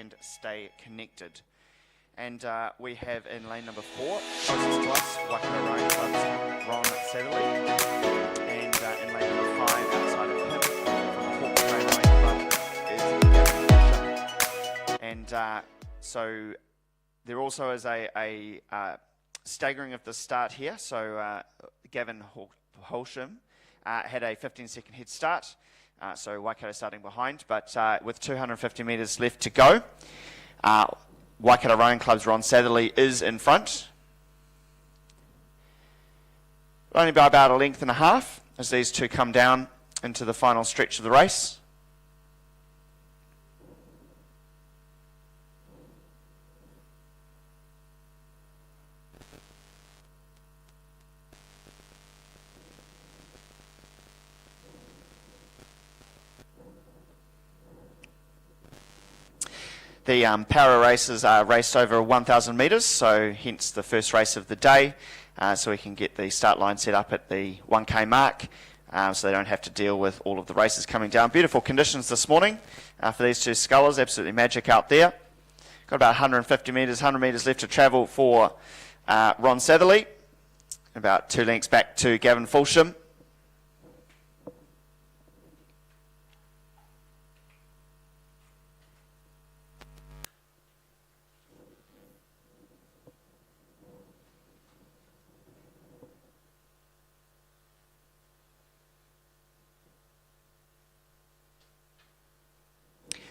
and stay connected. And we have in lane number 4, closest to us, Waikato Rowing Club's Ron Satherley. And in lane number 5, outside of him, from the Hawke's Rowing Club, is Gavin. And so there also is a staggering of the start here. So Gavin Holsham had a 15-second head start. So Waikato starting behind, but with 250 metres left to go, Waikato Rowing Club's Ron Satherley is in front. Only by about a length and a half as these two come down into the final stretch of the race. The para races are raced over 1,000 metres, so hence the first race of the day, so we can get the start line set up at the 1K mark, so they don't have to deal with all of the races coming down. Beautiful conditions this morning for these two scullers, absolutely magic out there. Got about 150 metres, 100 metres left to travel for Ron Satherley, about 2 lengths back to Gavin Fulsham.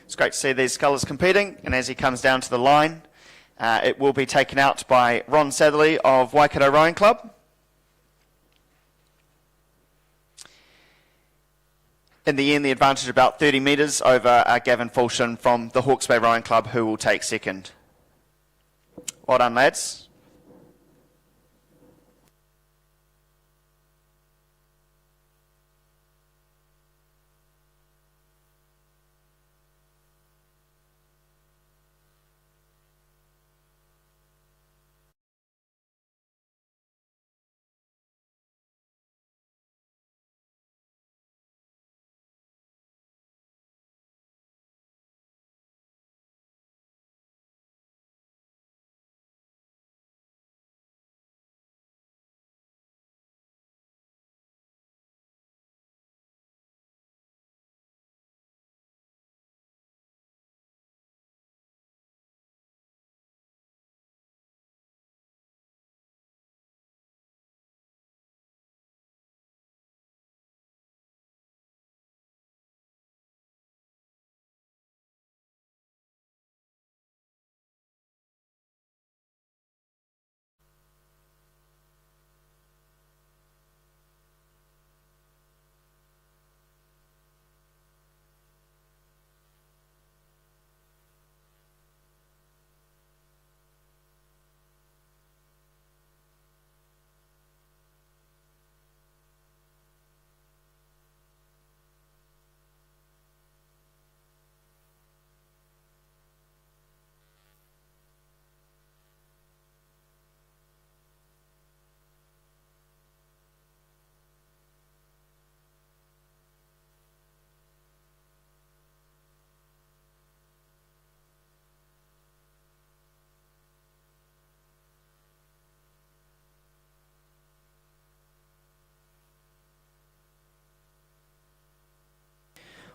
It's great to see these scullers competing, and as he comes down to the line, it will be taken out by Ron Satherley of Waikato Rowing Club. In the end, the advantage about 30 metres over Gavin Fulsham from the Hawke's Bay Rowing Club, who will take second. Well done, lads.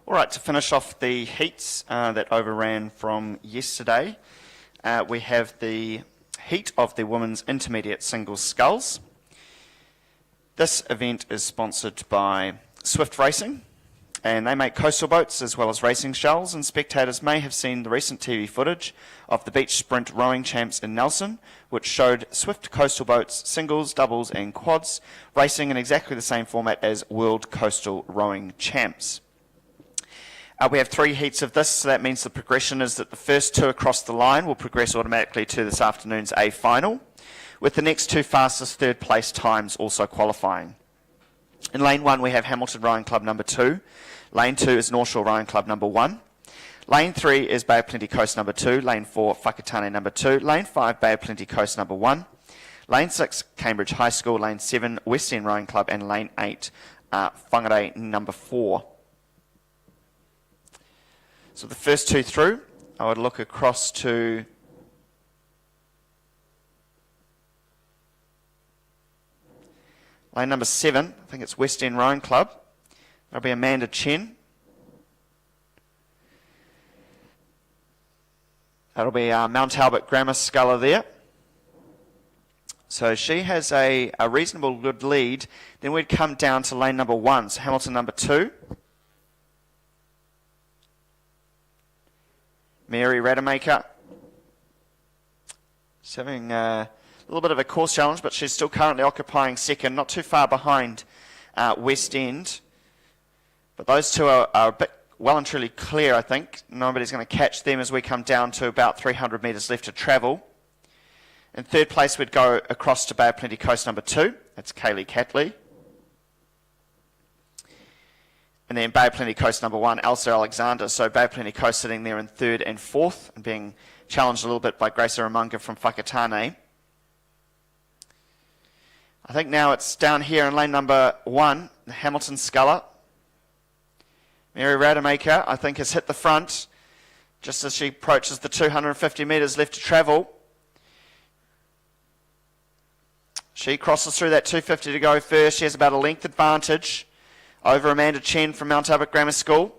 All right, to finish off the heats that overran from yesterday, we have the heat of the women's intermediate singles sculls. This event is sponsored by Swift Racing, and they make coastal boats as well as racing shells, and spectators may have seen the recent TV footage of the beach sprint rowing champs in Nelson, which showed Swift coastal boats, singles, doubles and quads, racing in exactly the same format as World Coastal Rowing Champs. We have 3 heats of this, so that means the progression is that the first 2 across the line will progress automatically to this afternoon's A final, with the next 2 fastest third place times also qualifying. In lane 1 we have Hamilton Rowing Club number 2, lane 2 is North Shore Rowing Club number 1, lane 3 is Bay of Plenty Coast number 2, lane 4 Whakatane number 2, lane 5 Bay of Plenty Coast number 1, lane 6 Cambridge High School, lane 7 West End Rowing Club, and lane 8 Whangarei number 4. So the first 2 through, I would look across to lane number 7. I think it's West End Rowing Club. That'll be Amanda Chen. That'll be Mount Albert Grammar sculler there. So she has a reasonable good lead. Then we'd come down to lane number 1, so Hamilton number 2. Mary Rademacher. She's having a little bit of a course challenge, but she's still currently occupying second, not too far behind West End. But those two are a bit well and truly clear, I think. Nobody's going to catch them as we come down to about 300 metres left to travel. In third place, we'd go across to Bay of Plenty Coast number 2. That's Kaylee Catley. And then Bay of Plenty Coast number 1, Elsa Alexander. So Bay of Plenty Coast sitting there in third and fourth and being challenged a little bit by Grace Aramunga from Whakatane. I think now it's down here in lane number 1, the Hamilton sculler. Mary Rademacher, I think, has hit the front just as she approaches the 250 metres left to travel. She crosses through that 250 to go first. She has about a length advantage over Amanda Chen from Mount Albert Grammar School.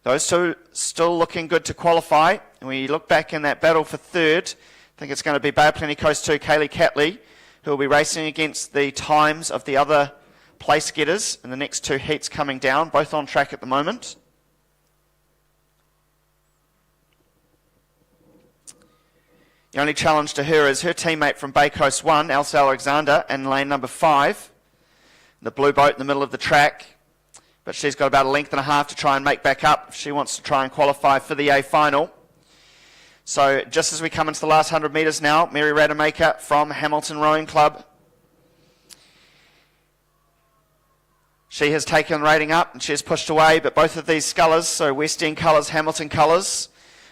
Those two still looking good to qualify. And we look back in that battle for third. I think it's going to be Bay of Plenty Coast 2, Kaylee Catley, who will be racing against the times of the other place getters in the next 2 heats coming down, both on track at the moment. The only challenge to her is her teammate from Bay Coast 1, Elsa Alexander, in lane number 5. The blue boat in the middle of the track. But she's got about a length and a half to try and make back up if she wants to try and qualify for the A final. So just as we come into the last 100 metres now, Mary Rademacher from Hamilton Rowing Club. She has taken the rating up and she has pushed away, but both of these scullers, so West End colours, Hamilton colours,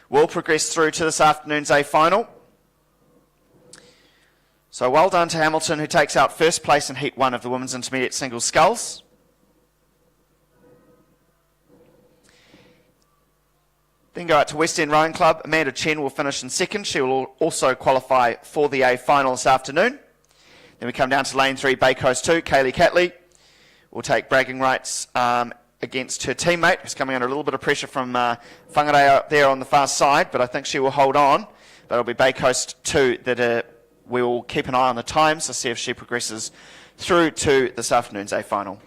will progress through to this afternoon's A final. So well done to Hamilton, who takes out first place in Heat 1 of the Women's Intermediate Singles Sculls. Then go out to West End Rowing Club. Amanda Chen will finish in second. She will also qualify for the A final this afternoon. Then we come down to lane 3, Bay Coast 2, Kaylee Catley will take bragging rights against her teammate, who's coming under a little bit of pressure from Whangarei out there on the far side, but I think she will hold on. But it'll be Bay Coast 2 that we will keep an eye on the times to see if she progresses through to this afternoon's A final.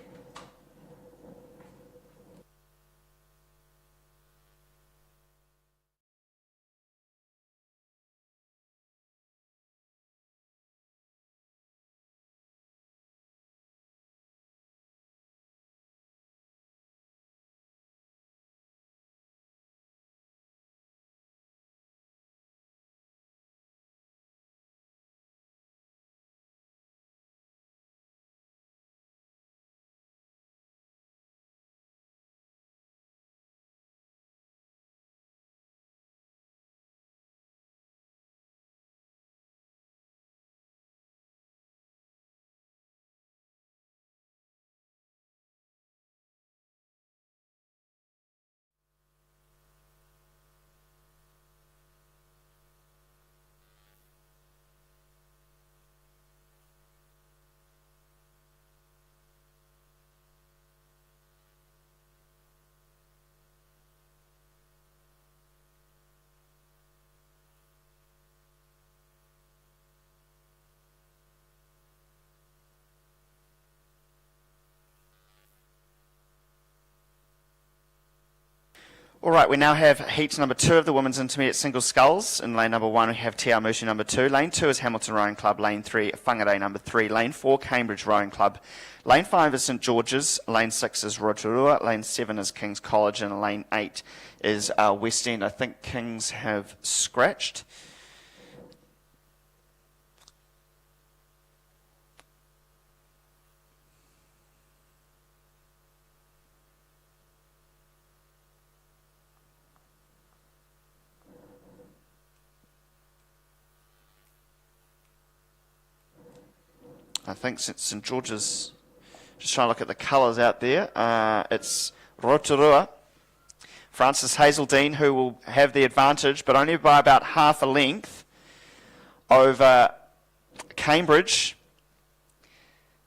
All right, we now have heat number 2 of the Women's Intermediate Singles Sculls. In lane number 1, we have Te Amushi number 2. Lane 2 is Hamilton Rowing Club. Lane 3, Whangarei number 3. Lane 4, Cambridge Rowing Club. Lane 5 is St George's. Lane 6 is Rotorua. Lane 7 is King's College. And lane 8 is West End. I think Kings have scratched. I think St George's, just trying to look at the colours out there, it's Rotorua. Frances Hazeldine, who will have the advantage, but only by about half a length over Cambridge.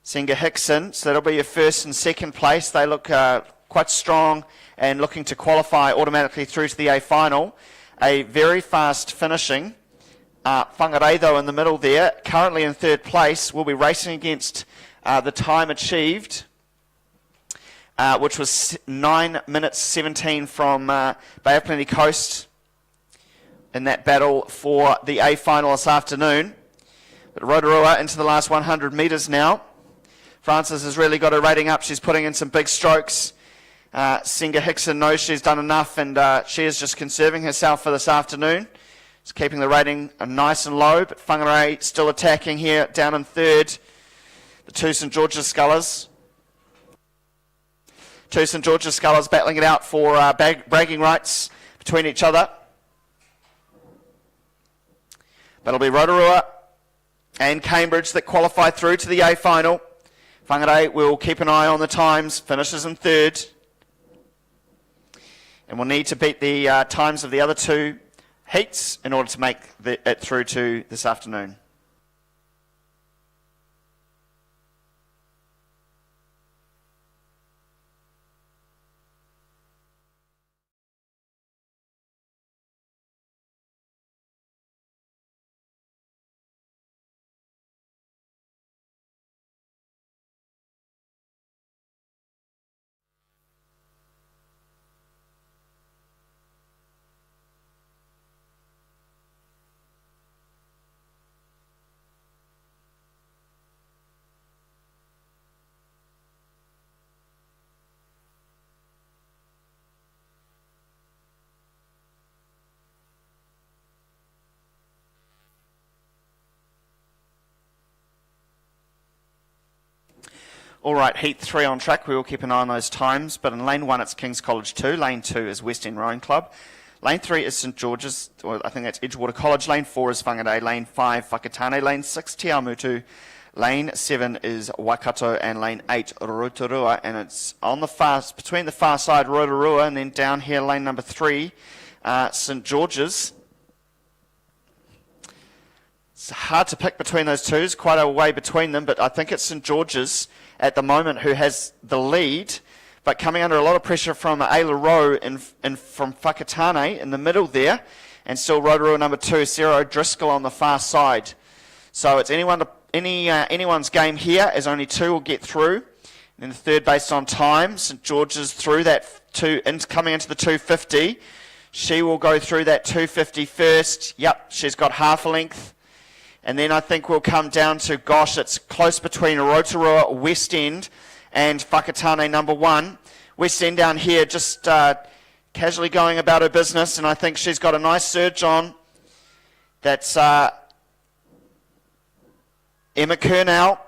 Senga Hickson, so that'll be your first and second place. They look quite strong and looking to qualify automatically through to the A final. A very fast finishing. Whangarei, though, in the middle there, currently in third place, will be racing against the time achieved, which was 9 minutes 17 from Bay of Plenty Coast in that battle for the A final this afternoon. But Rotorua into the last 100 metres now. Frances has really got her rating up. She's putting in some big strokes. Senga Hickson knows she's done enough, and she is just conserving herself for this afternoon. She's keeping the rating nice and low, but Whangarei still attacking here, down in third. The two St George's scullers. Two St George's scullers battling it out for bragging rights between each other. But it'll be Rotorua and Cambridge that qualify through to the A final. Whangarei will keep an eye on the times, finishes in third. And will need to beat the times of the other two heats in order to make it through to this afternoon. All right, heat 3 on track. We will keep an eye on those times. But in lane 1, it's King's College 2. Lane 2 is West End Rowing Club. Lane 3 is St George's, or I think that's Edgewater College. Lane 4 is Whangarei. Lane 5, Whakatane. Lane 6, Te Awamutu. Lane 7 is Waikato. And lane 8, Rotorua. And it's on the between the far side, Rotorua, and then down here, lane number 3, St George's. It's hard to pick between those two. It's quite a way between them, but I think it's St George's at the moment who has the lead, but coming under a lot of pressure from Ayla Rowe and from Whakatane in the middle there, and still Rotorua number 2, Sarah O'Driscoll on the far side. So it's anyone's game here, as only 2 will get through. And then the third based on time, St George's through that coming into the 250. She will go through that 250 first. Yep, she's got half a length. And then I think we'll come down to, gosh, it's close between Rotorua, West End, and Whakatane number 1. West End down here just casually going about her business, and I think she's got a nice surge on. That's Emma Kernell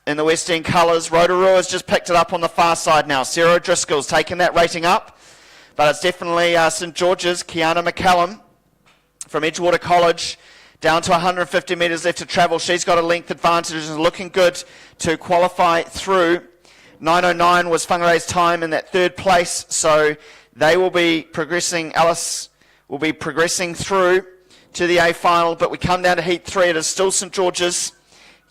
in the West End colours. Rotorua's just picked it up on the far side now. Sarah Driscoll's taken that rating up, but it's definitely St George's, Kiana McCallum from Edgewater College. Down to 150 metres left to travel. She's got a length advantage and looking good to qualify through. 9:09 was Whangarei's time in that third place, so they will be progressing. Alice will be progressing through to the A final, but we come down to heat 3. It is still St George's.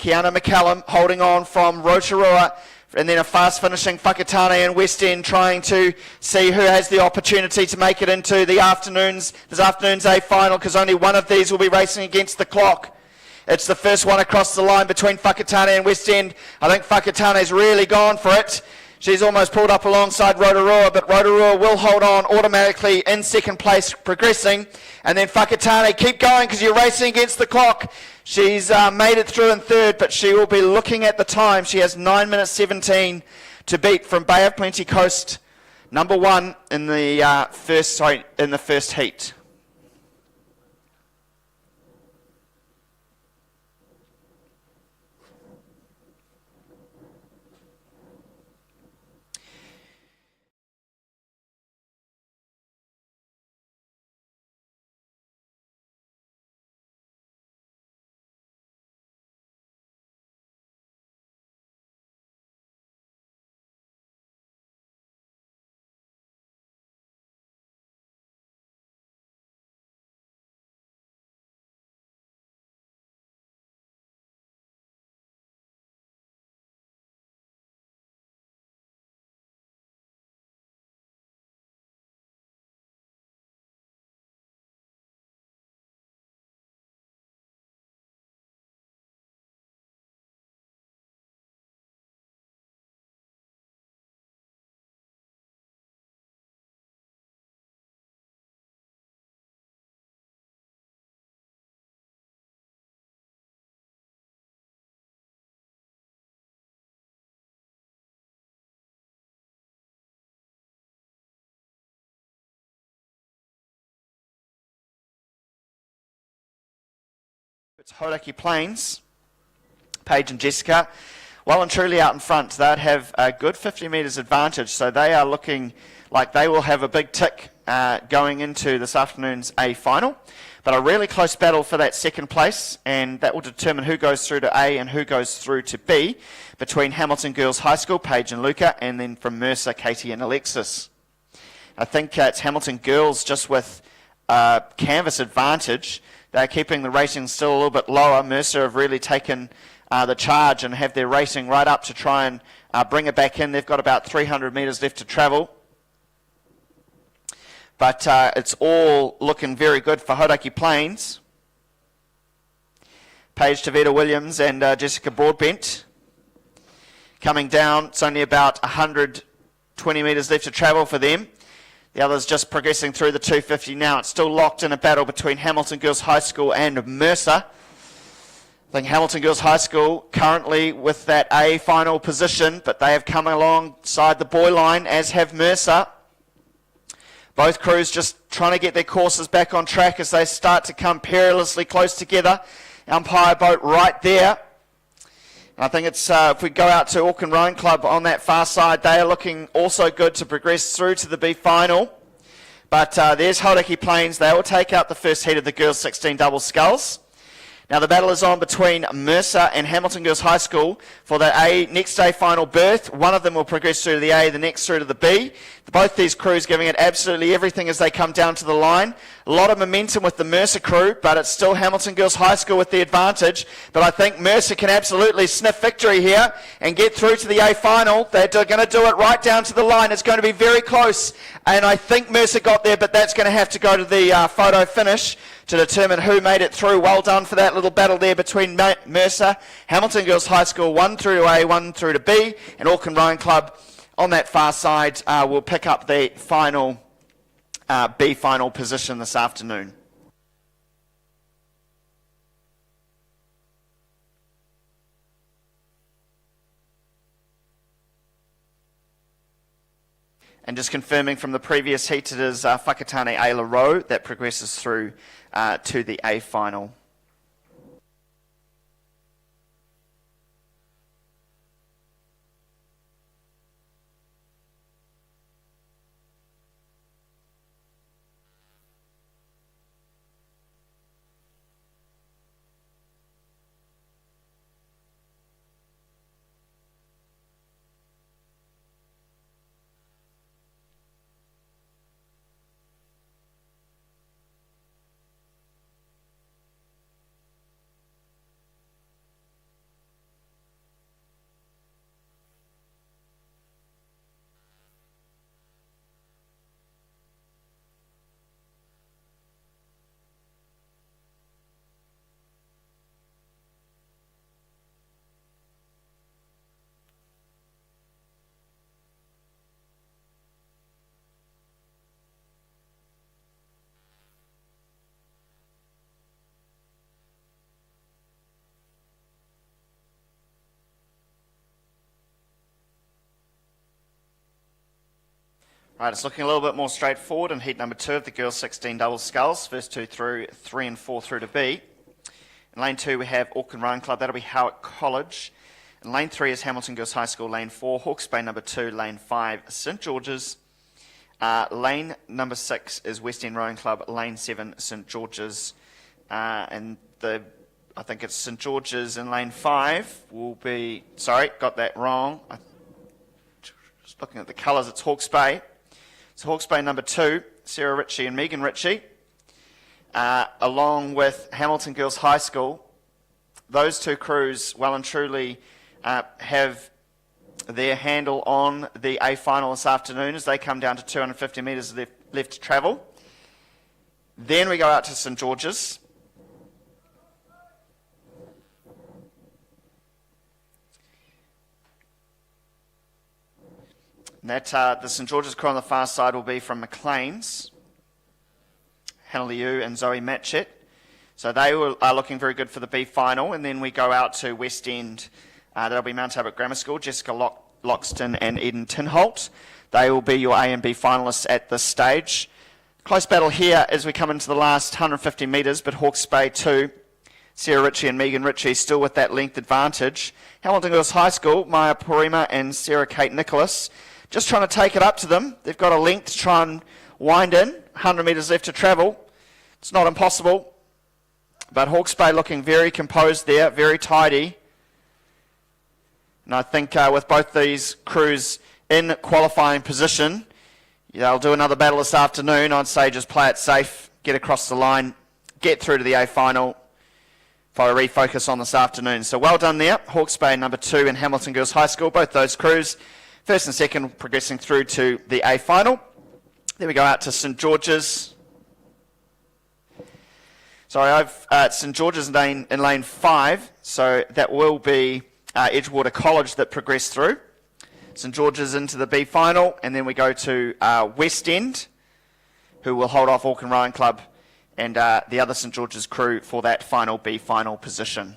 Kiana McCallum holding on from Rotorua, and then a fast finishing Whakatane and West End trying to see who has the opportunity to make it into this afternoon's A final, because only one of these will be racing against the clock. It's the first one across the line between Whakatane and West End. I think Whakatane's really gone for it. She's almost pulled up alongside Rotorua, but Rotorua will hold on automatically in second place, progressing. And then Whakatane, keep going because you're racing against the clock. She's made it through in third, but she will be looking at the time. She has 9 minutes 17 to beat from Bay of Plenty Coast, number 1 in the first heat. It's Hauraki Plains, Paige and Jessica, well and truly out in front. They'd have a good 50 metres advantage, so they are looking like they will have a big tick going into this afternoon's A final. But a really close battle for that second place, and that will determine who goes through to A and who goes through to B between Hamilton Girls High School, Paige and Luca, and then from Mercer, Katie and Alexis. I think it's Hamilton Girls just with canvas advantage. They're keeping the rating still a little bit lower. Mercer have really taken the charge and have their rating right up to try and bring it back in. They've got about 300 metres left to travel. But it's all looking very good for Hauraki Plains. Paige Tavita Williams and Jessica Broadbent coming down. It's only about 120 metres left to travel for them. The others just progressing through the 250 now. It's still locked in a battle between Hamilton Girls High School and Mercer. I think Hamilton Girls High School currently with that A final position, but they have come alongside the boy line, as have Mercer. Both crews just trying to get their courses back on track as they start to come perilously close together. Umpire boat right there. I think it's if we go out to Auckland Rowing Club on that far side, they are looking also good to progress through to the B final. But there's Hauraki Plains. They will take out the first heat of the girls 16 double sculls. Now the battle is on between Mercer and Hamilton Girls High School for the next A final berth. One of them will progress through to the A, the next through to the B. Both these crews giving it absolutely everything as they come down to the line. A lot of momentum with the Mercer crew, but it's still Hamilton Girls High School with the advantage. But I think Mercer can absolutely sniff victory here and get through to the A final. They're going to do it right down to the line. It's going to be very close, and I think Mercer got there, but that's going to have to go to the photo finish to determine who made it through. Well done for that little battle there between Mercer, Hamilton Girls High School, one through to A, one through to B, and Auckland Rowing Club on that far side will pick up the final B final position this afternoon. And just confirming from the previous heat, it is Whakatane Ayla Rowe that progresses through to the A final. Right, it's looking a little bit more straightforward in heat number 2 of the girls 16 double sculls. First 2 through, 3 and 4 through to B. In lane 2 we have Auckland Rowing Club, that'll be Howick College. In lane 3 is Hamilton Girls High School, lane 4 Hawke's Bay number 2, lane 5 St George's. Lane number 6 is West End Rowing Club, lane 7 St George's. And I think it's St George's in lane 5 will be, sorry, got that wrong. Just looking at the colours, it's Hawke's Bay. So Hawke's Bay number 2, Sarah Ritchie and Megan Ritchie, along with Hamilton Girls High School. Those two crews well and truly have their handle on the A final this afternoon as they come down to 250 metres left to travel. Then we go out to St George's. That the St George's crew on the far side will be from Maclean's, Hannah Liu and Zoe Matchett. So they are looking very good for the B final. And then we go out to West End. That'll be Mount Albert Grammar School, Jessica Loxton and Eden Tinholt. They will be your A and B finalists at this stage. Close battle here as we come into the last 150 metres, but Hawke's Bay 2, Sarah Ritchie and Megan Ritchie still with that length advantage. Hamilton Girls High School, Maya Porima and Sarah Kate Nicholas, just trying to take it up to them. They've got a length to try and wind in, 100 metres left to travel. It's not impossible, but Hawke's Bay looking very composed there, very tidy. And I think with both these crews in qualifying position, they'll do another battle this afternoon. I'd say just play it safe, get across the line, get through to the A final for a refocus on this afternoon. So well done there. Hawke's Bay number 2 and Hamilton Girls High School, both those crews, first and second progressing through to the A final. Then we go out to St George's. Sorry, I've St George's in lane 5, so that will be Edgewater College that progressed through. St George's into the B final, and then we go to West End, who will hold off Auckland Rowing Club and the other St George's crew for that final B final position.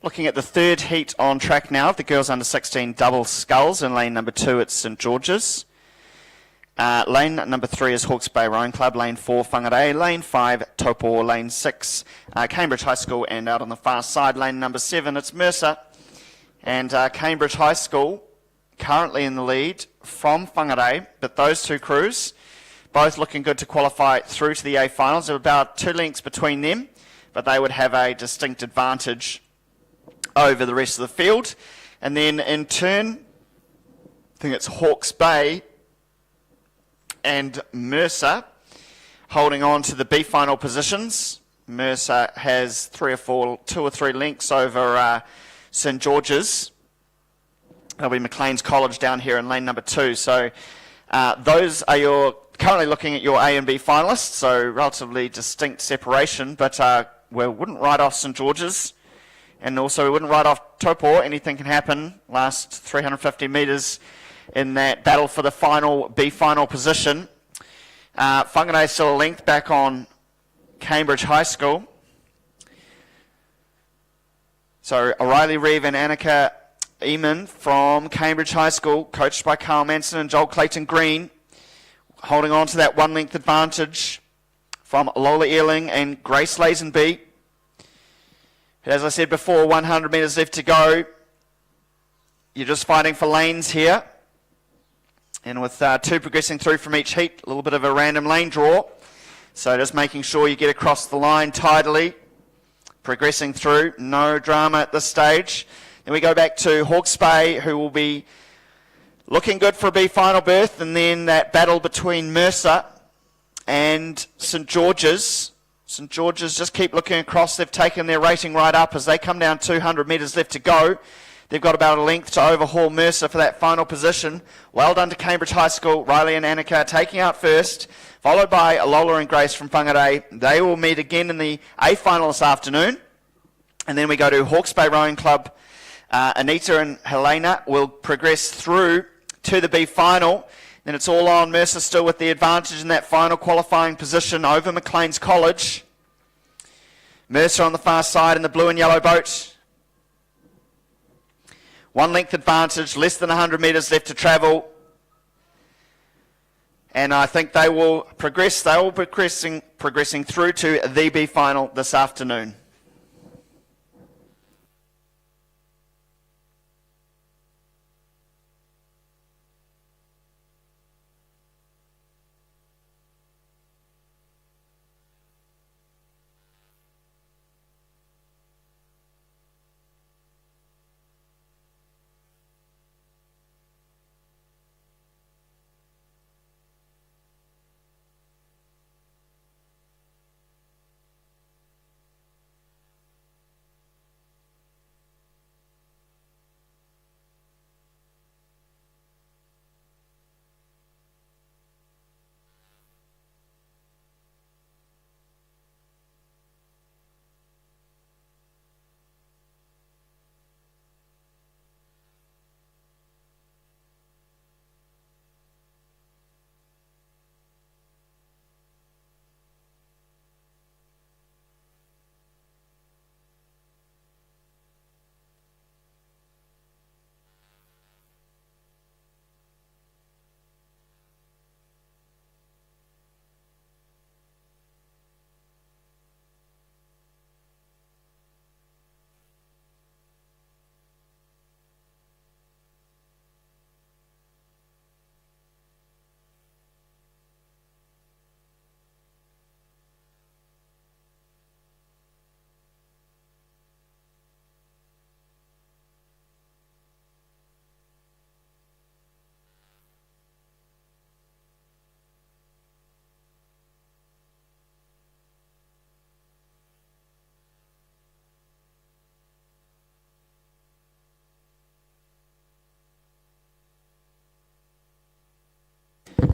Looking at the third heat on track now, the girls under 16 double sculls in lane number 2 at St George's. Lane number 3 is Hawke's Bay Rowing Club, lane 4 Whangarei, lane 5 Taupo, lane 6 Cambridge High School, and out on the far side, lane number 7, it's Mercer. And Cambridge High School currently in the lead from Whangarei, but those two crews both looking good to qualify through to the A finals. There are about 2 lengths between them, but they would have a distinct advantage over the rest of the field. And then in turn, I think it's Hawke's Bay and Mercer holding on to the B final positions. Mercer has 2 or 3 lengths over St George's. That'll be Maclean's College down here in lane number 2. So those are your currently looking at your A and B finalists, so relatively distinct separation, but we wouldn't write off St George's. And also we wouldn't write off Taupo. Anything can happen. Last 350 metres in that battle for the final B final position. Whangarei is still a length back on Cambridge High School. So O'Reilly Reeve and Annika Eamon from Cambridge High School, coached by Carl Manson and Joel Clayton Green, holding on to that 1 length advantage from Lola Earling and Grace Lazenby. As I said before, 100 metres left to go. You're just fighting for lanes here. And with 2 progressing through from each heat, a little bit of a random lane draw. So just making sure you get across the line tidily. Progressing through, no drama at this stage. Then we go back to Hawke's Bay, who will be looking good for a B final berth. And then that battle between Mercer and St George's. St George's just keep looking across. They've taken their rating right up as they come down 200 metres left to go. They've got about a length to overhaul Mercer for that final position. Well done to Cambridge High School. Riley and Annika taking out first, followed by Lola and Grace from Whangarei. They will meet again in the A final this afternoon. And then we go to Hawke's Bay Rowing Club. Anita and Helena will progress through to the B final. Then it's all on. Mercer still with the advantage in that final qualifying position over Maclean's College. Mercer on the far side in the blue and yellow boat. 1 length advantage, less than 100 metres left to travel. And I think they will progress. They will be progressing through to the B final this afternoon.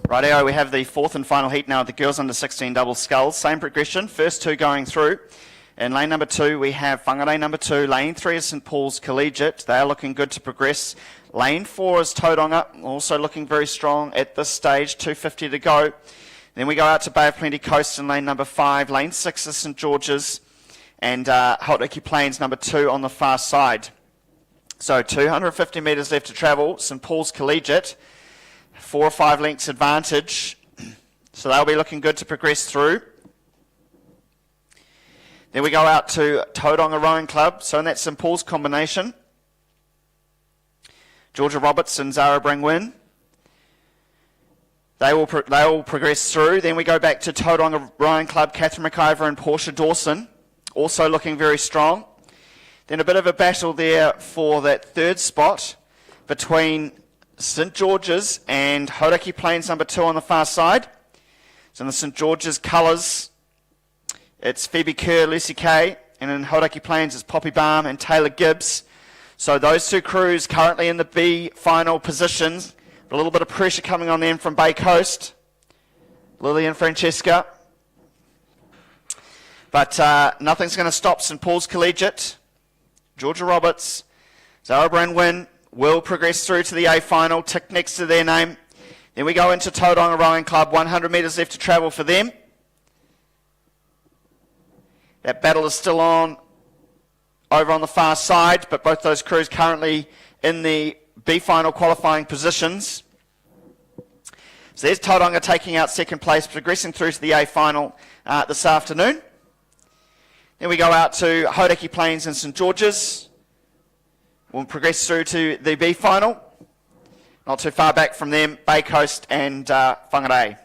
Rightio, we have the fourth and final heat now of the girls under 16 double sculls. Same progression, first two going through. In lane number 2, we have Whangarei number 2. Lane 3 is St Paul's Collegiate. They are looking good to progress. Lane 4 is Tauranga, also looking very strong at this stage, 250 to go. Then we go out to Bay of Plenty Coast in lane number 5. Lane 6 is St George's and Hauraki Plains number 2 on the far side. So 250 metres left to travel. St Paul's Collegiate, 4 or 5 lengths advantage. So they'll be looking good to progress through. Then we go out to Tauranga Rowing Club. So in that St Paul's combination, Georgia Roberts and Zara Brangwin. They will progress through. Then we go back to Tauranga Rowing Club, Catherine McIver and Portia Dawson, also looking very strong. Then a bit of a battle there for that third spot between St George's and Hauraki Plains number 2 on the far side. So in the St George's colours, it's Phoebe Kerr, Lucy Kay, and in Hauraki Plains it's Poppy Balm and Taylor Gibbs. So those two crews currently in the B final positions. A little bit of pressure coming on them from Bay Coast. Lily and Francesca. But nothing's going to stop St Paul's Collegiate. Georgia Roberts, Zara Brandwin will progress through to the A final, tick next to their name. Then we go into Tauranga Rowing Club, 100 metres left to travel for them. That battle is still on over on the far side, but both those crews currently in the B final qualifying positions. So there's Tauranga taking out second place, progressing through to the A final this afternoon. Then we go out to Hauraki Plains and St George's. We'll progress through to the B final. Not too far back from them, Bay Coast and Whangarei.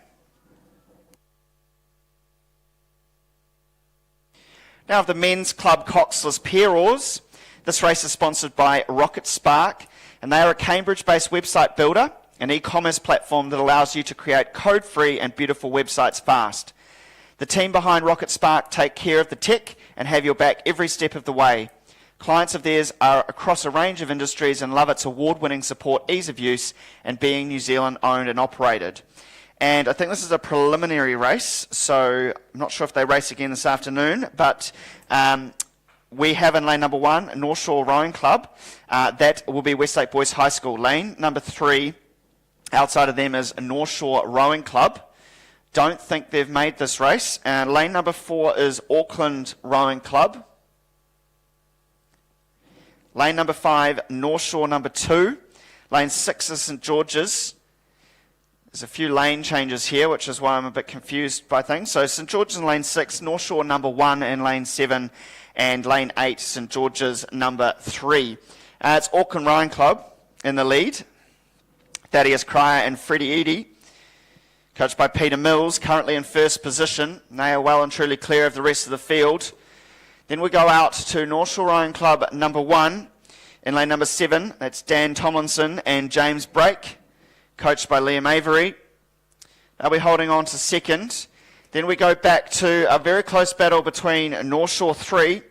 Now, the men's club coxless pair oars. This race is sponsored by Rocket Spark, and they are a Cambridge-based website builder, an e-commerce platform that allows you to create code-free and beautiful websites fast. The team behind Rocket Spark take care of the tech and have your back every step of the way. Clients of theirs are across a range of industries and love its award-winning support, ease of use, and being New Zealand owned and operated. And I think this is a preliminary race, so I'm not sure if they race again this afternoon, but we have in lane number 1, North Shore Rowing Club. That will be Westlake Boys High School. Lane number 3, outside of them is North Shore Rowing Club. don't think they've made this race. Lane number 4 is Auckland Rowing Club. Lane number 5, North Shore number 2. Lane 6 is St George's. There's a few lane changes here, which is why I'm a bit confused by things. So St George's in lane 6, North Shore number 1 in lane 7, and lane 8, St George's number 3. It's Auckland Rowing Club in the lead. Thaddeus Cryer and Freddie Eadie, coached by Peter Mills, currently in first position. They are well and truly clear of the rest of the field. Then we go out to North Shore Rowing Club number 1 in lane number 7. That's Dan Tomlinson and James Brake, coached by Liam Avery. They'll be holding on to second. Then we go back to a very close battle between North Shore 3,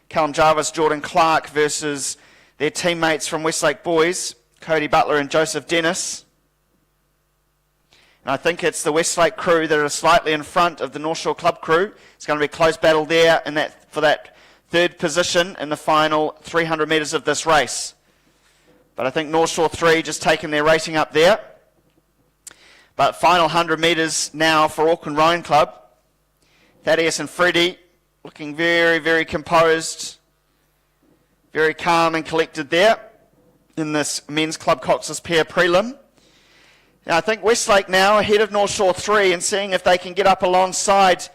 Callum Jarvis, Jordan Clark, versus their teammates from Westlake Boys, Cody Butler and Joseph Dennis. And I think it's the Westlake crew that are slightly in front of the North Shore Club crew. It's going to be a close battle there for that third position in the final 300 metres of this race. But I think North Shore 3 just taking their rating up there. But final 100 metres now for Auckland Rowing Club. Thaddeus and Freddie looking very, very composed, very calm and collected there in this men's club coxless pair prelim. Now I think Westlake now ahead of North Shore 3 and seeing if they can get up alongside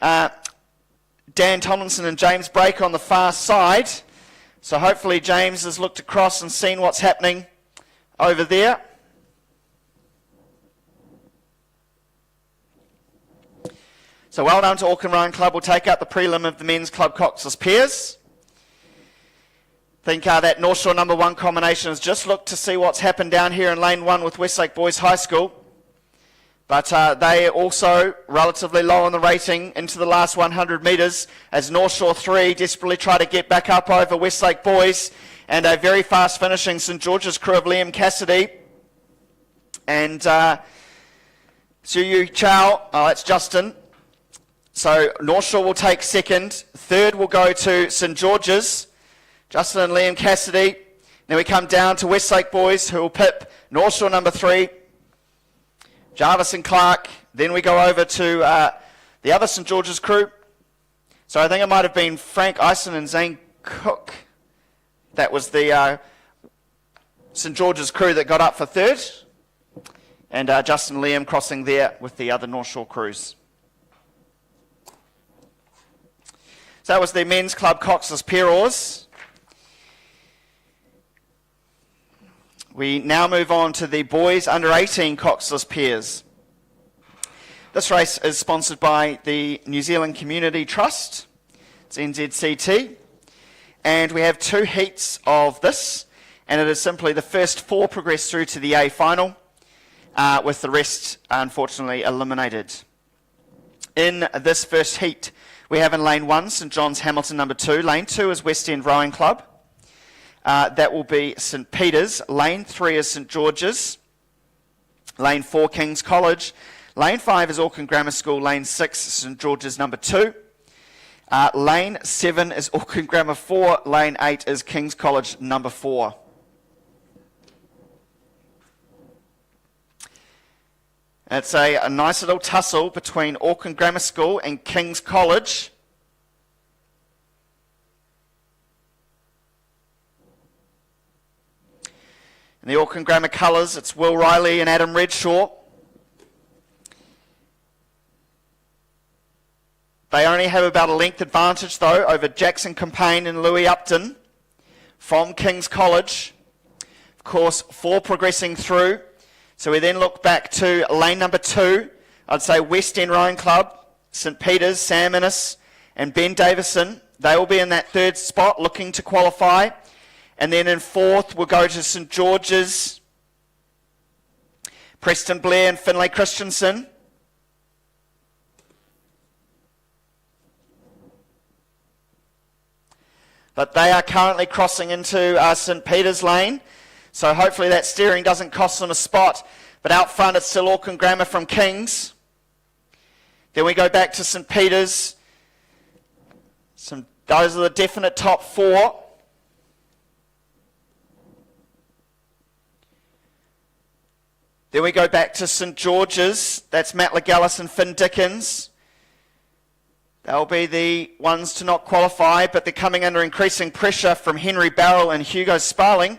Dan Tomlinson and James Brake on the far side. So hopefully James has looked across and seen what's happening over there. So well done to Auckland Rowing Club. We'll take out the prelim of the men's club coxless pairs. I think that North Shore number 1 combination has just looked to see what's happened down here in lane 1 with Westlake Boys High School. But they are also relatively low on the rating into the last 100 metres as North Shore 3 desperately try to get back up over Westlake Boys, and a very fast finishing St George's crew of Liam Cassidy and Suyu Chow. Oh, that's Justin. So North Shore will take second. Third will go to St George's, Justin and Liam Cassidy. Then we come down to Westlake Boys, who will pip North Shore number 3, Jarvis and Clark. Then we go over to the other St George's crew. So I think it might have been Frank Eisen and Zane Cook. That was the St George's crew that got up for third. And Justin and Liam crossing there with the other North Shore crews. So that was the men's club coxless pair oars. We now move on to the boys under 18 coxless pairs. This race is sponsored by the New Zealand Community Trust. It's NZCT. And we have 2 heats of this, and it is simply the first 4 progress through to the A final, with the rest unfortunately eliminated. In this first heat, we have in lane 1 St John's Hamilton number 2. Lane 2 is West End Rowing Club. That will be St Peter's. Lane 3 is St George's. Lane 4 King's College. Lane 5 is Auckland Grammar School. Lane 6 St George's number 2. Lane 7 is Auckland Grammar 4. Lane 8 is King's College number 4. It's a nice little tussle between Auckland Grammar School and King's College. In the Auckland Grammar colours, it's Will Riley and Adam Redshaw. They only have about a length advantage, though, over Jackson Campaign and Louis Upton from King's College. Of course, 4 progressing through. So we then look back to lane number 2. I'd say West End Rowing Club, St Peter's, Sam Innes and Ben Davison. They will be in that 3rd spot looking to qualify. And then in 4th, we'll go to St George's, Preston Blair and Finlay Christensen. But they are currently crossing into St Peter's lane. So hopefully that steering doesn't cost them a spot. But out front, it's still Auckland Grammar from Kings. Then we go back to St Peter's. Those are the definite top 4. Then we go back to St George's. That's Matt Legalis and Finn Dickens. They'll be the ones to not qualify, but they're coming under increasing pressure from Henry Barrell and Hugo Sparling,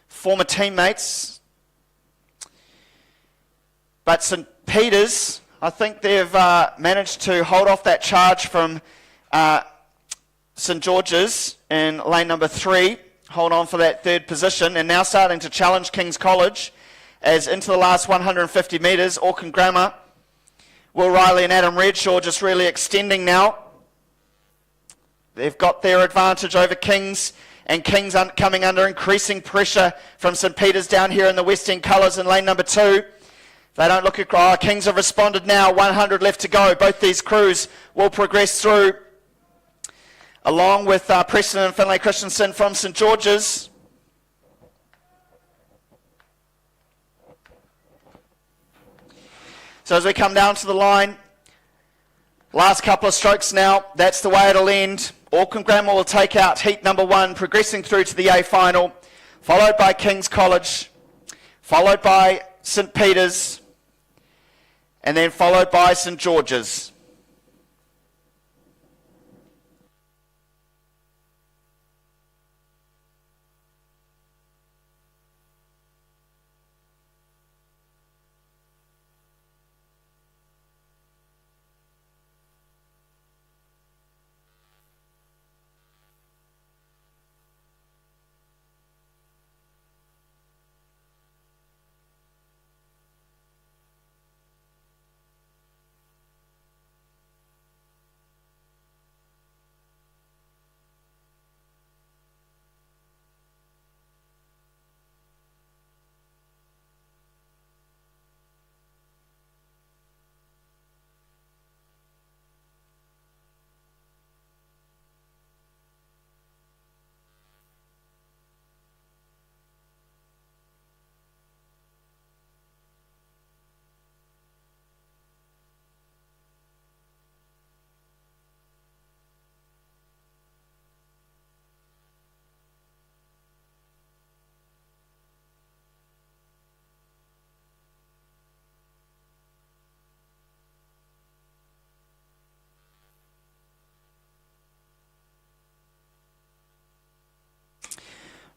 former teammates. But St Peter's, I think they've managed to hold off that charge from St George's in lane number 3, hold on for that third position, and now starting to challenge King's College as into the last 150 metres, Auckland Grammar, Will Riley and Adam Redshaw just really extending now. They've got their advantage over King's, and King's coming under increasing pressure from St Peter's down here in the West End colours in lane number 2. They don't look at Kings have responded now, 100 left to go. Both these crews will progress through, along with Preston and Finlay Christensen from St George's. So as we come down to the line, last couple of strokes now, that's the way it'll end. Auckland Grammar will take out heat number 1, progressing through to the A final, followed by King's College, followed by St Peter's, and then followed by St George's.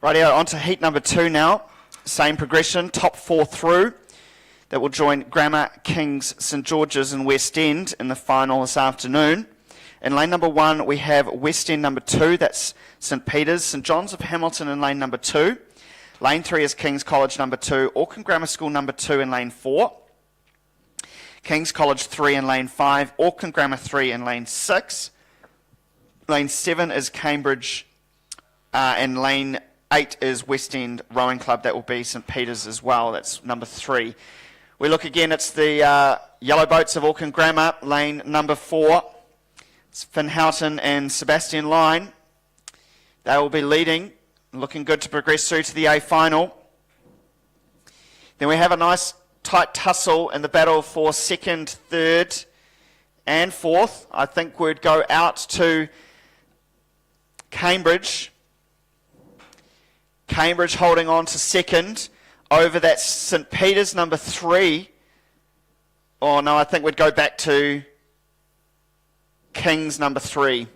Rightio, on to heat number 2 now. Same progression, top 4 through. That will join Grammar, King's, St George's and West End in the final this afternoon. In lane number 1, we have West End number 2, that's St Peter's, St John's of Hamilton in lane number 2. Lane 3 is King's College number 2, Auckland Grammar School number 2 in lane 4. King's College 3 in lane 5, Auckland Grammar 3 in lane 6. Lane 7 is Cambridge, and lane 8 is West End Rowing Club. That will be St Peter's as well. That's number 3. We look again, it's the yellow boats of Auckland Grammar, lane number 4. It's Finn Houghton and Sebastian Line. They will be leading, looking good to progress through to the A final. Then we have a nice tight tussle in the battle for 2nd, 3rd and 4th. I think we'd go out to Cambridge. Cambridge holding on to 2nd over that St Peter's number 3. Oh no, I think we'd go back to King's number 3.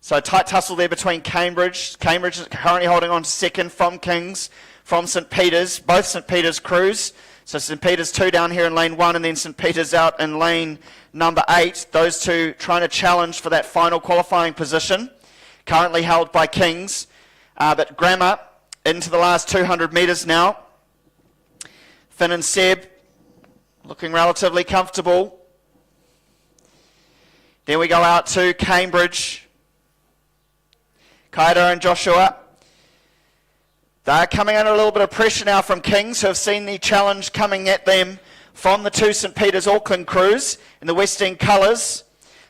So tight tussle there between Cambridge. Cambridge is currently holding on to 2nd from King's, from St Peter's, both St Peter's crews. So St Peter's 2 down here in lane 1 and then St Peter's out in lane number 8. Those two trying to challenge for that final qualifying position. Currently held by King's, but Grammar into the last 200 metres now. Finn and Seb looking relatively comfortable. Then we go out to Cambridge. Kaida and Joshua. They're coming under a little bit of pressure now from Kings, who have seen the challenge coming at them from the 2 St Peter's Auckland crews in the West End colours.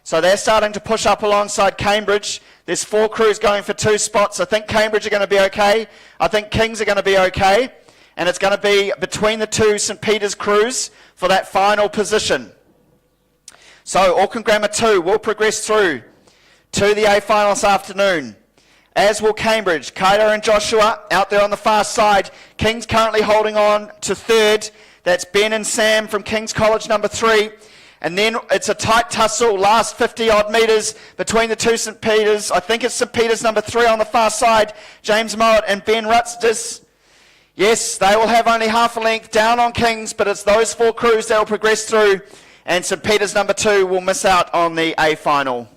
So they're starting to push up alongside Cambridge. There's 4 crews going for 2 spots. I think Cambridge are going to be okay. I think Kings are going to be okay. And it's going to be between the 2 St Peter's crews for that final position. So Auckland Grammar 2 will progress through to the A final this afternoon. as will Cambridge. Kaito and Joshua out there on the far side. King's currently holding on to third. That's Ben and Sam from King's College number 3. And then it's a tight tussle, last 50 odd metres between the two St Peters. I think it's St Peters number 3 on the far side. James Mowat and Ben Rutstis. Yes, they will have only half a length down on King's, but it's those 4 crews that will progress through. And St Peters number 2 will miss out on the A final.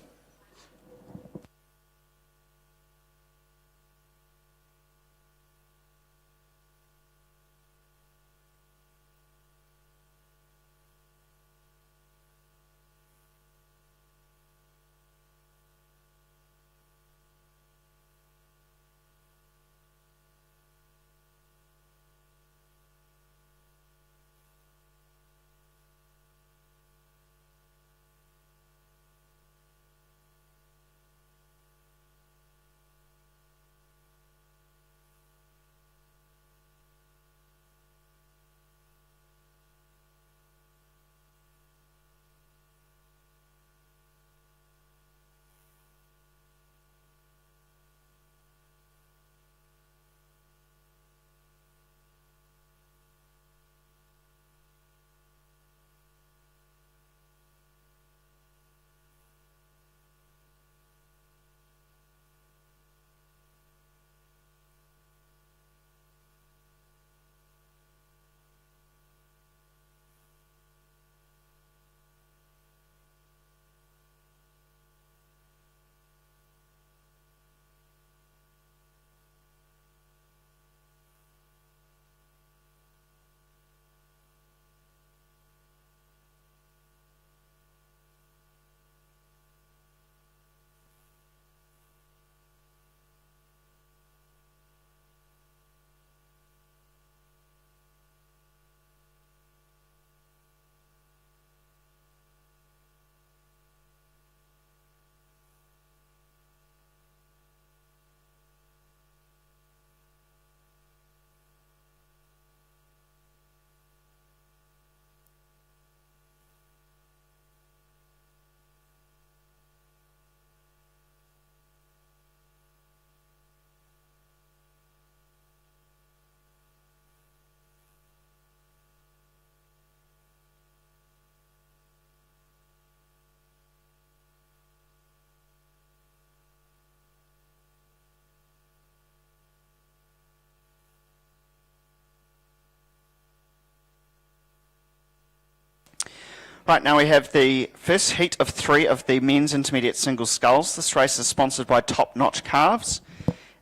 Right, now we have the first heat of 3 of the men's intermediate singles sculls. This race is sponsored by Top Notch Calves.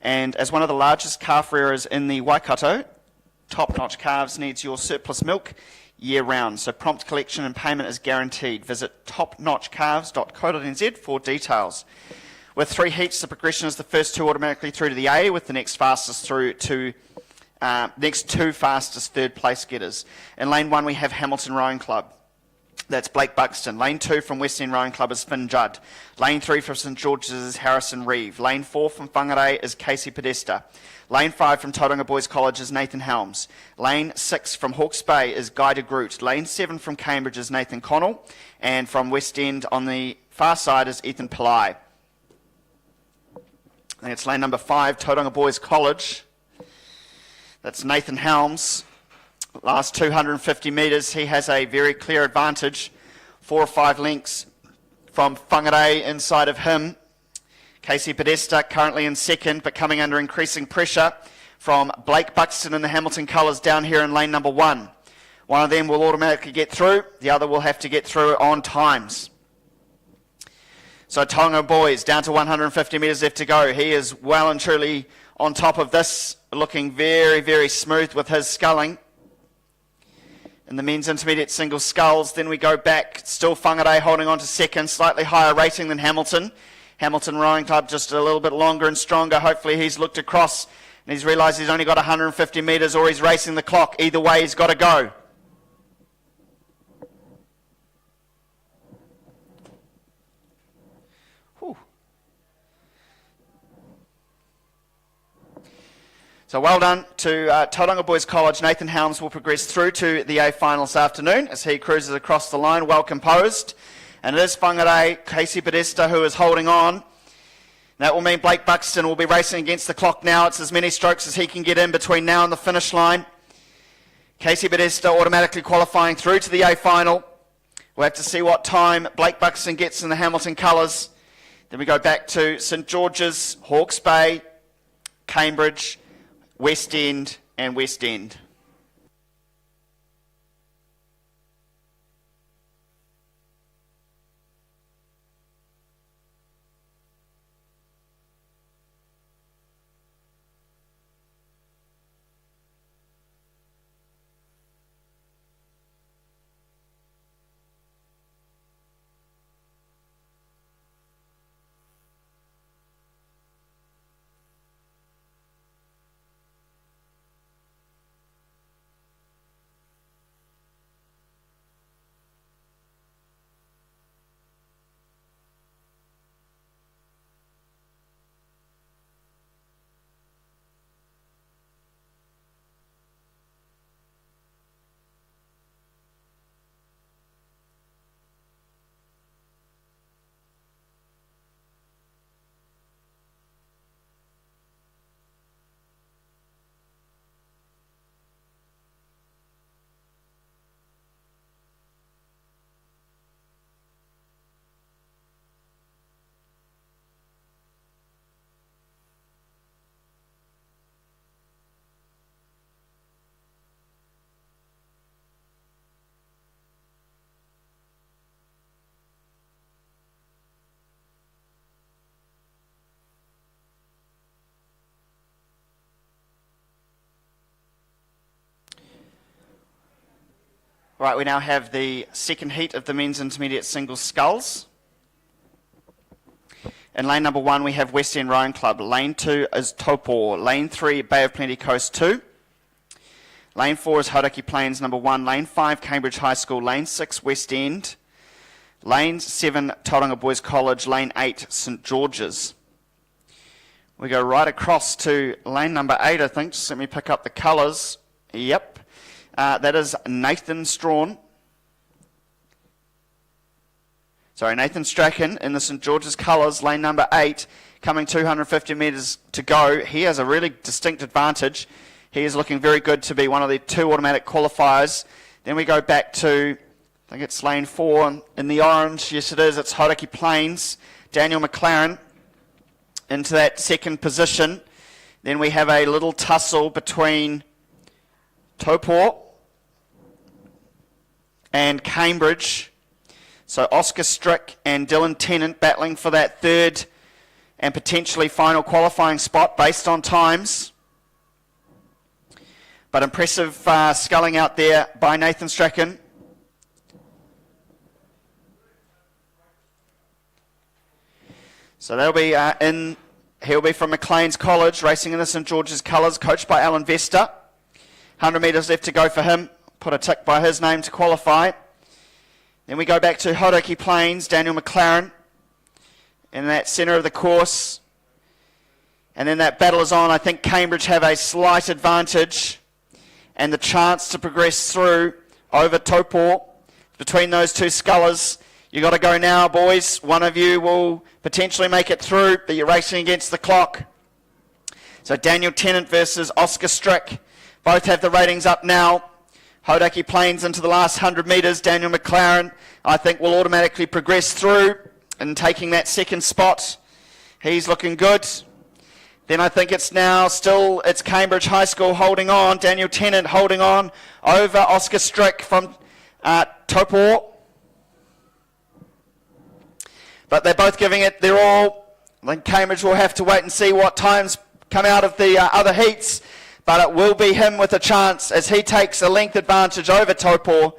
And as one of the largest calf rearers in the Waikato, Top Notch Calves needs your surplus milk year round. So prompt collection and payment is guaranteed. Visit topnotchcalves.co.nz for details. With 3 heats, the progression is the first 2 automatically through to the A, with the next fastest through to next 2 fastest third place getters. In lane 1 we have Hamilton Rowing Club. That's Blake Buxton. Lane 2 from West End Rowing Club is Finn Judd. Lane 3 from St George's is Harrison Reeve. Lane 4 from Whangarei is Casey Podesta. Lane 5 from Tauranga Boys College is Nathan Helms. Lane 6 from Hawke's Bay is Guy de Groot. Lane 7 from Cambridge is Nathan Connell. And from West End on the far side is Ethan Pillai. And it's lane number 5, Tauranga Boys College. That's Nathan Helms. Last 250 metres, he has a very clear advantage, 4 or 5 lengths from Whangarei inside of him. Casey Podesta currently in second, but coming under increasing pressure from Blake Buxton in the Hamilton colours down here in lane number 1. One of them will automatically get through, the other will have to get through on times. So Tauranga Boys down to 150 metres left to go. He is well and truly on top of this, looking very, very smooth with his sculling. In the men's intermediate single sculls, then we go back, still Whangarei holding on to second, slightly higher rating than Hamilton. Hamilton Rowing Club just a little bit longer and stronger. Hopefully he's looked across and he's realised he's only got 150 metres or he's racing the clock. Either way, he's got to go. So well done to Tauranga Boys College. Nathan Helms will progress through to the A final this afternoon as he cruises across the line, well composed. And it is Whangarei, Casey Podesta, who is holding on. That will mean Blake Buxton will be racing against the clock now. It's as many strokes as he can get in between now and the finish line. Casey Bedesta automatically qualifying through to the A final. We'll have to see what time Blake Buxton gets in the Hamilton colours. Then we go back to St George's, Hawke's Bay, Cambridge, West End and West End. Right, we now have the second heat of the men's intermediate singles sculls. In lane number 1, we have West End Rowing Club. Lane 2 is Taupo. Lane 3, Bay of Plenty Coast 2. Lane 4 is Hauraki Plains number 1. Lane 5, Cambridge High School. Lane 6, West End. Lane 7, Tauranga Boys College. Lane 8, St George's. We go right across to lane number 8, I think. Just let me pick up the colours. Yep. That is Nathan Strawn. Nathan Strachan in the St George's colours, lane number 8, coming 250 metres to go. He has a really distinct advantage. He is looking very good to be one of the 2 automatic qualifiers. Then we go back to, I think it's lane 4 in the orange. Yes, it is. It's Hauraki Plains. Daniel McLaren into that second position. Then we have a little tussle between Taupo and Cambridge. So Oscar Strick and Dylan Tennant battling for that third and potentially final qualifying spot based on times. But impressive sculling out there by Nathan Strachan. So they'll be he'll be from Maclean's College, racing in the St George's colours, coached by Alan Vesta. 100 metres left to go for him. Put a tick by his name to qualify. Then we go back to Hauraki Plains, Daniel McLaren in that centre of the course. And then that battle is on. I think Cambridge have a slight advantage and the chance to progress through over Taupo. Between those 2 scullers, you've got to go now, boys. One of you will potentially make it through, but you're racing against the clock. So Daniel Tennant versus Oscar Strick. Both have the ratings up now. Hauraki Plains into the last 100 metres. Daniel McLaren, I think, will automatically progress through and taking that second spot. He's looking good. Then I think it's now still, it's Cambridge High School holding on. Daniel Tennant holding on over Oscar Strick from Taupo. But they're both giving it their all. I think Cambridge will have to wait and see what times come out of the other heats. But it will be him with a chance as he takes a length advantage over Taupo,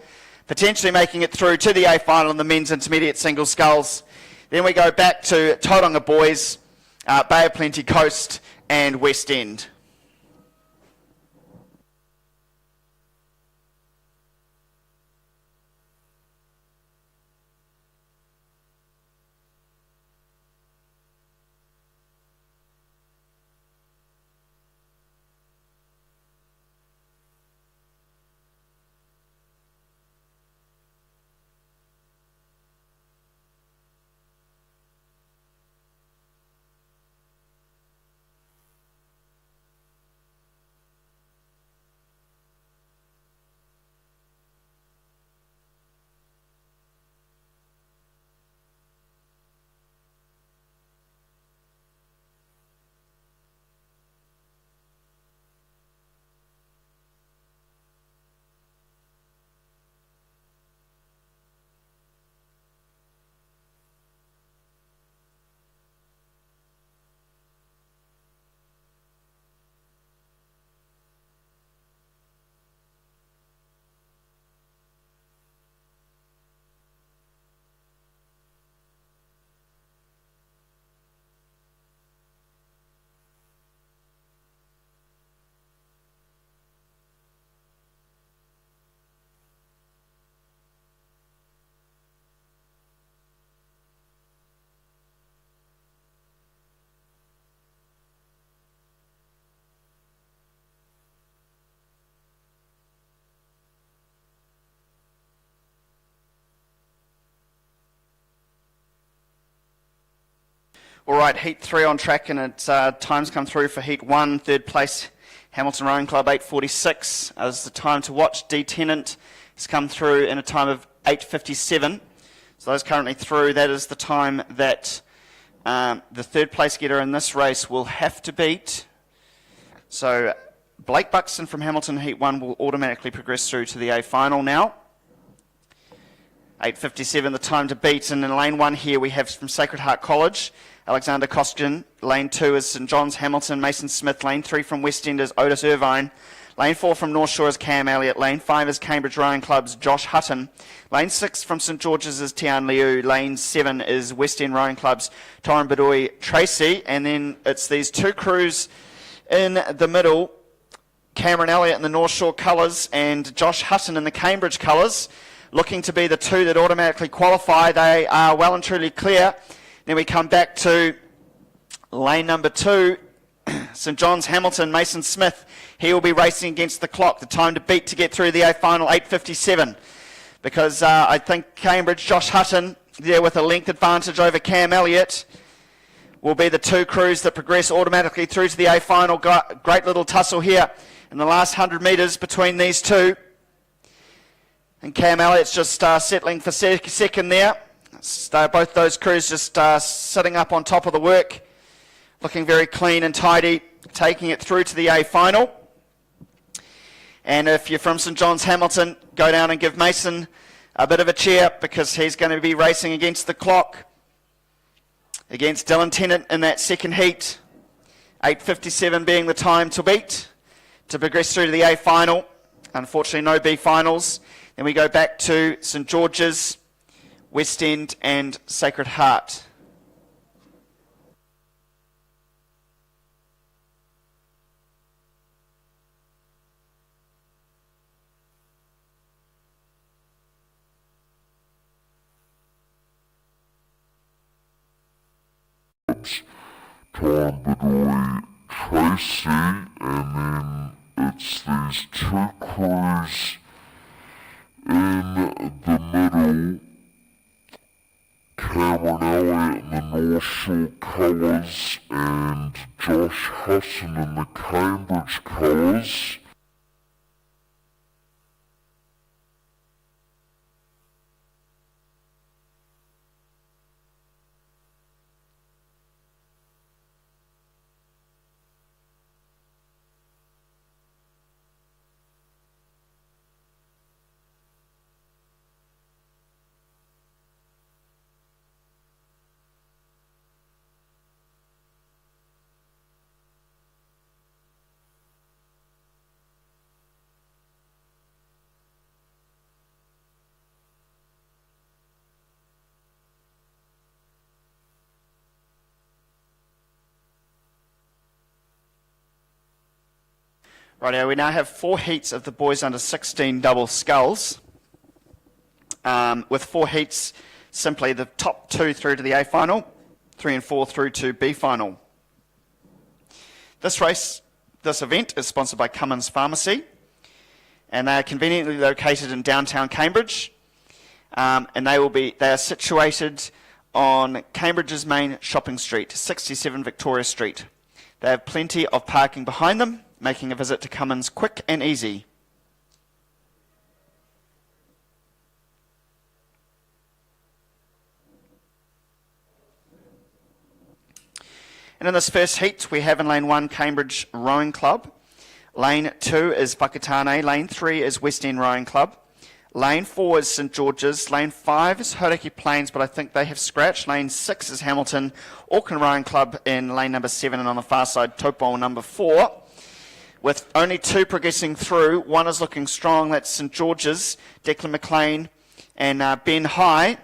potentially making it through to the A final in the men's intermediate single sculls. Then we go back to Tauranga Boys, Bay of Plenty Coast and West End. All right, Heat 3 on track, and it's times come through for Heat 1. Third place, Hamilton Rowing Club, 8:46 is the time to watch. D Tennant has come through in a time of 8:57. So those currently through, that is the time that the third place getter in this race will have to beat. So Blake Buxton from Hamilton Heat 1 will automatically progress through to the A final now. 8:57 the time to beat, and in lane 1 here we have from Sacred Heart College, Alexander Koskinen. Lane 2 is St John's Hamilton, Mason Smith. Lane 3 from West End is Otis Irvine. Lane 4 from North Shore is Cam Elliott. Lane 5 is Cambridge Rowing Club's Josh Hutton. Lane 6 from St George's is Tian Liu. Lane 7 is West End Rowing Club's Torren Bedoy Tracy. And then it's these two crews in the middle, Cameron Elliott in the North Shore colours and Josh Hutton in the Cambridge colours, looking to be the two that automatically qualify. They are well and truly clear. Then we come back to lane number 2, St John's Hamilton, Mason Smith. He will be racing against the clock. The time to beat to get through the A final, 8:57. Because I think Cambridge, Josh Hutton, there with a length advantage over Cam Elliott, will be the two crews that progress automatically through to the A final. Great little tussle here in the last 100 metres between these two. And Cam Elliott's just settling for second there. Both those crews just sitting up on top of the work, looking very clean and tidy, taking it through to the A final. And if you're from St John's Hamilton, go down and give Mason a bit of a cheer, because he's going to be racing against the clock against Dylan Tennant in that second heat. 8:57 being the time to beat to progress through to the A final. Unfortunately, no B finals. Then we go back to St George's, West End and Sacred Heart. Torren Bedoy Tracy, and then it's these two crews in the middle, Cameron Elliott in the North Shore colours and Josh Hutton in the Cambridge colours. Rightio, we now have 4 heats of the boys under 16 double sculls, with 4 heats, simply the top 2 through to the A final, 3 and 4 through to B final. This event is sponsored by Cummins Pharmacy, and they are conveniently located in downtown Cambridge, and they are situated on Cambridge's main shopping street, 67 Victoria Street. They have plenty of parking behind them, making a visit to Cummins quick and easy. And in this first heat, we have in lane 1 Cambridge Rowing Club. Lane 2 is Whakatane. Lane 3 is West End Rowing Club. Lane 4 is St George's. Lane 5 is Hauraki Plains, but I think they have scratched. Lane 6 is Hamilton Auckland Rowing Club in lane number 7, and on the far side, Topol number 4. With only 2 progressing through, one is looking strong, that's St George's, Declan McLean and Ben High.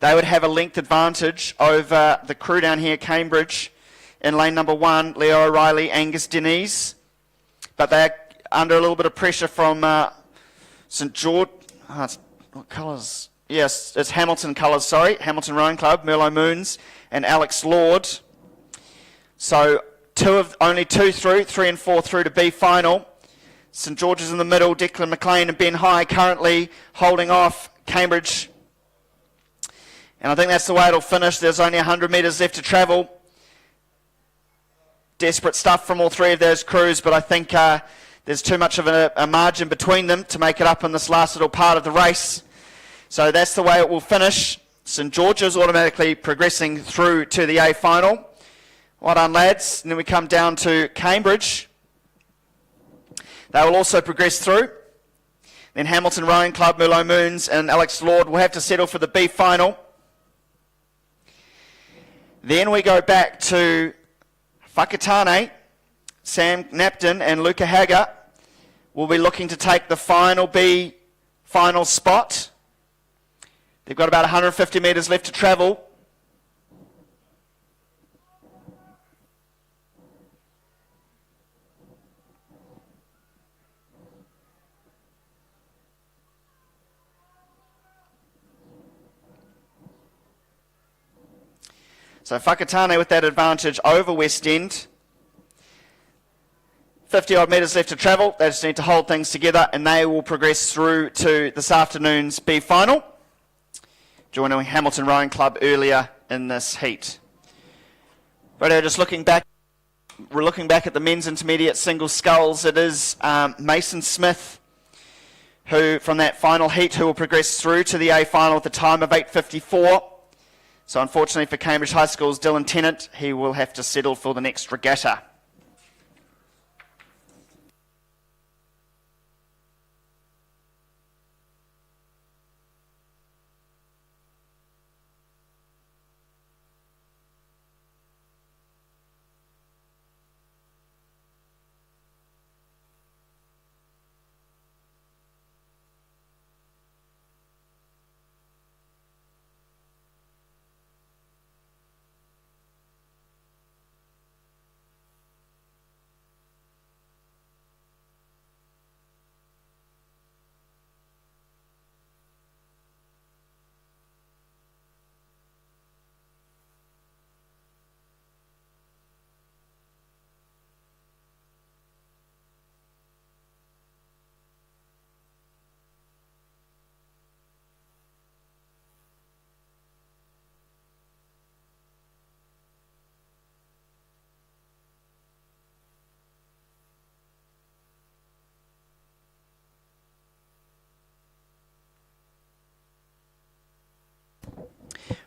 They would have a length advantage over the crew down here, Cambridge, in lane number 1, Leo O'Reilly, Angus Denise. But they're under a little bit of pressure from St George. What colours? Yes, it's Hamilton colours, sorry. Hamilton Rowing Club, Merlot Moons and Alex Lord. So only two through, 3 and 4 through to B final. St George's in the middle, Declan McLean and Ben High currently holding off Cambridge And I think that's the way it'll finish. There's only 100 metres left to travel. Desperate stuff from all three of those crews, but I think there's too much of a margin between them to make it up in this last little part of the race. So that's the way it will finish. St George's automatically progressing through to the A final. Well done, lads. And then we come down to Cambridge. They will also progress through. Then Hamilton Rowing Club, Merlot Moons and Alex Lord will have to settle for the B final. Then we go back to Whakatane. Sam Napton and Luca Hager will be looking to take the final B final spot. They've got about 150 metres left to travel. So Whakatane with that advantage over West End. 50 odd metres left to travel. They just need to hold things together and they will progress through to this afternoon's B final, joining Hamilton Rowing Club earlier in this heat. But just looking back, we're looking back at the men's intermediate single sculls. It is Mason Smith who, from that final heat, who will progress through to the A final at the time of 8:54. So unfortunately for Cambridge High School's Dylan Tennant, he will have to settle for the next regatta.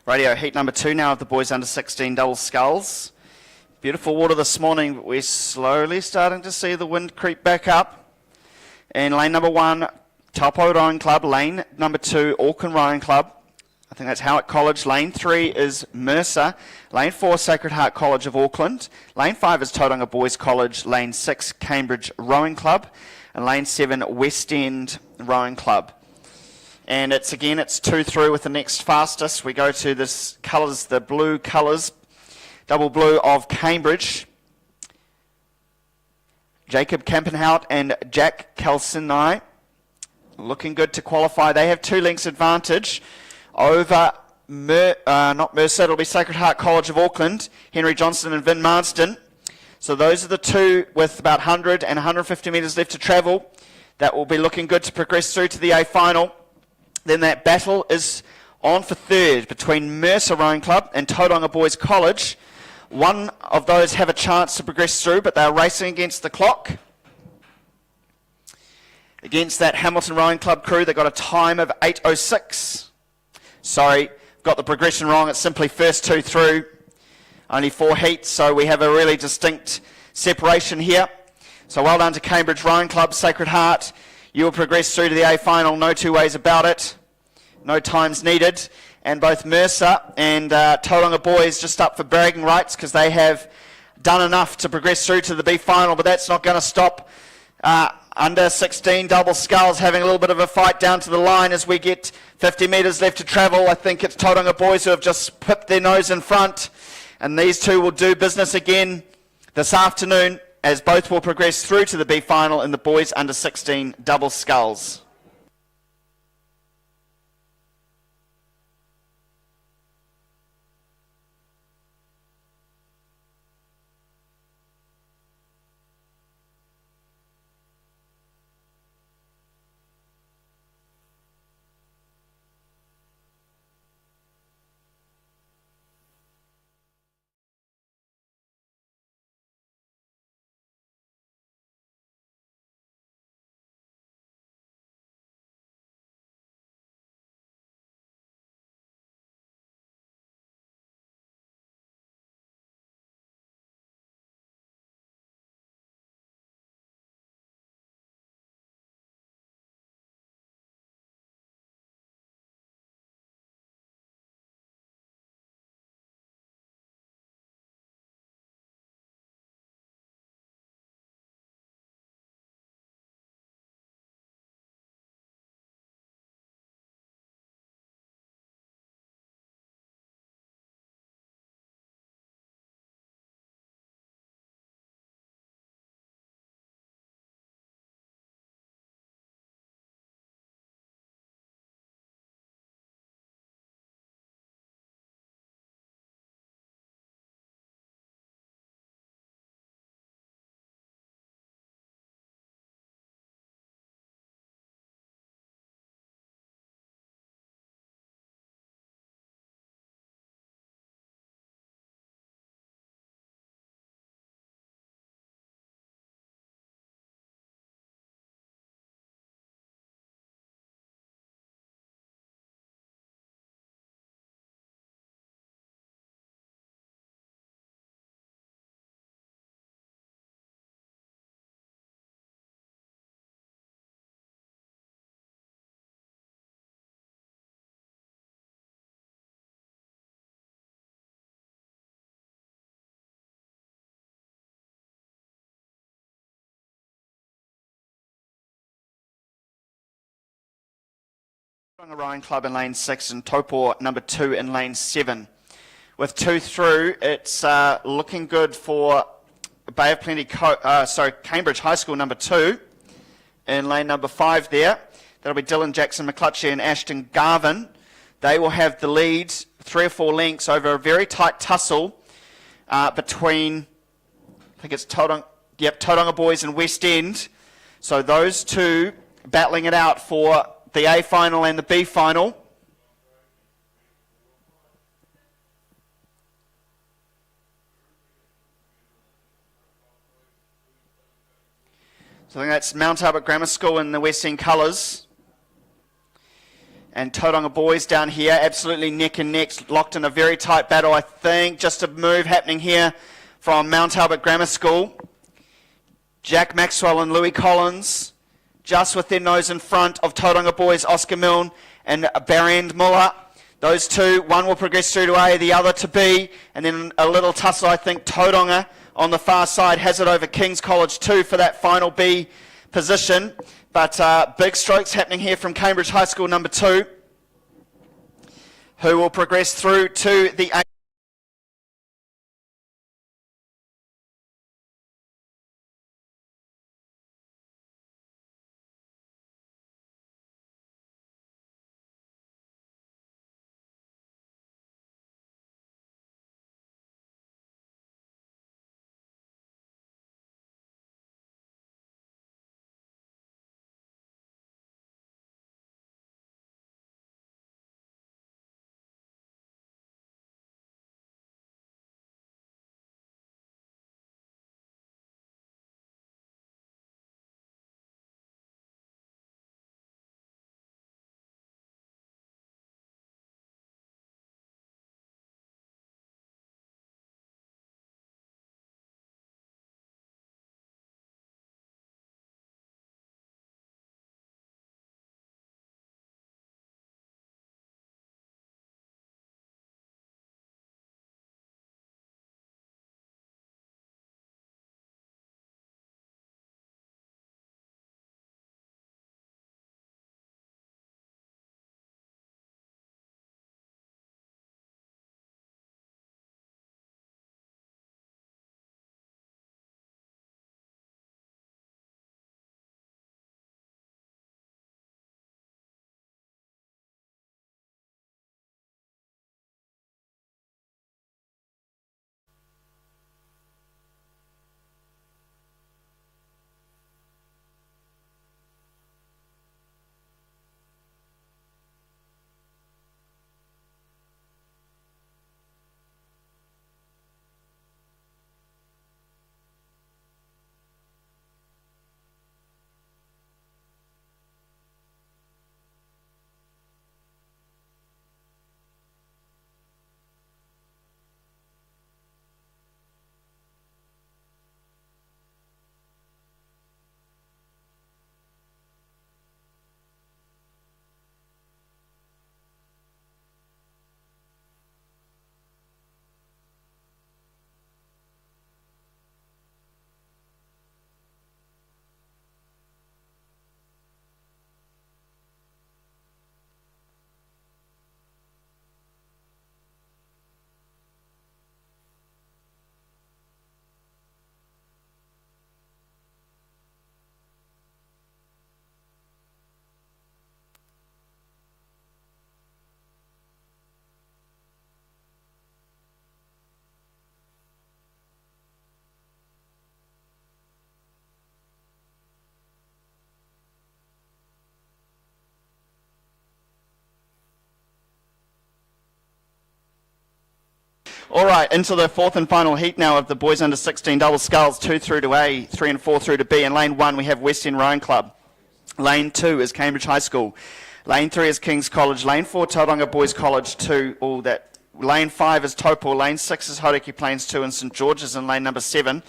Radio heat number 2 now of the boys under 16 double sculls. Beautiful water this morning, but we're slowly starting to see the wind creep back up. In lane number 1, Taupo Rowing Club. Lane number 2, Auckland Rowing Club. I think that's Howick College. Lane 3 is Mercer. Lane 4, Sacred Heart College of Auckland. Lane 5 is Tauranga Boys College. Lane 6, Cambridge Rowing Club. And lane 7, West End Rowing Club. And it's 2 through with the next fastest. We go to this colours, the blue colours, double blue of Cambridge. Jacob Kampenhout and Jack Calcinai looking good to qualify. They have 2 lengths advantage over not Mercer, it'll be Sacred Heart College of Auckland, Henry Johnston and Vin Marsden. So those are the 2 with about 100 and 150 metres left to travel. That will be looking good to progress through to the A final. Then that battle is on for third between Mercer Rowing Club and Tauranga Boys College. One of those have a chance to progress through, but they're racing against the clock. Against that Hamilton Rowing Club crew, they got a time of 8:06. Sorry, got the progression wrong. It's simply first 2 through. Only 4 heats, so we have a really distinct separation here. So well done to Cambridge Rowing Club, Sacred Heart. You will progress through to the A final, no 2 ways about it. No times needed. And both Mercer and Tauranga Boys just up for bragging rights because they have done enough to progress through to the B final, but that's not going to stop under 16 double sculls having a little bit of a fight down to the line as we get 50 metres left to travel. I think it's Tauranga Boys who have just pipped their nose in front, and these 2 will do business again this afternoon, as both will progress through to the B final in the boys under 16 double sculls. Rowing Club in lane 6 and Taupo number 2 in lane 7. With 2 through, it's looking good for Bay of Plenty, Cambridge High School number 2 in lane number 5 there. That'll be Dylan Jackson McClutchy and Ashton Garvin. They will have the lead 3 or 4 lengths over a very tight tussle between, I think it's Tauranga Boys and West End. So those two battling it out for the A final and the B final. So I think that's Mount Albert Grammar School in the West End colours. And Tauranga Boys down here, absolutely neck and neck, locked in a very tight battle, I think. Just a move happening here from Mount Albert Grammar School. Jack Maxwell and Louis Collins, just with their nose in front of Tauranga Boys, Oscar Milne and Barend Muller. Those two, one will progress through to A, the other to B, and then a little tussle, I think, Tauranga on the far side has it over King's College 2 for that final B position. But big strokes happening here from Cambridge High School number 2, who will progress through to the A. All right, into the 4th and final heat now of the boys under 16 double sculls, 2 through to A, 3 and 4 through to B. In lane 1 we have West End Rowing Club. Lane 2 is Cambridge High School. Lane 3 is King's College. Lane 4 Tauranga Boys College 2. All that. Lane 5 is Taupo. Lane 6 is Hauraki Plains 2 and St George's in lane number 7.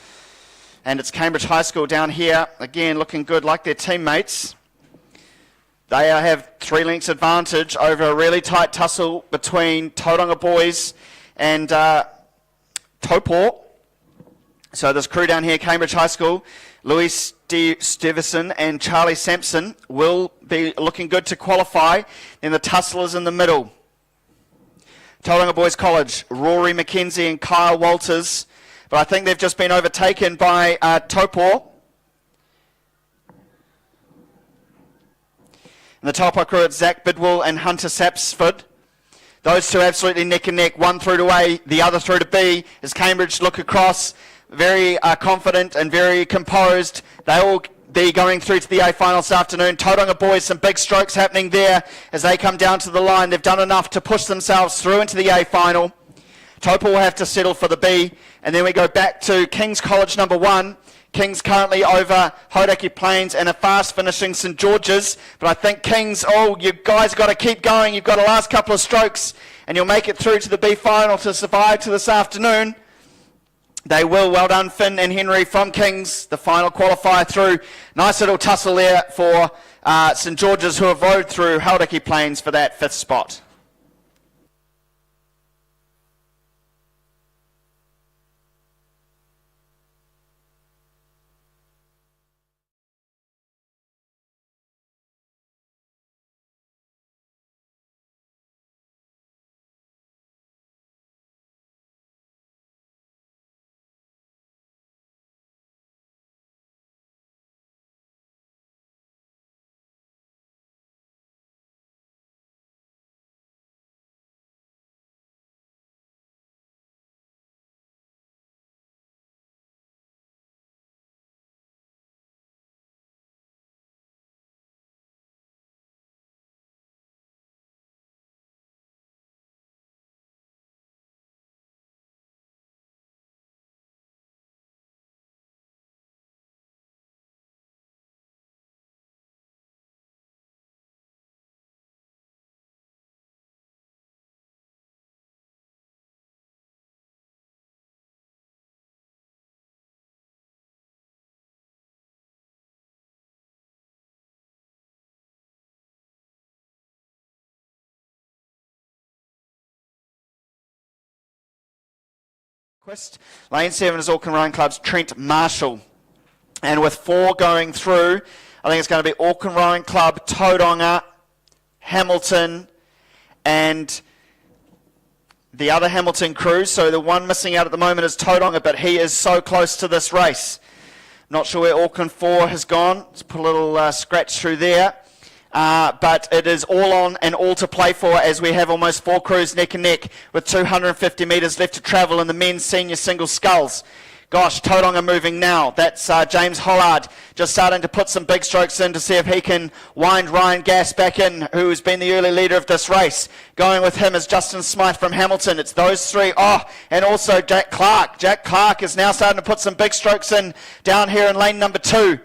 And it's Cambridge High School down here, again looking good like their teammates. They have 3 lengths advantage over a really tight tussle between Tauranga Boys and Taupo. So this crew down here, Cambridge High School, Louis Stevison and Charlie Sampson will be looking good to qualify. Then the tusslers in the middle. Tauranga Boys College, Rory McKenzie and Kyle Walters. But I think they've just been overtaken by Topor. And the Taupo crew, it's Zach Bidwell and Hunter Sapsford. Those two absolutely neck and neck, one through to A, the other through to B, as Cambridge look across, very confident and very composed. They will be going through to the A final this afternoon. Tauranga Boys, some big strokes happening there as they come down to the line. They've done enough to push themselves through into the A final. Taupo will have to settle for the B, and then we go back to King's College number 1. King's currently over Hauraki Plains and a fast finishing St George's, but I think King's, you guys got to keep going. You've got a last couple of strokes and you'll make it through to the B final to survive to this afternoon. They will. Well done, Finn and Henry from King's, the final qualifier through. Nice little tussle there for St George's, who have rode through Hauraki Plains for that 5th spot. Lane 7 is Auckland Rowing Club's Trent Marshall. And with 4 going through, I think it's going to be Auckland Rowing Club, Tauranga, Hamilton, and the other Hamilton crew. So the one missing out at the moment is Tauranga, but he is so close to this race. Not sure where Auckland 4 has gone. Let's put a little scratch through there. But it is all on and all to play for, as we have almost 4 crews neck and neck with 250 metres left to travel in the men's senior single sculls. Gosh, Tauranga moving now. That's James Hollard just starting to put some big strokes in to see if he can wind Ryan Gass back in, who has been the early leader of this race. Going with him is Justin Smythe from Hamilton. It's those 3. And also Jack Clark. Jack Clark is now starting to put some big strokes in down here in lane number 2.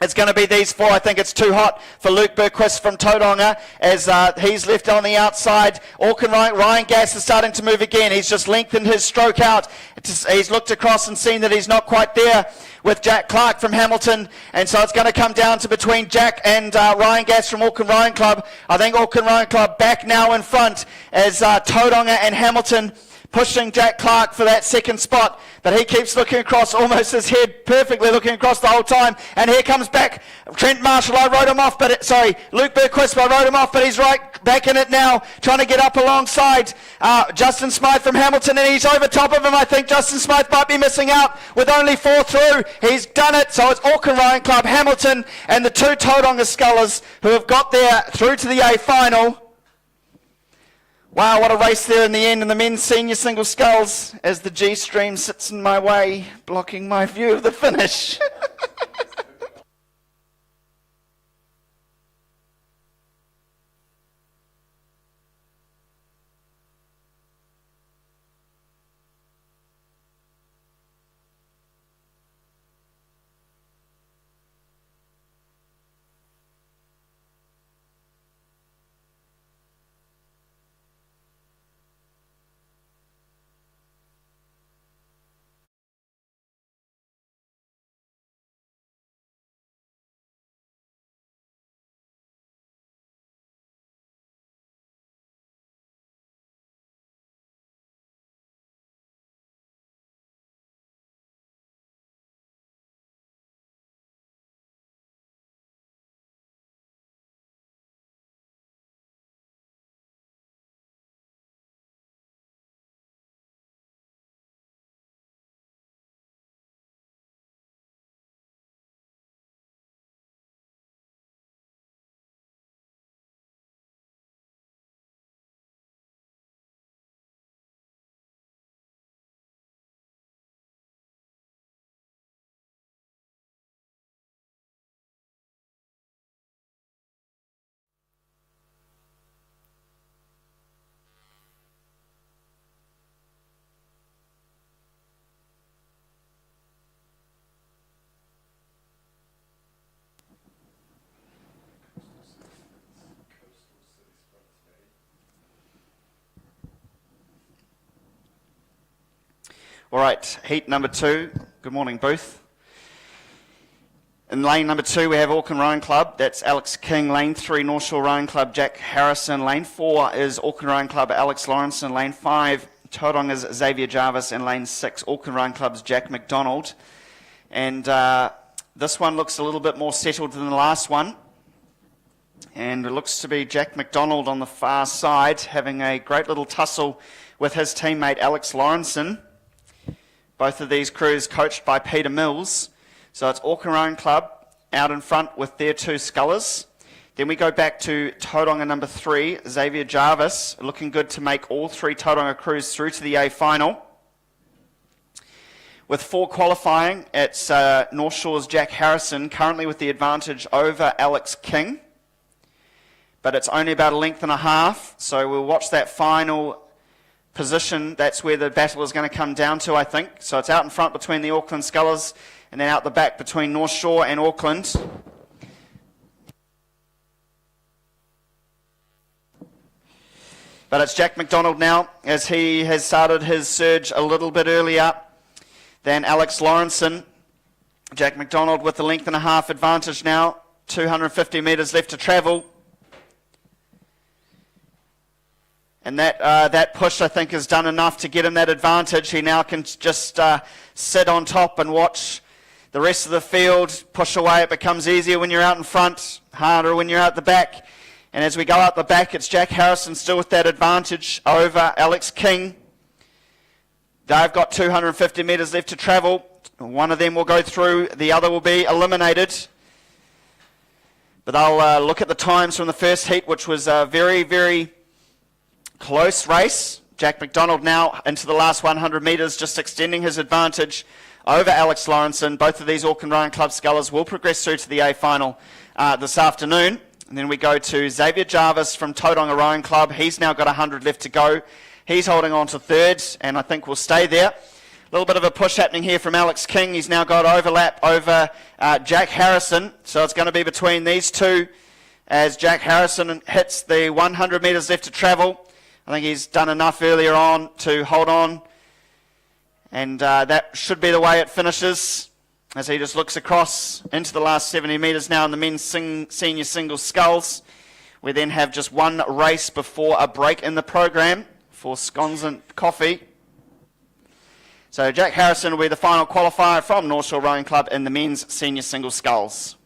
It's going to be these 4. I think it's too hot for Luke Burquist from Tauranga as he's left on the outside. Auckland Ryan Gass is starting to move again. He's just lengthened his stroke out. He's looked across and seen that he's not quite there with Jack Clark from Hamilton. And so it's going to come down to between Jack and Ryan Gass from Auckland Rowing Club. I think Auckland Rowing Club back now in front as Tauranga and Hamilton pushing Jack Clark for that 2nd spot, but he keeps looking across, almost his head perfectly looking across the whole time, and here comes back Trent Marshall. I wrote him off, Luke Burquist, I wrote him off, but he's right back in it now, trying to get up alongside Justin Smythe from Hamilton, and he's over top of him. I think Justin Smythe might be missing out with only 4 through. He's done it, so it's Auckland Rowing Club, Hamilton, and the 2 Tauranga Scullers who have got there through to the A final. Wow, what a race there in the end in the men's senior single sculls as the G-stream sits in my way, blocking my view of the finish. All right, heat number 2. Good morning, Booth. In lane number 2, we have Auckland Rowing Club. That's Alex King. Lane 3, North Shore Rowing Club, Jack Harrison. Lane 4 is Auckland Rowing Club, Alex Lawrenson. Lane 5, Tauronga's Xavier Jarvis. And lane 6, Auckland Rowing Club's Jack McDonald. And this one looks a little bit more settled than the last one. And it looks to be Jack McDonald on the far side, having a great little tussle with his teammate Alex Lawrenson. Both of these crews coached by Peter Mills. So it's Auckland Rowing Club out in front with their 2 scullers. Then we go back to Tauranga number 3, Xavier Jarvis, looking good to make all 3 Tauranga crews through to the A final. With 4 qualifying, it's North Shore's Jack Harrison, currently with the advantage over Alex King. But it's only about a length and a half, so we'll watch that final position. That's where the battle is going to come down to, I think. So it's out in front between the Auckland Scullers, and then out the back between North Shore and Auckland. But it's Jack McDonald now, as he has started his surge a little bit earlier than Alex Lawrenson. Jack McDonald with the length and a half advantage now. 250 metres left to travel. And that push, I think, has done enough to get him that advantage. He now can just sit on top and watch the rest of the field push away. It becomes easier when you're out in front, harder when you're out the back. And as we go out the back, it's Jack Harrison still with that advantage over Alex King. They've got 250 metres left to travel. One of them will go through, the other will be eliminated. But I'll look at the times from the first heat, which was a very, very close race. Jack McDonald now into the last 100 metres, just extending his advantage over Alex Lawrenson. Both of these Auckland Rowing Club scullers will progress through to the A final this afternoon. And then we go to Xavier Jarvis from Tauranga Rowing Club. He's now got 100 left to go. He's holding on to third, and I think will stay there. A little bit of a push happening here from Alex King. He's now got overlap over Jack Harrison. So it's going to be between these two as Jack Harrison hits the 100 metres left to travel. I think he's done enough earlier on to hold on. And that should be the way it finishes as he just looks across into the last 70 metres now in the men's senior singles sculls. We then have just one race before a break in the program for scones and coffee. So Jack Harrison will be the final qualifier from North Shore Rowing Club in the men's senior singles sculls.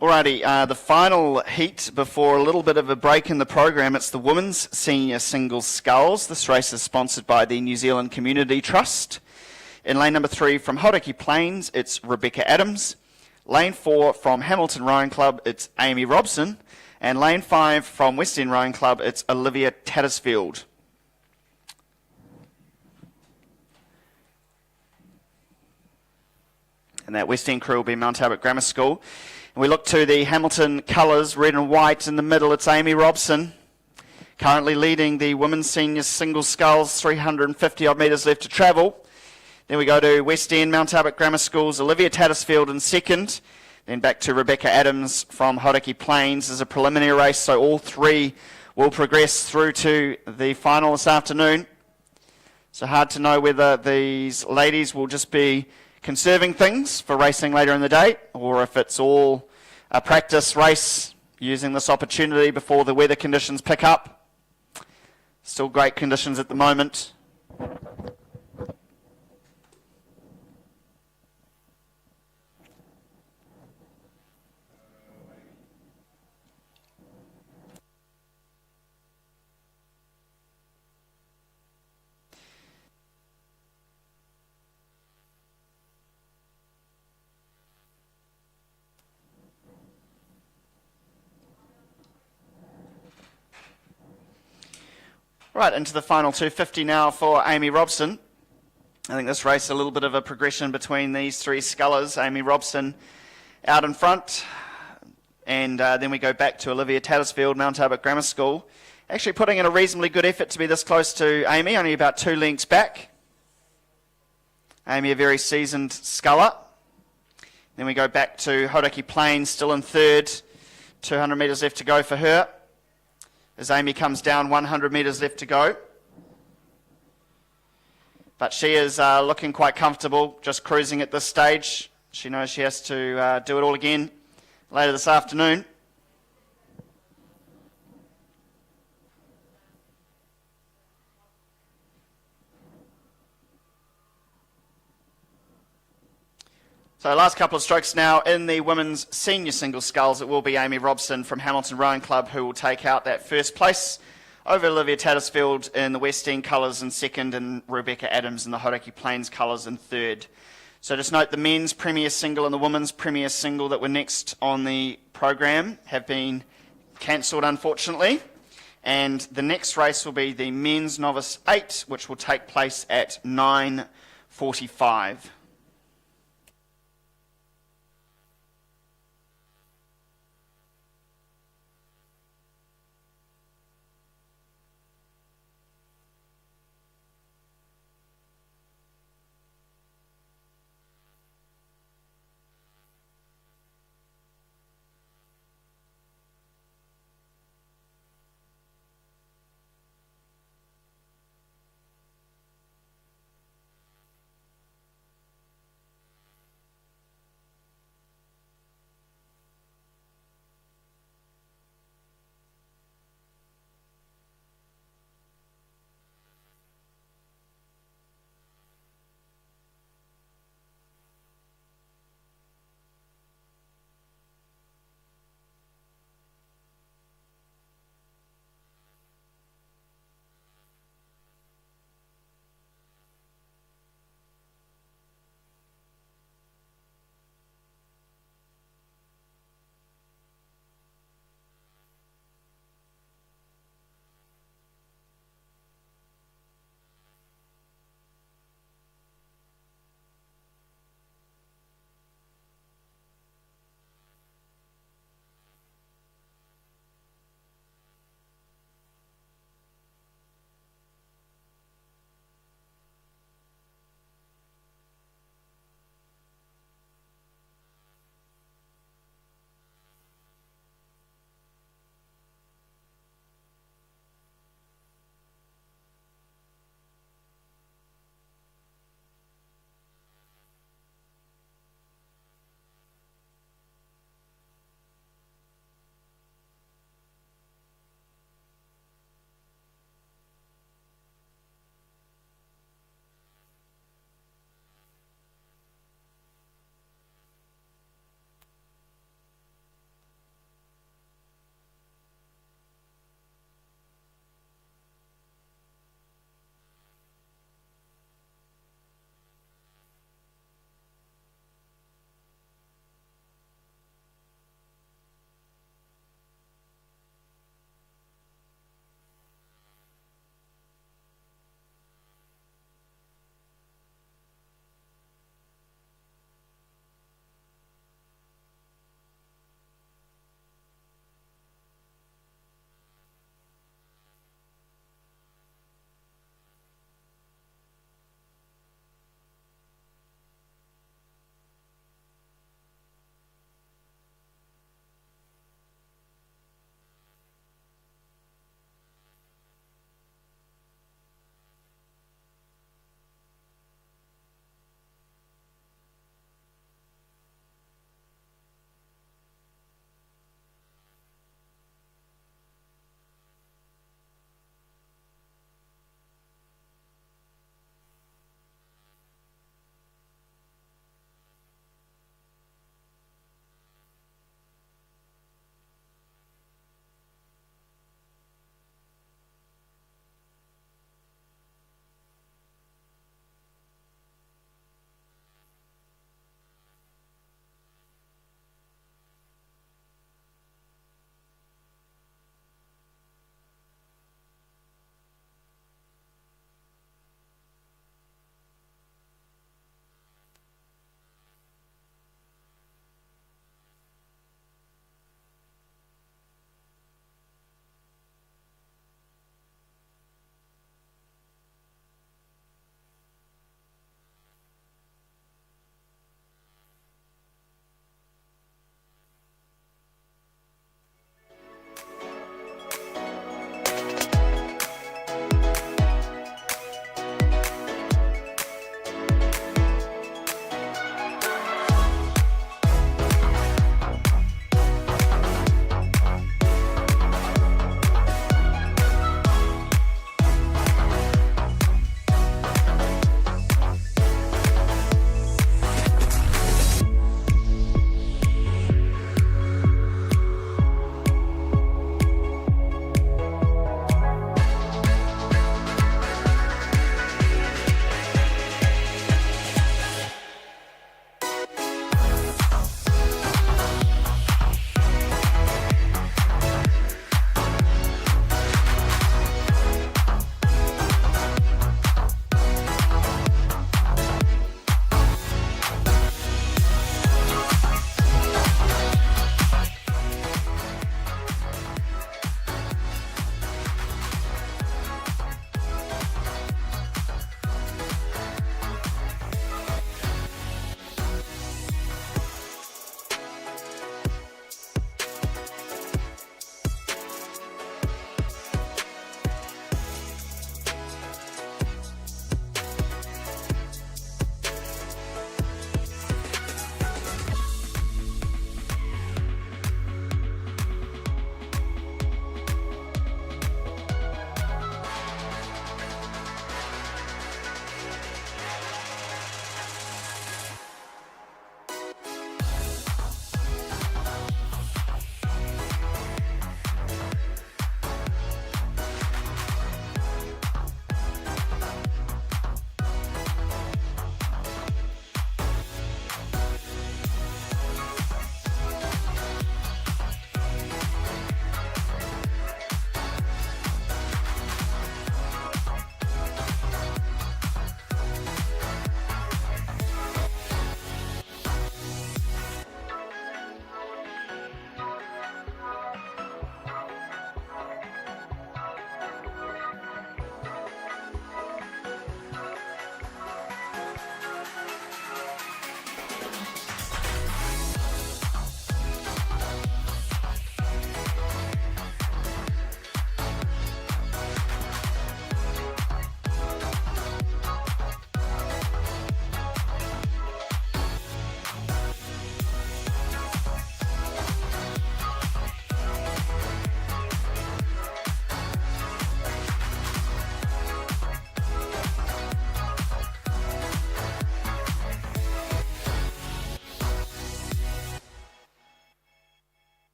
Alrighty, the final heat before a little bit of a break in the program. It's the women's senior singles sculls. This race is sponsored by the New Zealand Community Trust. In lane number 3 from Hauraki Plains, it's Rebecca Adams. Lane 4 from Hamilton Rowing Club, it's Amy Robson. And lane 5 from West End Rowing Club, it's Olivia Tattersfield. And that West End crew will be Mount Albert Grammar School. And we look to the Hamilton colours, red and white. In the middle, it's Amy Robson, currently leading the women's senior single sculls, 350 odd metres left to travel. Then we go to West End, Mount Albert Grammar School's Olivia Tattersfield in second. Then back to Rebecca Adams from Hauraki Plains as a preliminary race, so all three will progress through to the final this afternoon. So hard to know whether these ladies will just be conserving things for racing later in the day, or if it's all a practice race using this opportunity before the weather conditions pick up. Still great conditions at the moment. Right, into the final 250 now for Amy Robson. I think this race a little bit of a progression between these three scullers. Amy Robson out in front, and then we go back to Olivia Tattersfield, Mount Albert Grammar School. Actually putting in a reasonably good effort to be this close to Amy, only about 2 lengths back. Amy, a very seasoned sculler. Then we go back to Hauraki Plains, still in third. 200 metres left to go for her, as Amy comes down, 100 metres left to go. But she is looking quite comfortable, just cruising at this stage. She knows she has to do it all again later this afternoon. So last couple of strokes now in the women's senior single sculls. It will be Amy Robson from Hamilton Rowing Club who will take out that first place over Olivia Tattersfield in the West End colours in second, and Rebecca Adams in the Hauraki Plains colours in third. So just note the men's premier single and the women's premier single that were next on the program have been cancelled, unfortunately. And the next race will be the men's novice 8, which will take place at 9:45.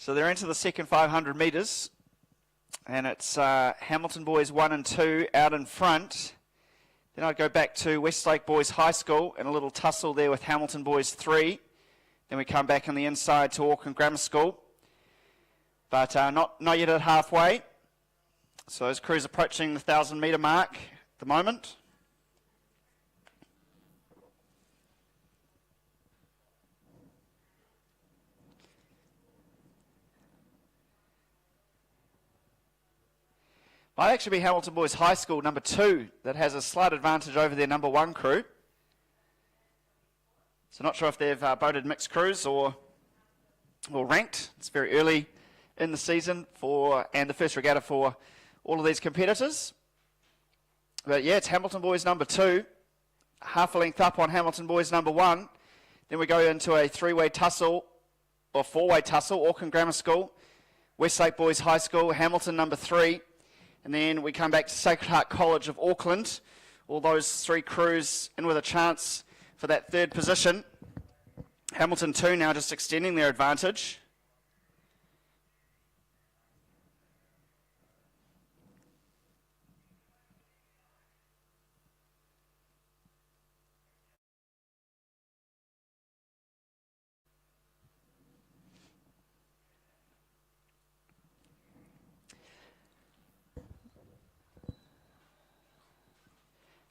So they're into the second 500 metres, and it's Hamilton Boys 1 and 2 out in front. Then I'd go back to Westlake Boys High School and a little tussle there with Hamilton Boys 3. Then we come back on the inside to Auckland Grammar School, but not yet at halfway. So those crews approaching the 1,000 metre mark at the moment. Might actually be Hamilton Boys High School number 2 that has a slight advantage over their number 1 crew. So not sure if they've voted mixed crews or ranked. It's very early in the season and the first regatta for all of these competitors. But yeah, it's Hamilton Boys number 2, half a length up on Hamilton Boys number 1. Then we go into a 3-way tussle, or 4-way tussle, Auckland Grammar School, Westlake Boys High School, Hamilton number 3. And then we come back to Sacred Heart College of Auckland. All those 3 crews in with a chance for that 3rd position. Hamilton 2 now just extending their advantage.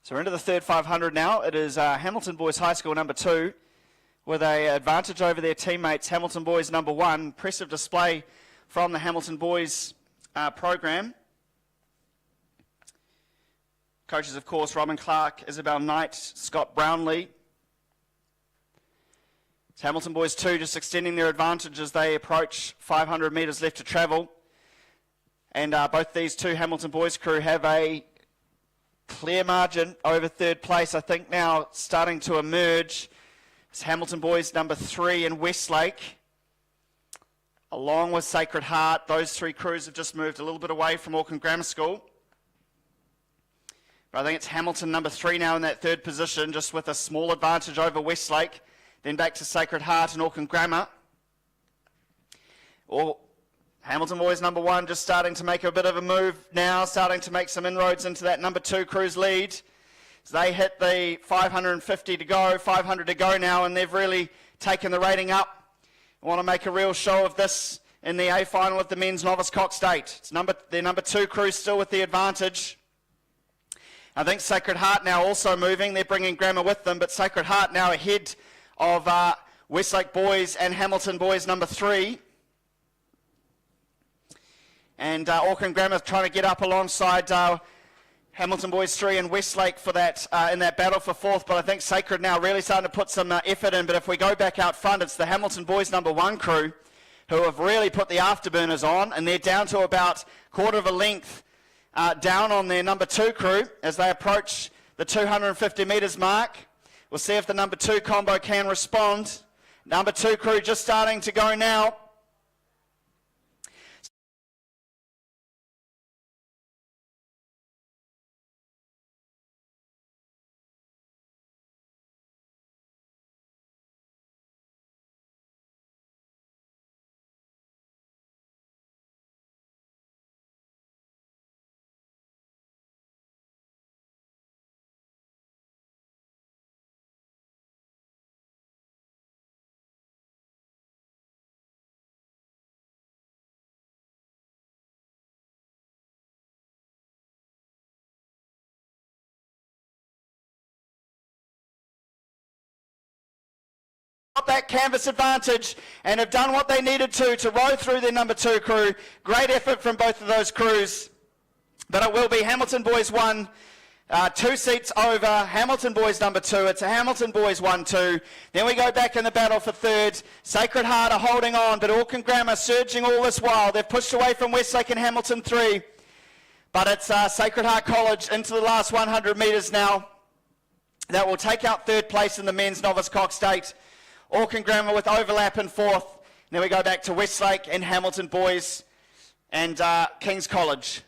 So we're into the third 500 now. It is Hamilton Boys High School number 2 with an advantage over their teammates, Hamilton Boys number 1. Impressive display from the Hamilton Boys program. Coaches, of course, Robin Clark, Isabel Knight, Scott Brownlee. It's Hamilton Boys 2 just extending their advantage as they approach 500 metres left to travel. And both these 2 Hamilton Boys crew have a clear margin over 3rd place. I think now starting to emerge. It's Hamilton Boys number 3 in Westlake, along with Sacred Heart. Those 3 crews have just moved a little bit away from Auckland Grammar School. But I think it's Hamilton number 3 now in that 3rd position, just with a small advantage over Westlake. Then back to Sacred Heart and Auckland Grammar. Hamilton Boys number 1 just starting to make a bit of a move now, starting to make some inroads into that number 2 crew's lead. So they hit the 550 to go, 500 to go now, and they've really taken the rating up. I want to make a real show of this in the A final of the men's novice coxed 8. It's their number 2 crew still with the advantage. I think Sacred Heart now also moving. They're bringing Grammar with them, but Sacred Heart now ahead of Westlake Boys and Hamilton Boys number 3. And Auckland Grammar trying to get up alongside Hamilton Boys 3 and Westlake for that in that battle for 4th. But I think Sacred now really starting to put some effort in. But if we go back out front, it's the Hamilton Boys number 1 crew who have really put the afterburners on, and they're down to about quarter of a length down on their number 2 crew as they approach the 250 metres mark. We'll see if the number 2 combo can respond. Number 2 crew just starting to go now. Got that canvas advantage and have done what they needed to row through their number 2 crew. Great effort from both of those crews. But it will be Hamilton Boys 1, 2 seats over Hamilton Boys number 2. It's a Hamilton Boys 1-2. Then we go back in the battle for 3rd. Sacred Heart are holding on, but Auckland Grammar surging all this while. They've pushed away from Westlake and Hamilton 3. But it's Sacred Heart College into the last 100 metres now. That will take out 3rd place in the men's novice coxed 8. Auckland Grammar with overlap in 4th. Then we go back to Westlake and Hamilton Boys and King's College.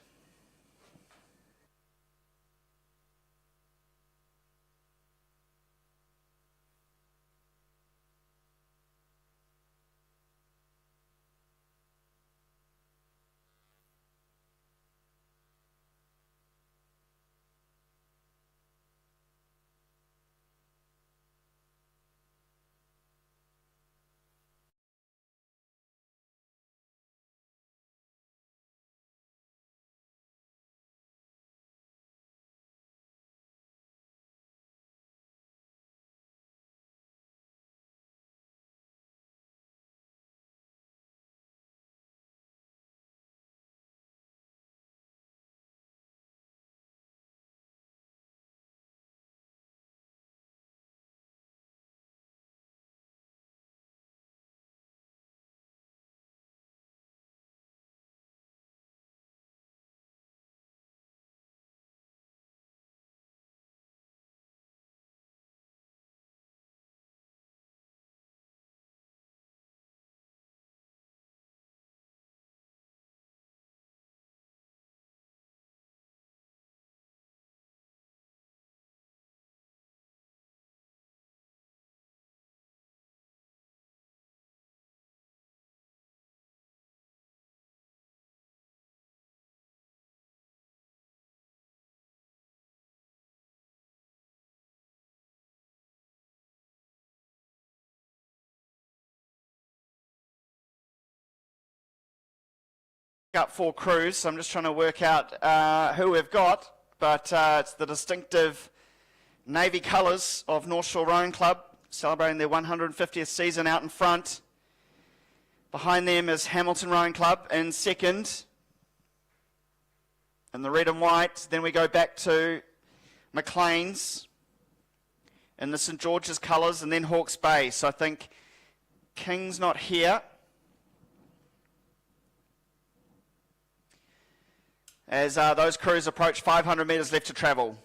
up 4 crews, so I'm just trying to work out who we've got, but it's the distinctive navy colours of North Shore Rowing Club, celebrating their 150th season out in front. Behind them is Hamilton Rowing Club in second, in the red and white. Then we go back to Maclean's in the St George's colours, and then Hawke's Bay. So I think King's not here. As those crews approach 500 metres left to travel.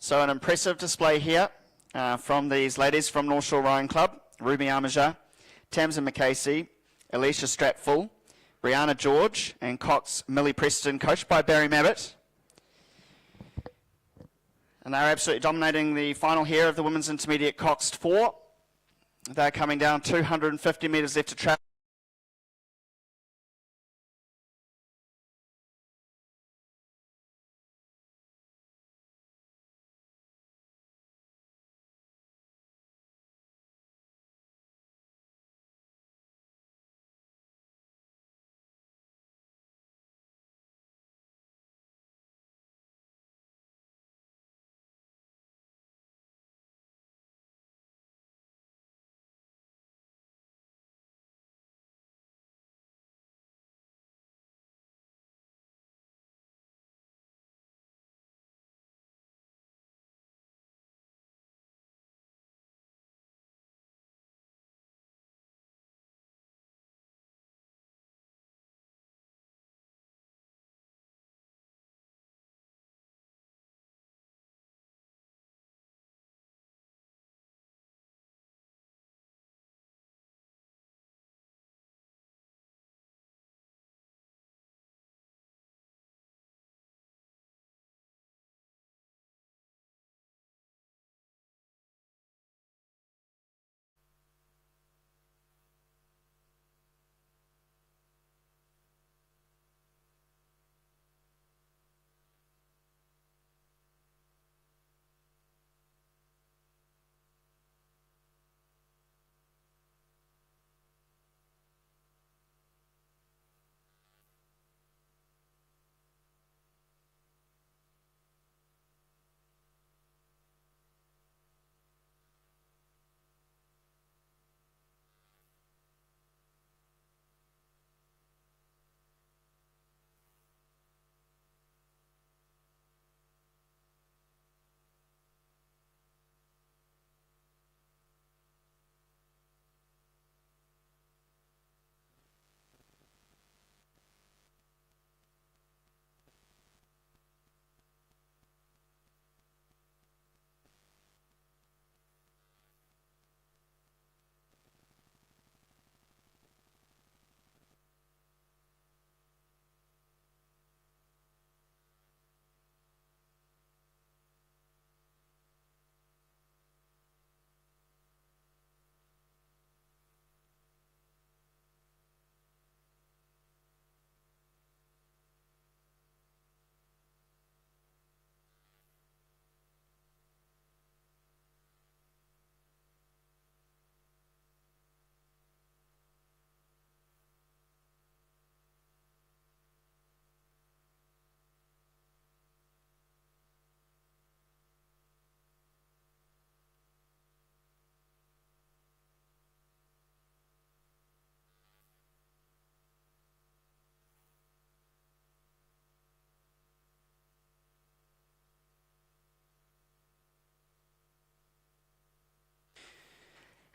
So an impressive display here from these ladies from North Shore Rowing Club. Ruby Armiger, Tamsin McCasey, Alicia Stratfull, Brianna George and Cox Millie Preston, coached by Barry Mabbott. And they're absolutely dominating the final here of the women's intermediate coxed 4. They're coming down 250 metres left to travel.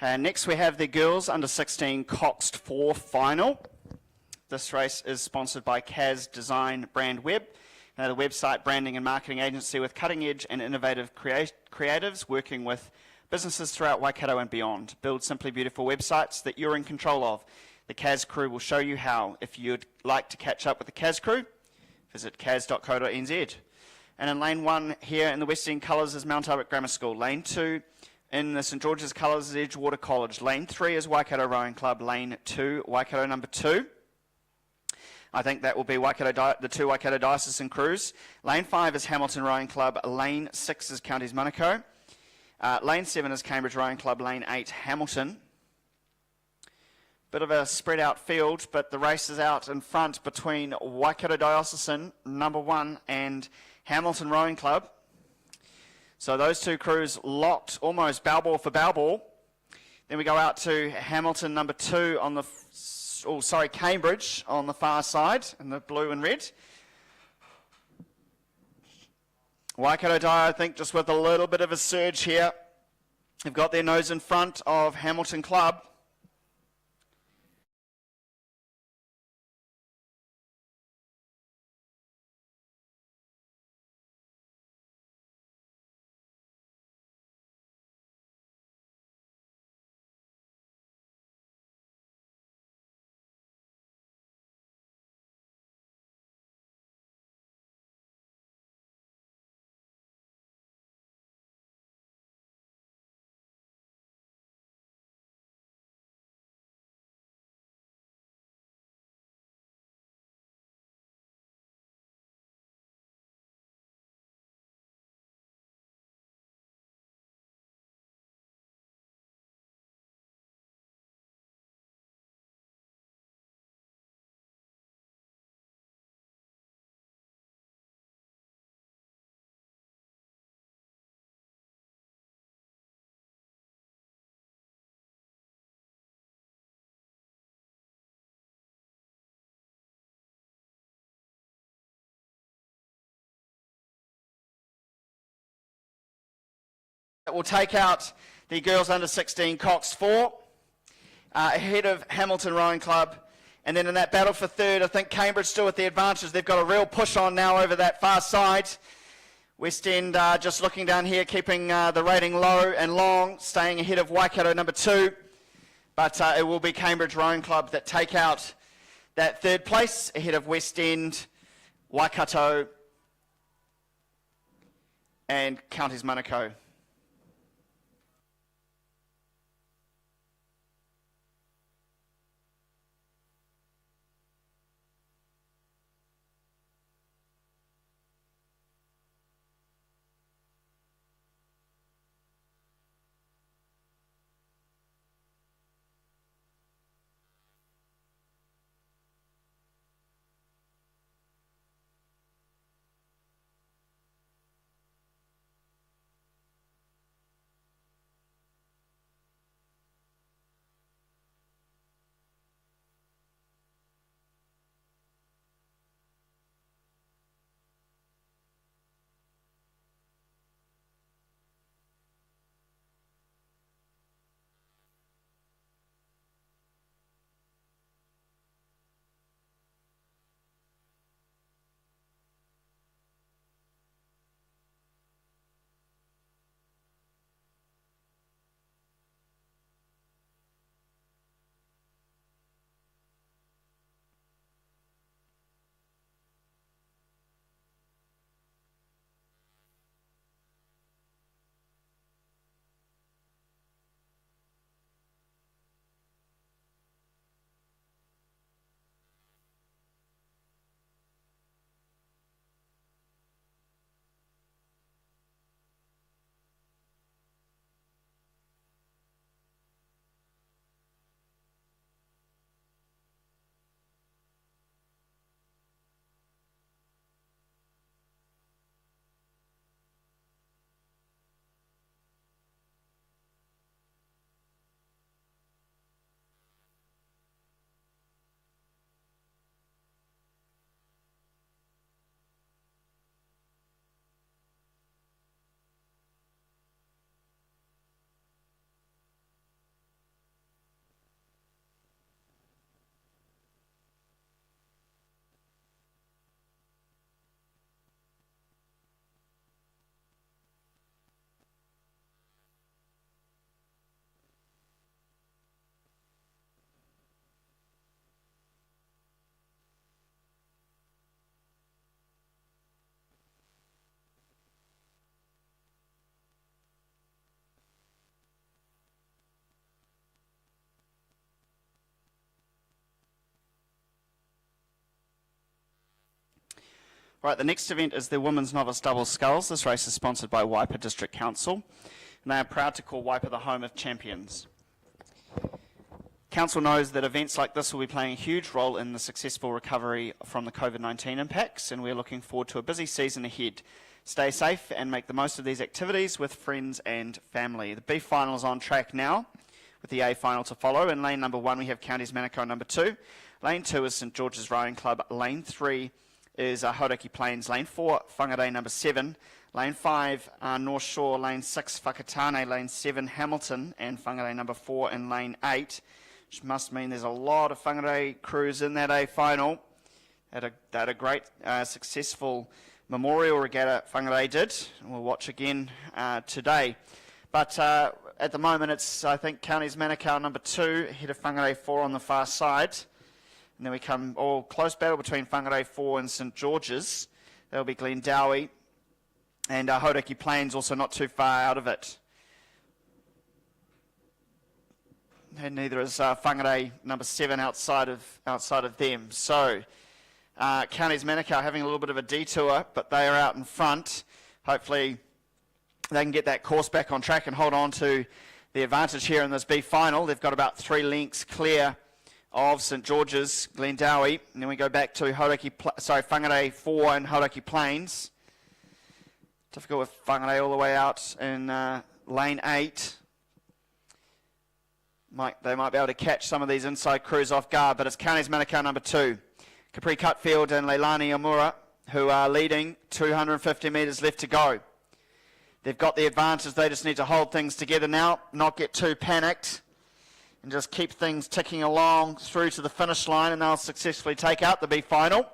Next we have the girls under 16 coxed 4 final. This race is sponsored by Kaz Design Brand Web, the website branding and marketing agency with cutting edge and innovative creatives working with businesses throughout Waikato and beyond. Build simply beautiful websites that you're in control of. The Kaz crew will show you how. If you'd like to catch up with the Kaz crew, visit kaz.co.nz. And in lane 1 here in the West End colours is Mount Albert Grammar School. Lane 2 in the St George's colours is Edgewater College. Lane 3 is Waikato Rowing Club. Lane 2, Waikato number 2. I think that will be the 2 Waikato Diocesan crews. Lane 5 is Hamilton Rowing Club. Lane 6 is Counties Manukau. Lane 7 is Cambridge Rowing Club. Lane 8, Hamilton. Bit of a spread out field, but the race is out in front between Waikato Diocesan, number 1, and Hamilton Rowing Club. So those 2 crews locked, almost bow ball for bow ball. Then we go out to Hamilton number 2 on the, Cambridge on the far side in the blue and red. Waikato Dio, I think, just with a little bit of a surge here. They've got their nose in front of Hamilton Club. Will take out the girls under 16 coxed 4 ahead of Hamilton Rowing Club, and then in that battle for third I think Cambridge still with the advantage. They've got a real push on now over that far side. West End just looking down here, keeping the rating low and long, staying ahead of Waikato number 2, but it will be Cambridge Rowing Club that take out that third place ahead of West End, Waikato and Counties Manukau. Right, the next event is the Women's Novice Double Sculls. This race is sponsored by Waipa District Council, and they are proud to call Waipa the home of champions. Council knows that events like this will be playing a huge role in the successful recovery from the COVID-19 impacts, and we're looking forward to a busy season ahead. Stay safe and make the most of these activities with friends and family. The B final is on track now, with the A final to follow. In lane number 1 we have Counties Manukau number 2. Lane 2 is St George's Rowing Club. Lane 3 is Hauraki Plains. Lane 4, Whangarei number 7. Lane 5, North Shore. Lane 6, Whakatane. Lane 7, Hamilton. And Whangarei number 4 in lane 8. Which must mean there's a lot of Whangarei crews in that A final. They had a great, successful memorial regatta Whangarei did. And we'll watch again today. But at the moment it's, I think, Counties Manukau number 2, ahead of Whangarei 4 on the far side. And then we come all close battle between Whangarei 4 and St George's. That'll be Glendowie. And Hauraki Plains also not too far out of it. And neither is Whangarei number 7 outside of them. So Counties Manukau having a little bit of a detour, but they are out in front. Hopefully they can get that course back on track and hold on to the advantage here in this B final. They've got about 3 lengths clear of St George's, Glendowie, and then we go back to Whangarei 4 and Hauraki Plains. Difficult with Whangarei all the way out in lane 8. They might be able to catch some of these inside crews off guard, but it's Counties Manukau number 2. Capri Cutfield and Leilani Amura, who are leading, 250 metres left to go. They've got the advantage, they just need to hold things together now, not get too panicked, and just keep things ticking along through to the finish line, and they'll successfully take out the B final.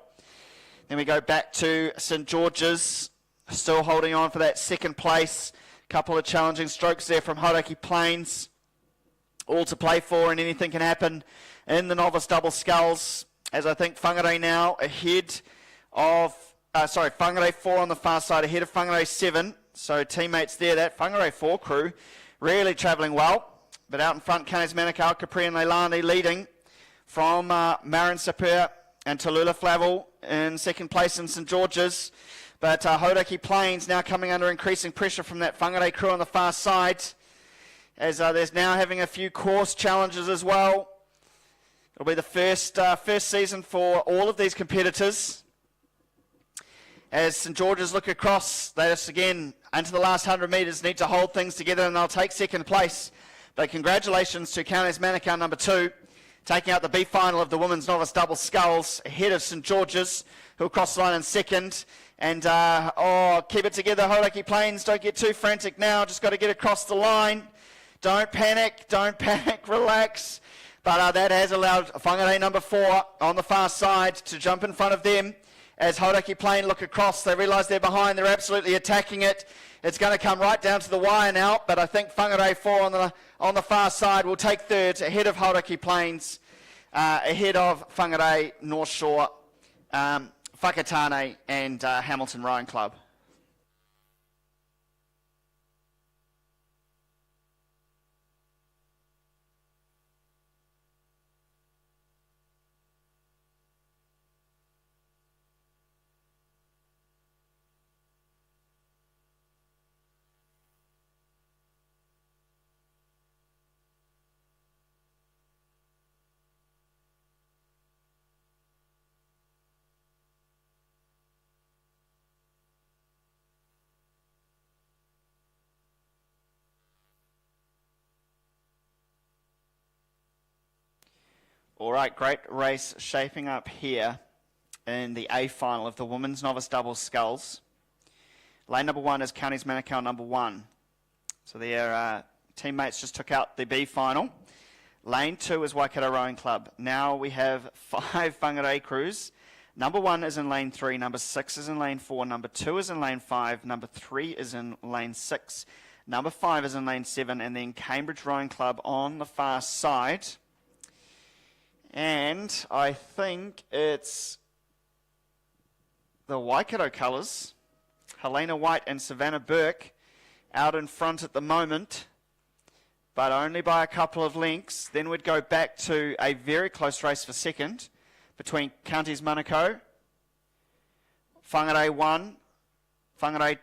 Then we go back to St George's, still holding on for that second place. Couple of challenging strokes there from Hauraki Plains. All to play for, and anything can happen in the novice double sculls, as I think Whangarei now ahead of, Whangarei 4 on the far side ahead of Whangarei 7. So teammates there, that Whangarei 4 crew really travelling well. But out in front, Counties Manukau, Capri and Leilani leading from Marin Sapir and Tallulah Flavel in second place in St George's. But Hauraki Plains now coming under increasing pressure from that Whangarei crew on the far side, as there's now having a few course challenges as well. It'll be the first season for all of these competitors. As St George's look across, they just again, into the last 100 metres, need to hold things together and they'll take second place. But congratulations to Counties Manukau number 2, taking out the B final of the Women's Novice Double Sculls, ahead of St George's, who'll cross the line in second. And, keep it together, Hauraki Plains, don't get too frantic now, just got to get across the line. Don't panic, relax. But that has allowed Whangarei number 4 on the far side to jump in front of them. As Hauraki Plain look across, they realise they're behind, they're absolutely attacking it. It's going to come right down to the wire now, but I think Whangarei 4 on the far side will take third, ahead of Hauraki Plains, ahead of Whangarei, North Shore, Whakatane and Hamilton Rowing Club. All right, great race shaping up here in the A final of the Women's Novice Double Sculls. Lane number 1 is Counties Manukau number 1. So their teammates just took out the B final. Lane 2 is Waikato Rowing Club. Now we have 5 Whangarei crews. Number 1 is in lane 3, number 6 is in lane 4, number 2 is in lane 5, number 3 is in lane 6, number 5 is in lane 7, and then Cambridge Rowing Club on the far side. And I think it's the Waikato colours, Helena White and Savannah Burke, out in front at the moment, but only by a couple of lengths. Then we'd go back to a very close race for second between Counties Manukau, Whangarei 1, Whangarei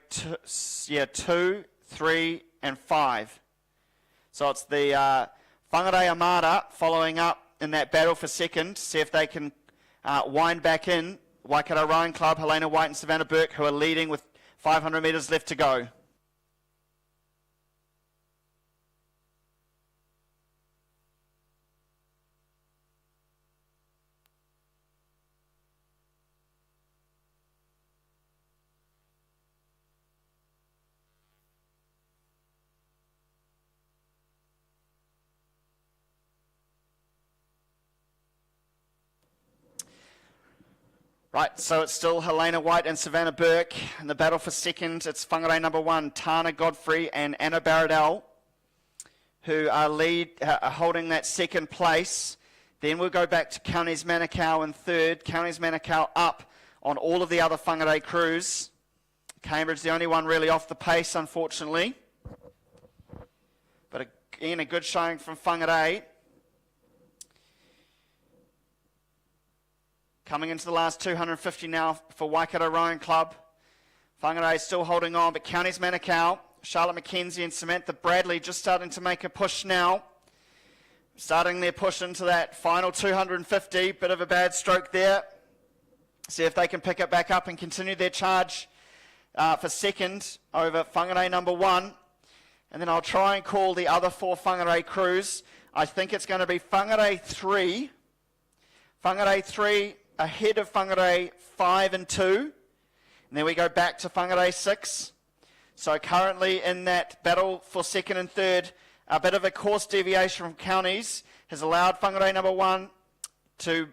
2, 3, and 5. So it's the Whangarei Armada following up in that battle for second. See if they can wind back in. Waikato Rowing Club, Helena White and Savannah Burke, who are leading with 500 metres left to go. Right, so it's still Helena White and Savannah Burke. In the battle for second, it's Whangarei number 1, Tana Godfrey and Anna Baradell, who are holding that second place. Then we'll go back to Counties Manukau in third. Counties Manukau up on all of the other Whangarei crews. Cambridge the only one really off the pace, unfortunately. But again, a good showing from Whangarei. Coming into the last 250 now for Waikato Rowing Club. Whangarei still holding on, but Counties Manukau, Charlotte McKenzie and Samantha Bradley just starting to make a push now. Starting their push into that final 250. Bit of a bad stroke there. See if they can pick it back up and continue their charge for second over Whangarei number 1. And then I'll try and call the other 4 Whangarei crews. I think it's going to be Whangarei 3. Whangarei 3 ahead of Whangarei 5 and 2. And then we go back to Whangarei 6. So currently in that battle for second and third, a bit of a course deviation from Counties has allowed Whangarei number 1 to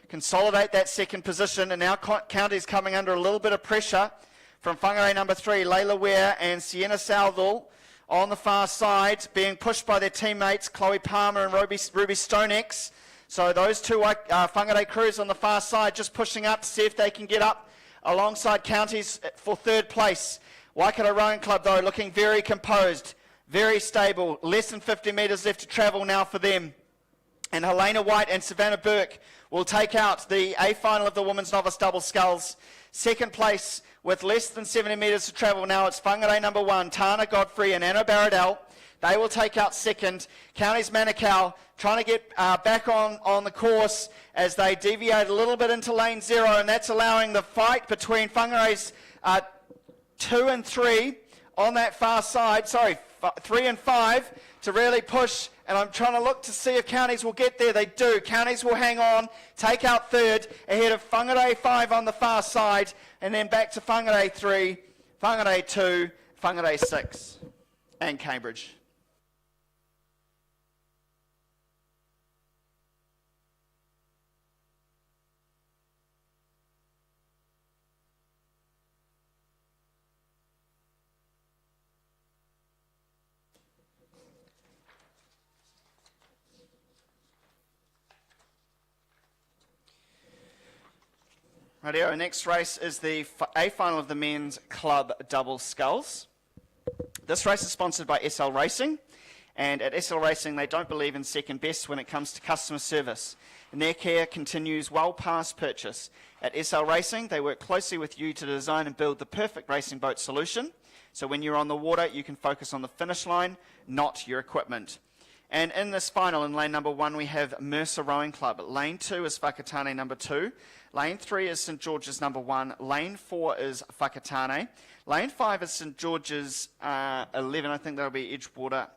consolidate that second position. And now Counties coming under a little bit of pressure from Whangarei number 3, Layla Ware and Sienna Southall on the far side, being pushed by their teammates, Chloe Palmer and Ruby Stonex. So those two Whangarei crews on the far side just pushing up to see if they can get up alongside Counties for third place. Waikato Rowing Club, though, looking very composed, very stable. Less than 50 metres left to travel now for them. And Helena White and Savannah Burke will take out the A final of the women's novice double sculls. Second place with less than 70 metres to travel now. It's Whangarei number 1, Tana Godfrey and Anna Baradell. They will take out second. Counties Manukau trying to get back on the course as they deviate a little bit into lane 0, and that's allowing the fight between Whangarei's 2 and 3 on that far side, 3 and 5 to really push, and I'm trying to look to see if Counties will get there. They do. Counties will hang on, take out third, ahead of Whangarei 5 on the far side, and then back to Whangarei 3, Whangarei 2, Whangarei 6, and Cambridge. Rightio, next race is the A final of the men's club double sculls. This race is sponsored by SL Racing, and at SL Racing they don't believe in second best when it comes to customer service, and their care continues well past purchase. At SL Racing they work closely with you to design and build the perfect racing boat solution, so when you're on the water you can focus on the finish line, not your equipment. And in this final, in lane number 1, we have Mercer Rowing Club. Lane 2 is Whakatane number 2. Lane 3 is St George's number 1. Lane 4 is Whakatane. Lane 5 is St George's 11. I think that'll be Edgewater.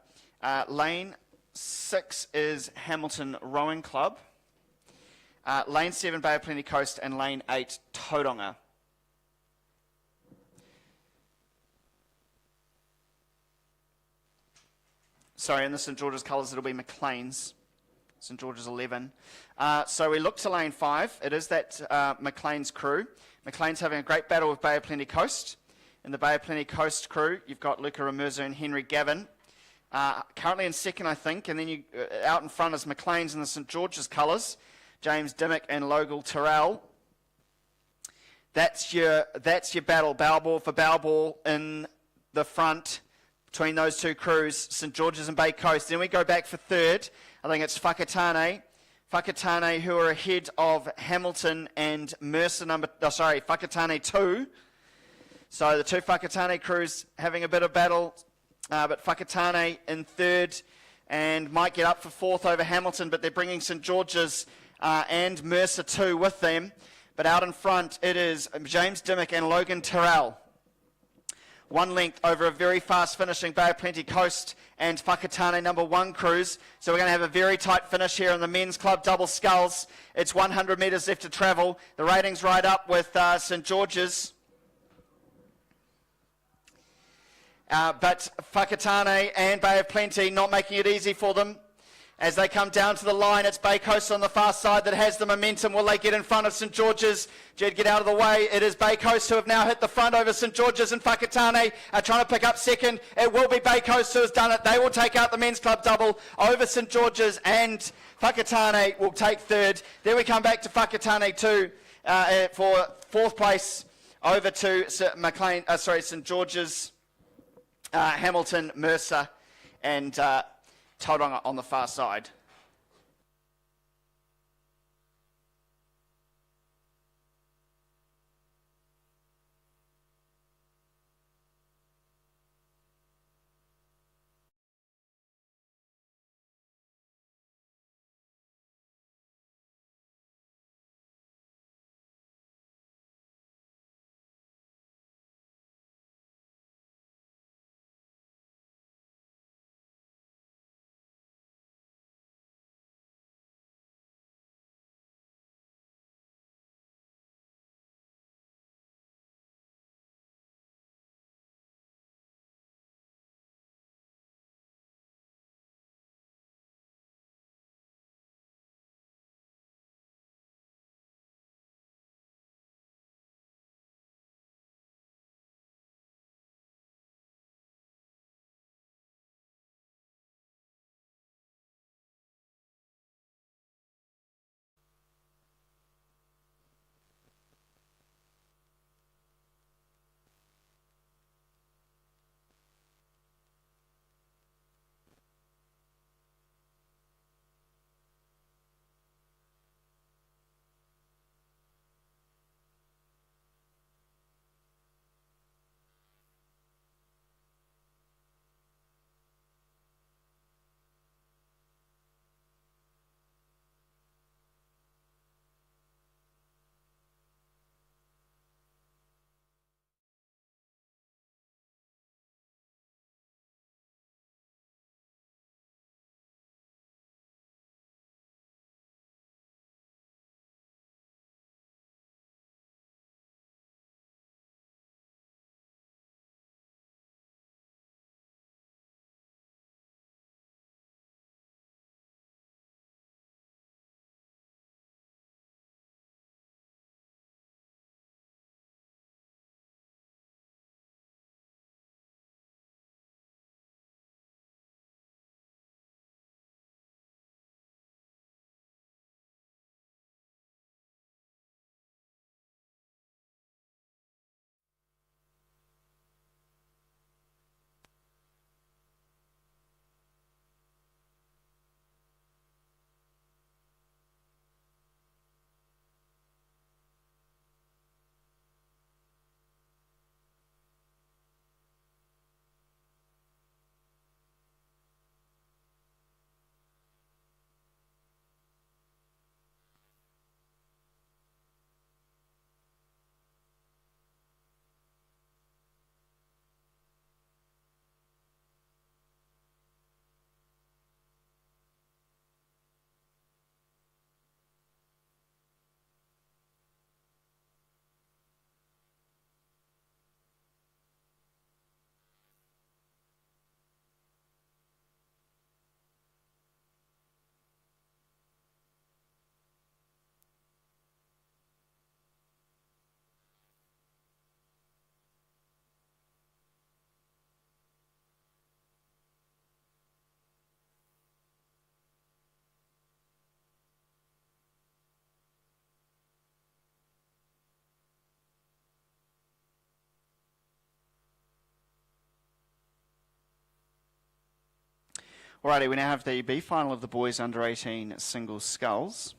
Lane 6 is Hamilton Rowing Club. Lane 7, Bay of Plenty Coast. And Lane 8, Tauranga. Sorry, in the St George's colours, it'll be McLean's. St George's 11. So we look to lane 5. It is that McLean's crew. McLean's having a great battle with Bay of Plenty Coast. In the Bay of Plenty Coast crew, you've got Luca Ramirza and Henry Gavin. Currently in second, I think. And then you out in front is McLean's in the St George's colours. James Dimmock and Logal Terrell. That's your battle. Bow ball for bow ball in the front. Between those two crews, St George's and Bay Coast. Then we go back for third. I think it's Whakatane. Whakatane, who are ahead of Hamilton and Mercer Whakatane 2. So the two Whakatane crews having a bit of battle, but Whakatane in third and might get up for fourth over Hamilton, but they're bringing St George's and Mercer 2 with them. But out in front, it is James Dimmick and Logan Terrell. One length over a very fast finishing Bay of Plenty Coast and Whakatane number 1 crews. So we're going to have a very tight finish here in the men's club double sculls. It's 100 metres left to travel. The rating's right up with St George's. But Whakatane and Bay of Plenty not making it easy for them. As they come down to the line, it's Bay Coast on the far side that has the momentum. Will they get in front of St George's? Jed, get out of the way. It is Bay Coast who have now hit the front over St George's, and Whakatane are trying to pick up second. It will be Bay Coast who has done it. They will take out the men's club double over St George's, and Whakatane will take third. Then we come back to Whakatane 2 for fourth place over to St George's, Hamilton, Mercer, and Tauranga on the far side. Alrighty, we now have the B final of the boys under 18 singles sculls.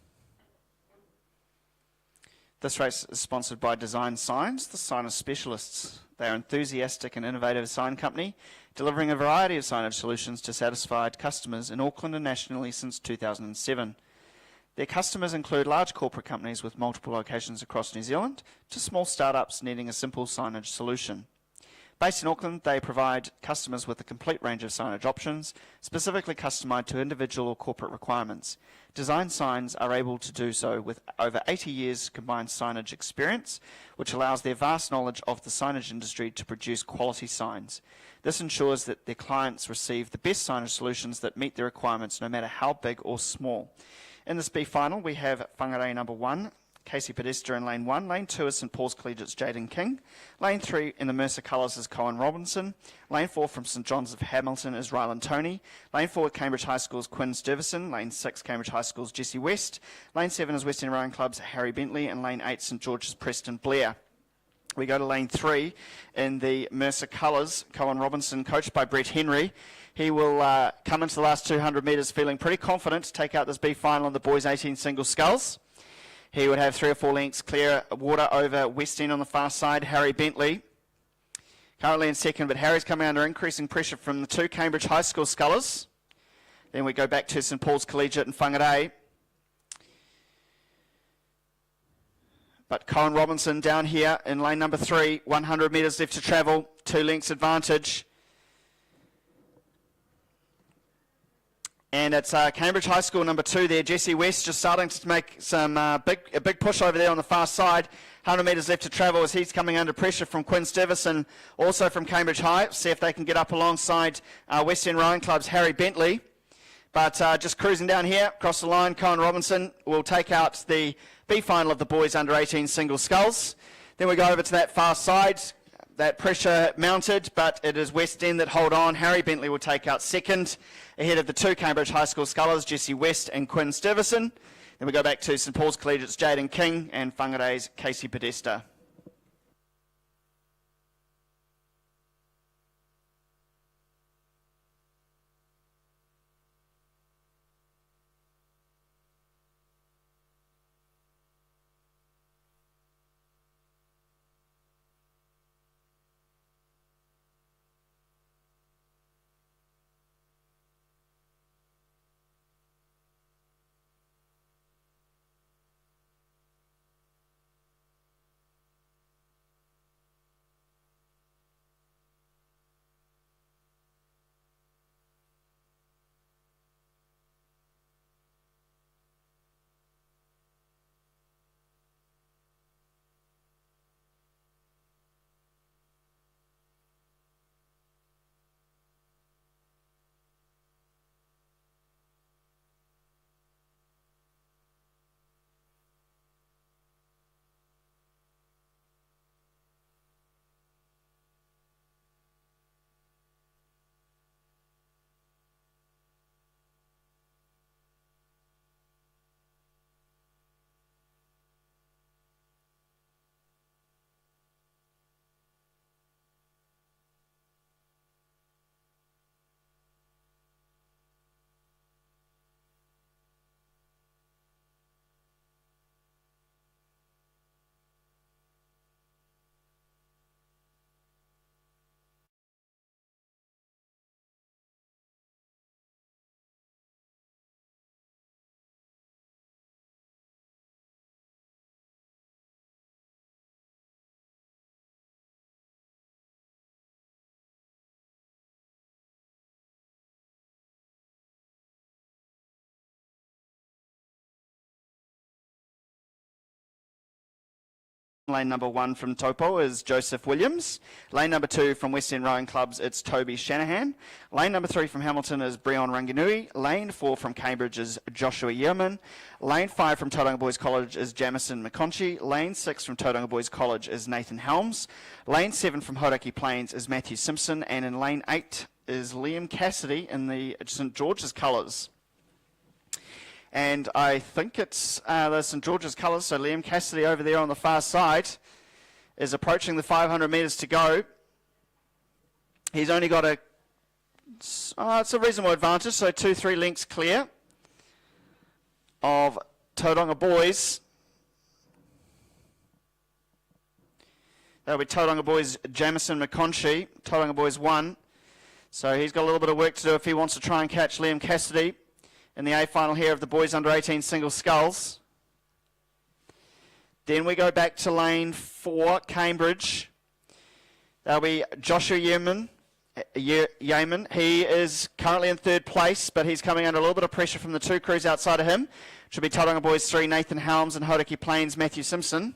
This race is sponsored by Design Signs, the signage specialists. They are enthusiastic and innovative sign company, delivering a variety of signage solutions to satisfied customers in Auckland and nationally since 2007. Their customers include large corporate companies with multiple locations across New Zealand to small startups needing a simple signage solution. Based in Auckland, they provide customers with a complete range of signage options, specifically customised to individual or corporate requirements. Design Signs are able to do so with over 80 years combined signage experience, which allows their vast knowledge of the signage industry to produce quality signs. This ensures that their clients receive the best signage solutions that meet their requirements, no matter how big or small. In this B final, we have whangarei number 1, Casey Podesta in lane 1. Lane 2 is St Paul's Collegiate's Jaden King. Lane 3 in the Mercer colours is Cohen Robinson. Lane 4 from St John's of Hamilton is Ryland Toney. Lane 4 at Cambridge High School's Quinn Stuyvesant. Lane 6 Cambridge High School's Jesse West. Lane 7 is West End Rowing Club's Harry Bentley. And Lane 8 St George's Preston Blair. We go to lane 3 in the Mercer colours, Cohen Robinson, coached by Brett Henry. He will come into the last 200 metres feeling pretty confident to take out this B final in the boys 18 single sculls. He would have 3 or 4 lengths clear water over West End on the far side. Harry Bentley currently in second, but Harry's coming under increasing pressure from the 2 Cambridge High School scullers. Then we go back to St Paul's Collegiate and Whangarei. But Cohen Robinson down here in lane number 3, 100 metres left to travel, 2 lengths advantage. And it's Cambridge High School number 2 there, Jesse West, just starting to make some a big push over there on the far side. 100 metres left to travel as he's coming under pressure from Quinn Stuyvesant, also from Cambridge High. See if they can get up alongside West End Rowing Club's Harry Bentley. But just cruising down here, across the line, Cohen Robinson will take out the B final of the boys under 18 single sculls. Then we go over to that far side. That pressure mounted, but it is West End that hold on. Harry Bentley will take out second, ahead of the 2 Cambridge High School scullers, Jesse West and Quinn Stuyvesant. Then we go back to St Paul's Collegiate's Jaden King and Whangarei's Casey Podesta. Lane number 1 from Taupo is Joseph Williams. Lane number 2 from West End Rowing Clubs, it's Toby Shanahan. Lane number 3 from Hamilton is Breon Ranganui. Lane 4 from Cambridge is Joshua Yeoman. Lane 5 from Tauranga Boys College is Jamison McConchie. Lane 6 from Tauranga Boys College is Nathan Helms. Lane 7 from Hauraki Plains is Matthew Simpson. And in lane 8 is Liam Cassidy in the St George's colours. And I think it's the St George's colours, so Liam Cassidy over there on the far side is approaching the 500 metres to go. He's only got a It's a reasonable advantage, so 2-3 lengths clear of Tauranga Boys. That'll be Tauranga Boys Jamison McConchie, Tauranga Boys 1. So he's got a little bit of work to do if he wants to try and catch Liam Cassidy in the A final here of the boys under 18 single sculls. Then we go back to lane 4, Cambridge. That'll be Joshua Yeaman. He is currently in 3rd place, but he's coming under a little bit of pressure from the 2 crews outside of him, which will be Tauranga Boys 3, Nathan Helms, and Hauraki Plains, Matthew Simpson.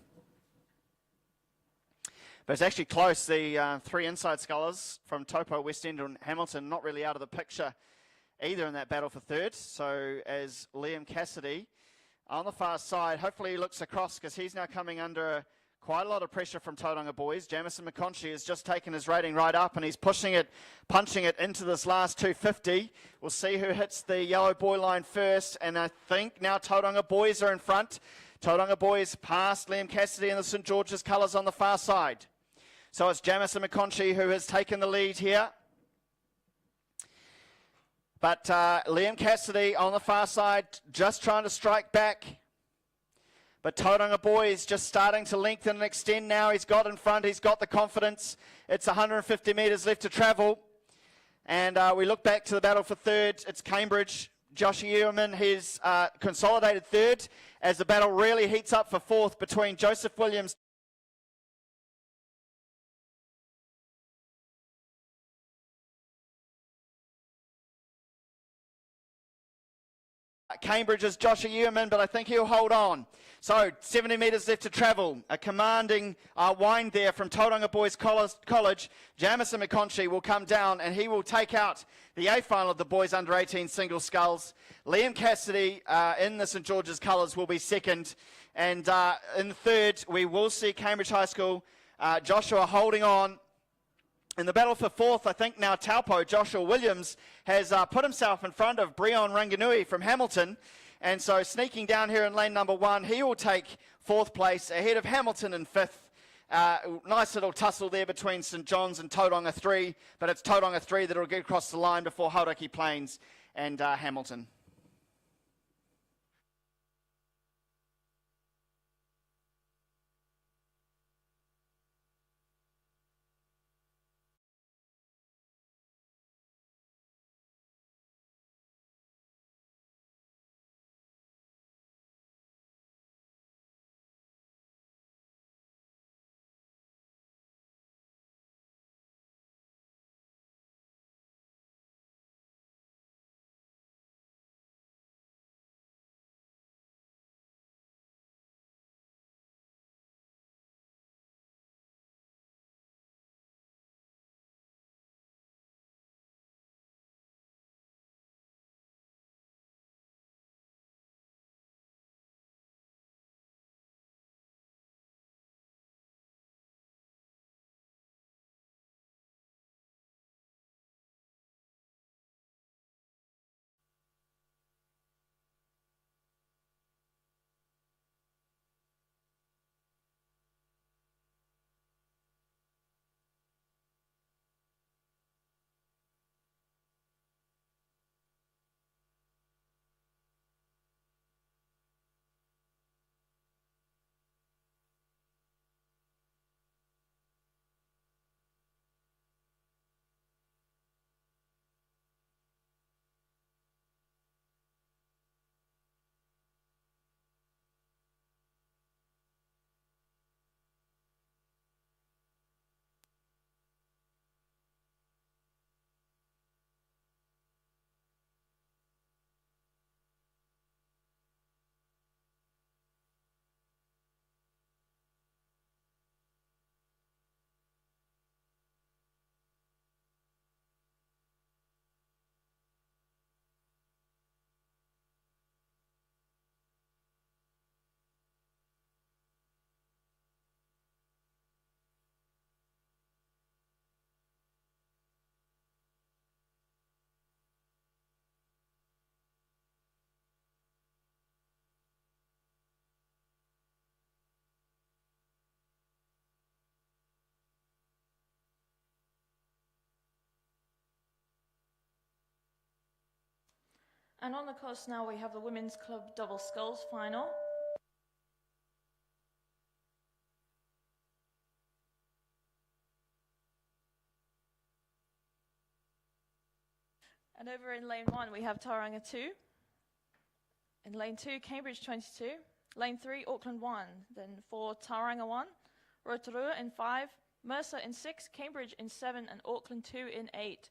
But it's actually close. The 3 inside scullers from Taupo, West End and Hamilton not really out of the picture either in that battle for 3rd. So as Liam Cassidy on the far side, hopefully he looks across because he's now coming under quite a lot of pressure from Tauranga Boys. Jamison McConchie has just taken his rating right up and he's pushing it, punching it into this last 250. We'll see who hits the yellow buoy line first, and I think now Tauranga Boys are in front. Tauranga Boys past Liam Cassidy and the St George's colours on the far side. So it's Jamison McConchie who has taken the lead here. But Liam Cassidy on the far side just trying to strike back. But Tauranga Boys just starting to lengthen and extend now. He's got in front, he's got the confidence. It's 150 metres left to travel. And we look back to the battle for 3rd. It's Cambridge. Josh Ewerman, his consolidated 3rd as the battle really heats up for 4th between Joseph Williams, Cambridge's Joshua Ewerman, but I think he'll hold on. So 70 metres left to travel. A commanding wind there from Tauranga Boys College. Jamison McConchie will come down and he will take out the A final of the boys under 18 single sculls. Liam Cassidy in the St George's colours will be 2nd. And in 3rd, we will see Cambridge High School Joshua holding on. In the battle for 4th, I think now Taupo, Joshua Williams, has put himself in front of Breon Ranganui from Hamilton. And so sneaking down here in lane number 1, he will take 4th place ahead of Hamilton in 5th. Nice little tussle there between St John's and Tauranga 3, but it's Tauranga 3 that will get across the line before Hauraki Plains and Hamilton. And on the course now we have the Women's Club Double Sculls final. And over in lane 1 we have Tauranga 2. In lane 2, Cambridge 22. Lane 3, Auckland 1. Then 4, Tauranga 1. Rotorua in 5. Mercer in 6. Cambridge in 7. And Auckland 2 in 8.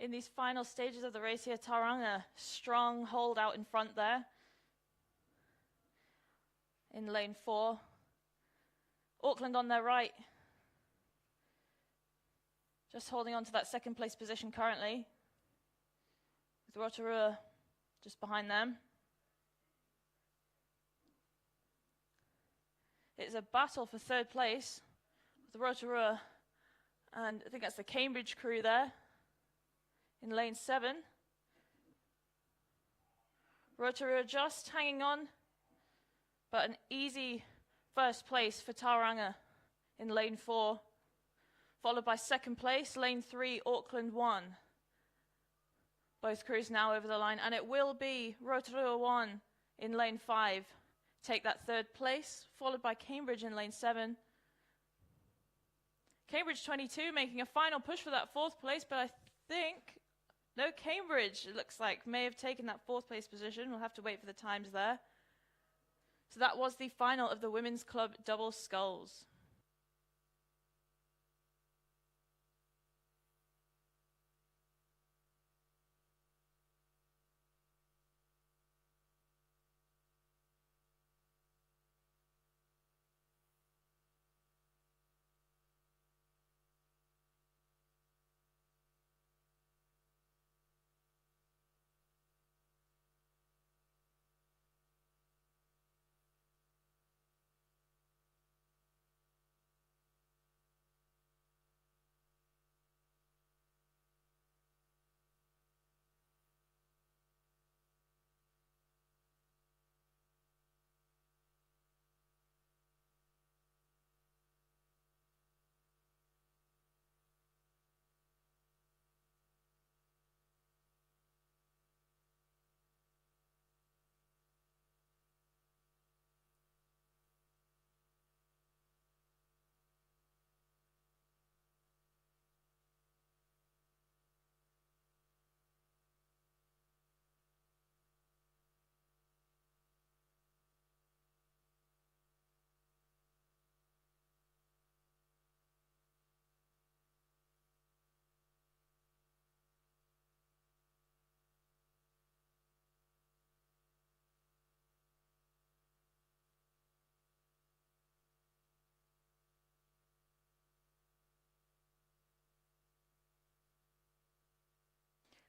In these final stages of the race here, Tauranga, strong hold out in front there. In lane 4. Auckland on their right. Just holding on to that second place position currently. With Rotorua just behind them. It's a battle for third place with Rotorua, and I think that's the Cambridge crew there. In lane 7, Rotorua just hanging on, but an easy first place for Tauranga in lane 4, followed by second place, lane 3, Auckland 1. Both crews now over the line, and it will be Rotorua 1 in lane 5, take that third place, followed by Cambridge in lane 7. Cambridge 22 making a final push for that fourth place, but I think no Cambridge, it looks like, may have taken that fourth place position. We'll have to wait for the times there. So that was the final of the Women's Club Double Sculls.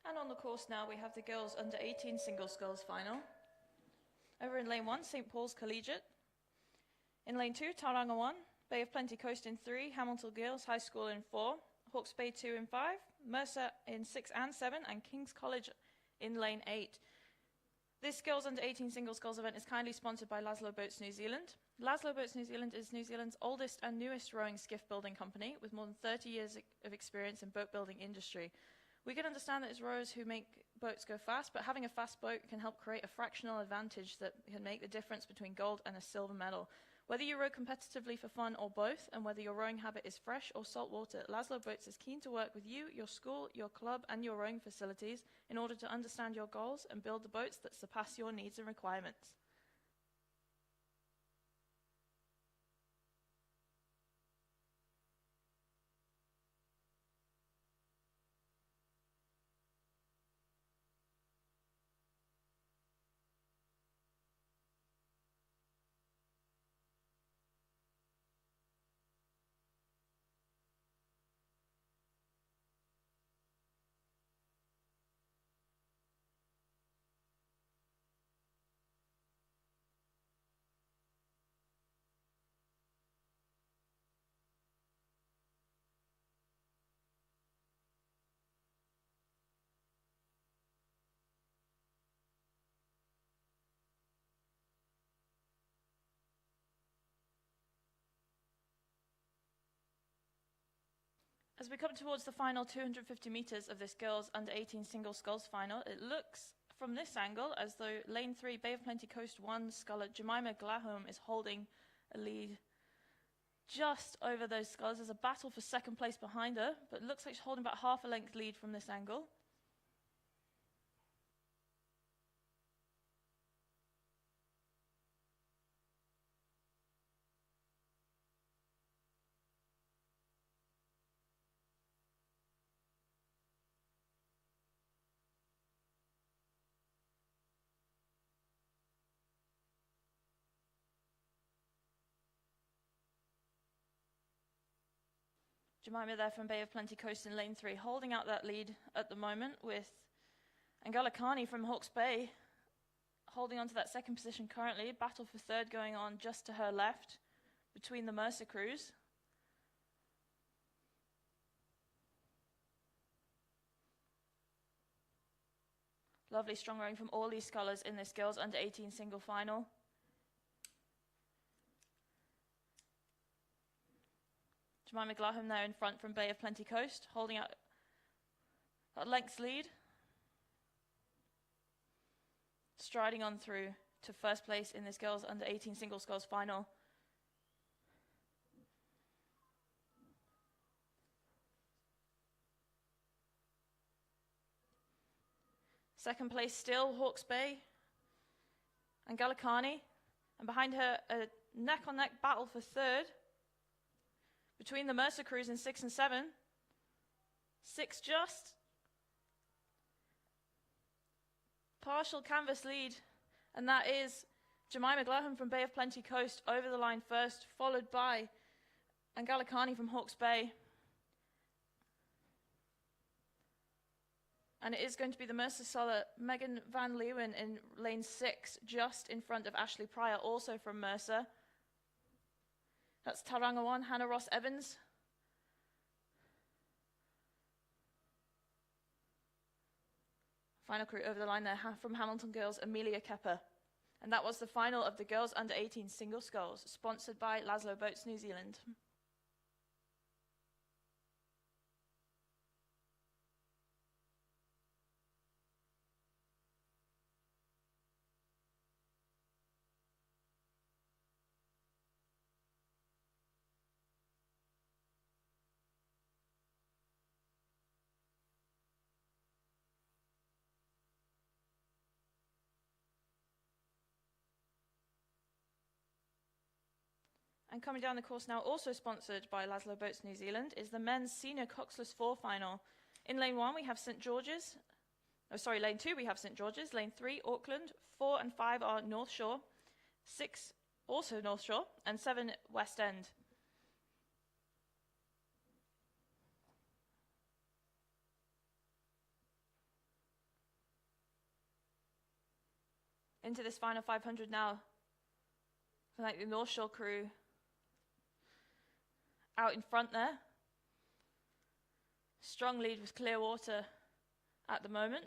And on the course now we have the girls under 18 single sculls final. Over in lane 1, St. Paul's Collegiate. In lane 2, Tauranga 1, Bay of Plenty Coast in 3, Hamilton Girls High School in 4, Hawke's Bay 2 in 5, Mercer in 6 and 7, and King's College in lane 8. This Girls Under 18 Single Sculls event is kindly sponsored by Laszlo Boats New Zealand. Laszlo Boats New Zealand is New Zealand's oldest and newest rowing skiff building company with more than 30 years of experience in boat building industry. We can understand that it's rowers who make boats go fast, but having a fast boat can help create a fractional advantage that can make the difference between gold and a silver medal. Whether you row competitively for fun or both, and whether your rowing habit is fresh or saltwater, Laszlo Boats is keen to work with you, your school, your club, and your rowing facilities in order to understand your goals and build the boats that surpass your needs and requirements. As we come towards the final 250 metres of this girls under 18 single sculls final, it looks from this angle as though lane 3, Bay of Plenty Coast 1 sculler Jemima Glahome is holding a lead just over those sculls. There's a battle for second place behind her, but it looks like she's holding about half a length lead from this angle. Jemima there from Bay of Plenty Coast in lane 3, holding out that lead at the moment, with Angalikani from Hawke's Bay holding on to that second position currently. Battle for third going on just to her left between the Mercer crews. Lovely strong rowing from all these scullers in this girls under 18 single final. Jemima Glahome there in front from Bay of Plenty Coast, holding out that length's lead. Striding on through to first place in this girls under 18 single sculls final. Second place still Hawke's Bay and Galikani, and behind her a neck-on-neck battle for third between the Mercer crews in 6 and 7. 6 just. Partial canvas lead, and that is Jemima Glahome from Bay of Plenty Coast over the line first, followed by Angalikani from Hawke's Bay. And it is going to be the Mercer sculler Megan Van Leeuwen in lane 6, just in front of Ashley Pryor, also from Mercer. That's Tauranga 1, Hannah Ross Evans. Final crew over the line there from Hamilton Girls, Amelia Kepper. And that was the final of the girls under 18 single sculls, sponsored by Laszlo Boats New Zealand. And coming down the course now, also sponsored by Laszlo Boats New Zealand, is the men's senior coxless 4 final. In lane 1 we have St George's. Lane 2 we have St George's. Lane 3 Auckland. 4 and 5 are North Shore. 6 also North Shore, and 7 West End. Into this final 500 now, like the North Shore crew out in front there. Strong lead with Clearwater at the moment.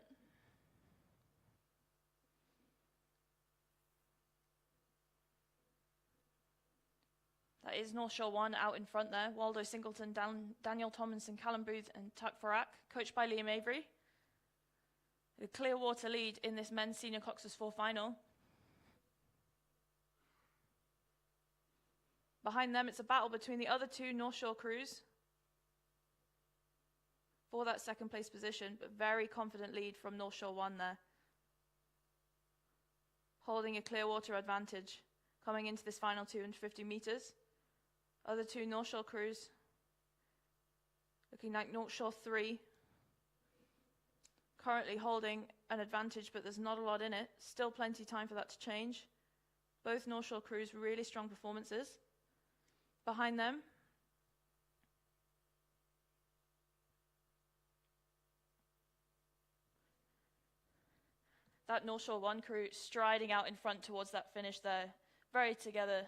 That is North Shore 1 out in front there. Waldo Singleton, Daniel Tomlinson, Callum Booth and Tuck Farak, coached by Liam Avery. The Clearwater lead in this men's senior coxless 4 final. Behind them, it's a battle between the other 2 North Shore crews for that second place position, but very confident lead from North Shore 1 there. Holding a Clearwater advantage coming into this final 250 metres. Other 2 North Shore crews looking like North Shore 3. Currently holding an advantage, but there's not a lot in it. Still plenty of time for that to change. Both North Shore crews really strong performances. Behind them, that North Shore 1 crew striding out in front towards that finish there. Very together.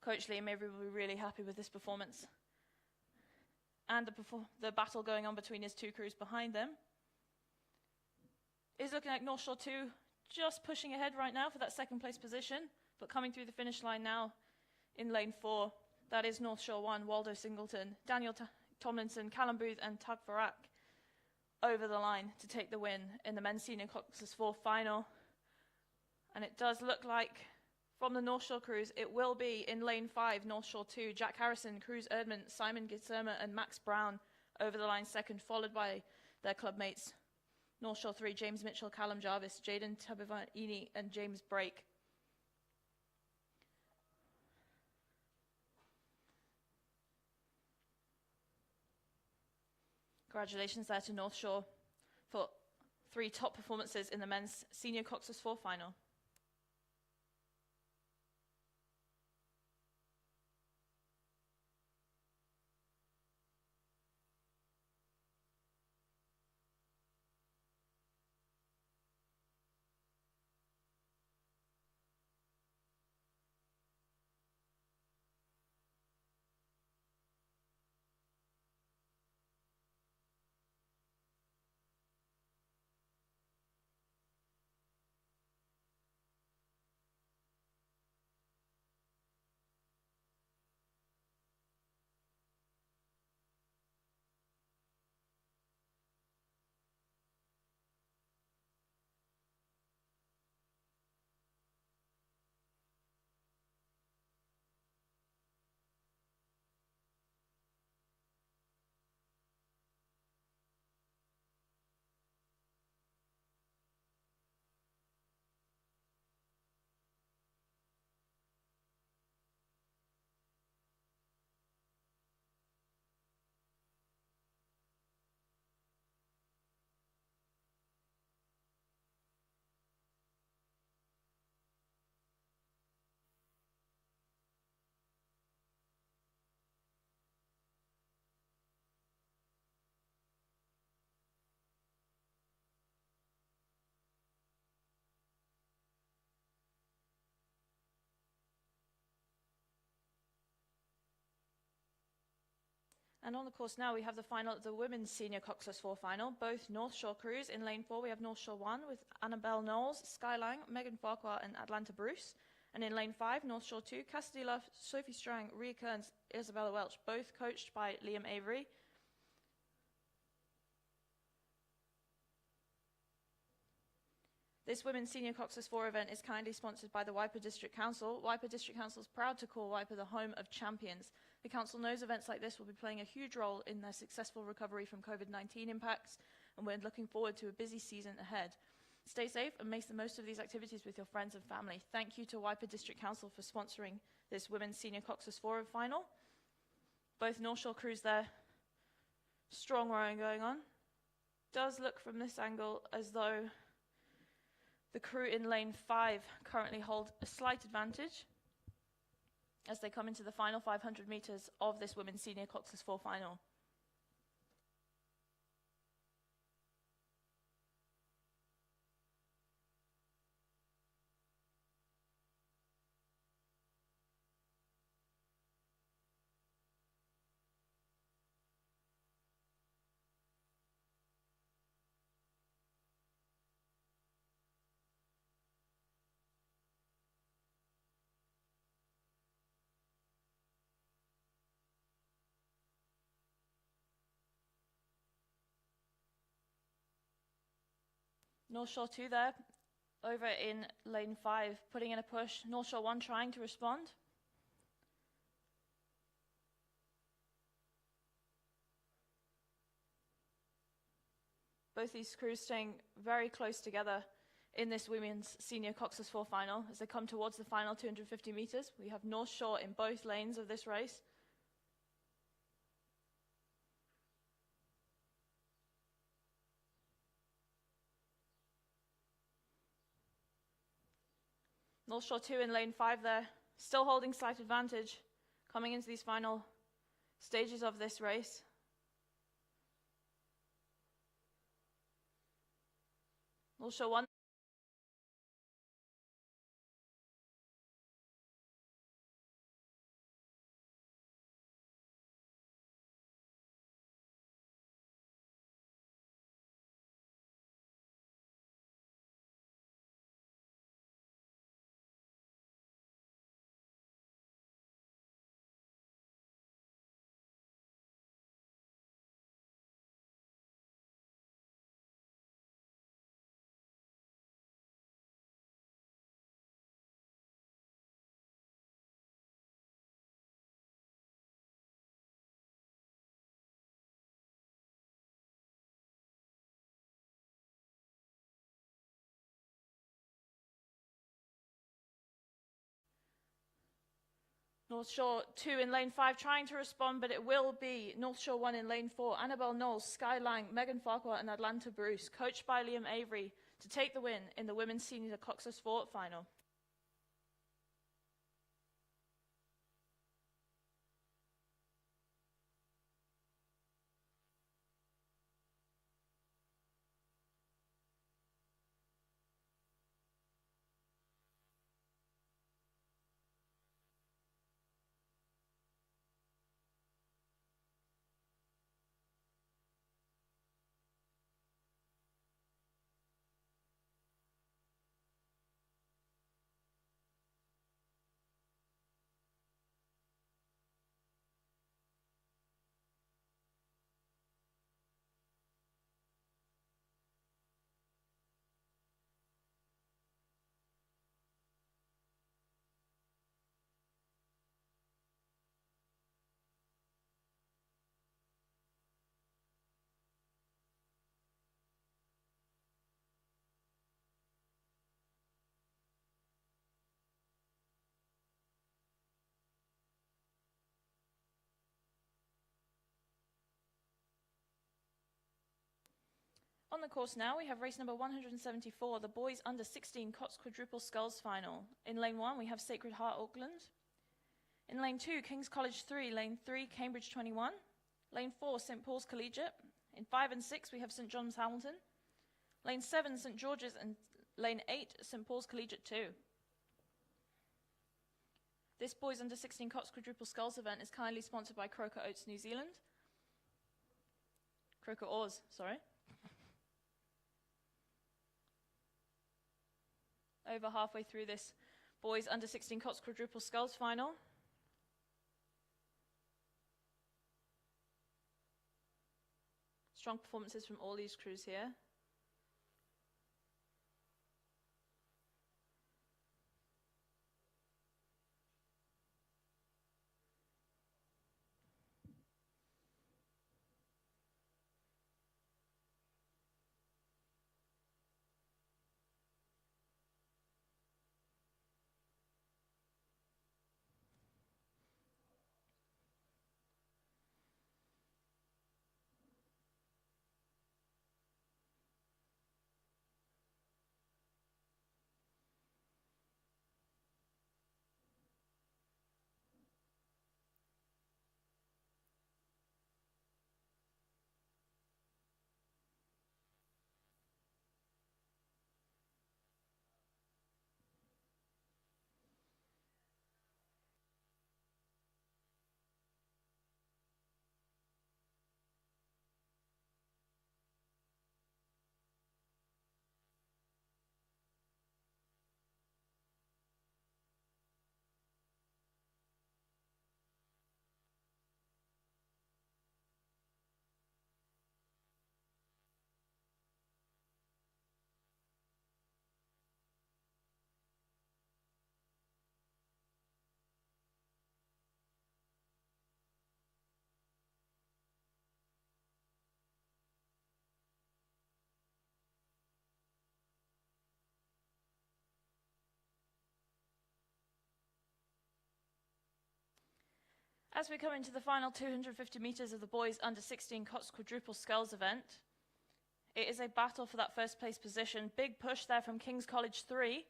Coach Liam Avery will be really happy with this performance. And the battle going on between his 2 crews behind them. Is looking like North Shore 2 just pushing ahead right now for that second place position, but coming through the finish line now in lane 4. That is North Shore 1, Waldo Singleton, Daniel Tomlinson, Callum Booth and Tug Farak over the line to take the win in the men's senior coxless 4 final. And it does look like from the North Shore crews, it will be in lane 5, North Shore 2, Jack Harrison, Cruz Erdmann, Simon Gitzerma and Max Brown over the line second, followed by their club mates. North Shore 3, James Mitchell, Callum Jarvis, Jaden Tabivani and James Brake. Congratulations there to North Shore for 3 top performances in the men's senior coxless 4 final. And on the course now, we have the final of the women's senior coxless 4 final. Both North Shore crews. In lane 4, we have North Shore 1 with Annabelle Knowles, Sky Lang, Megan Farquhar and Atlanta Bruce. And in lane 5, North Shore 2, Cassidy Love, Sophie Strang, Rhea Kearns, Isabella Welch, both coached by Liam Avery. This Women's Senior Coxless 4 event is kindly sponsored by the Waipa District Council. Waipa District Council is proud to call Waipa the home of champions. The Council knows events like this will be playing a huge role in their successful recovery from COVID-19 impacts, and we're looking forward to a busy season ahead. Stay safe and make the most of these activities with your friends and family. Thank you to Waipa District Council for sponsoring this Women's Senior Coxless 4 final. Both North Shore crews there, strong rowing going on. Does look from this angle as though the crew in lane 5 currently hold a slight advantage as they come into the final 500 metres of this Women's Senior Coxless 4 final. North Shore 2 there, over in lane 5, putting in a push. North Shore 1 trying to respond. Both these crews staying very close together in this Women's Senior Coxless 4 final. As they come towards the final 250 metres, we have North Shore in both lanes of this race. North Shore 2 in lane 5 there, still holding slight advantage, coming into these final stages of this race. North Shore 1 North Shore 2 in lane 5 trying to respond, but it will be North Shore 1 in lane 4. Annabelle Knowles, Sky Lang, Megan Farquhar and Atlanta Bruce, coached by Liam Avery, to take the win in the women's senior coxless sport final. On the course now, we have race number 174, the boys under 16 coxed quadruple sculls final. In lane 1, we have Sacred Heart Auckland. In lane 2, King's College 3, lane 3, Cambridge 21. Lane 4, St. Paul's Collegiate. In 5 and 6, we have St. John's Hamilton. Lane 7, St. George's, and lane 8, St. Paul's Collegiate 2. This boys under 16 coxed quadruple sculls event is kindly sponsored by Croker Oats New Zealand. Croker Oars, sorry. Over halfway through this boys under 16 coxed quadruple sculls final. Strong performances from all these crews here. As we come into the final 250 metres of the boys under 16 coxed quadruple sculls event, it is a battle for that first place position. Big push there from King's College 3.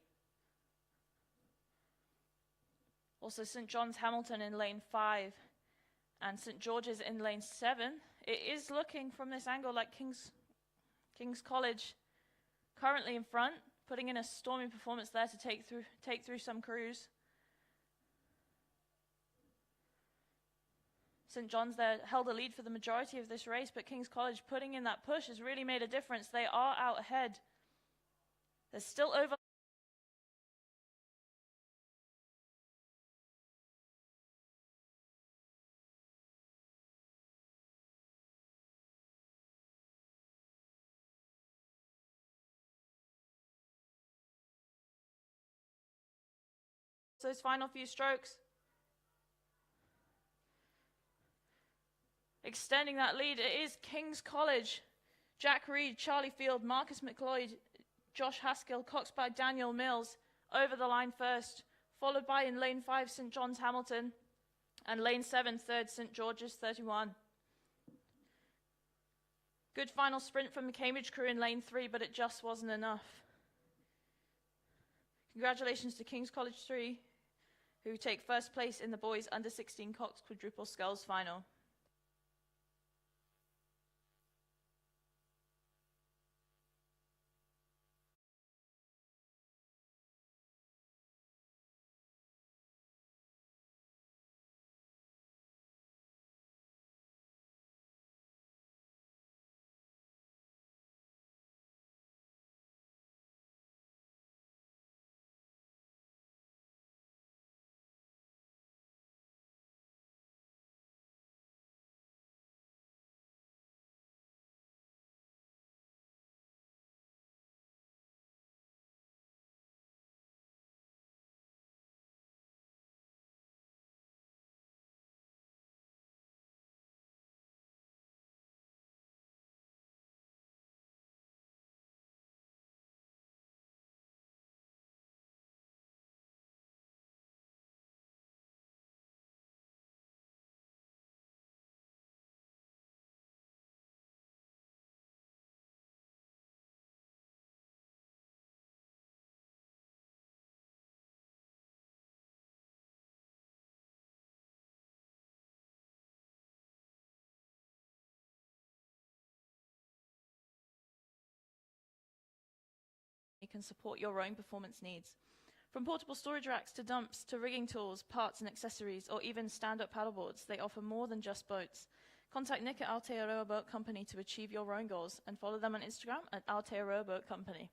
Also St. John's Hamilton in lane 5 and St. George's in lane 7. It is looking from this angle like King's College currently in front, putting in a stormy performance there to take through some crews. St. John's there held a lead for the majority of this race, but King's College putting in that push has really made a difference. They are out ahead. There's still over. Those final few strokes. Extending that lead, it is King's College. Jack Reed, Charlie Field, Marcus McLeod, Josh Haskell, coxed by Daniel Mills, over the line first, followed by in lane 5, St. John's Hamilton. And lane 7, third, St. George's 31. Good final sprint from the Cambridge crew in lane 3, but it just wasn't enough. Congratulations to King's College 3, who take first place in the boys under 16 coxed quadruple sculls final. You can support your rowing performance needs. From portable storage racks to dumps to rigging tools, parts and accessories, or even stand-up paddleboards, they offer more than just boats. Contact Nick at Aotearoa Boat Company to achieve your rowing goals and follow them on Instagram at Aotearoa Boat Company.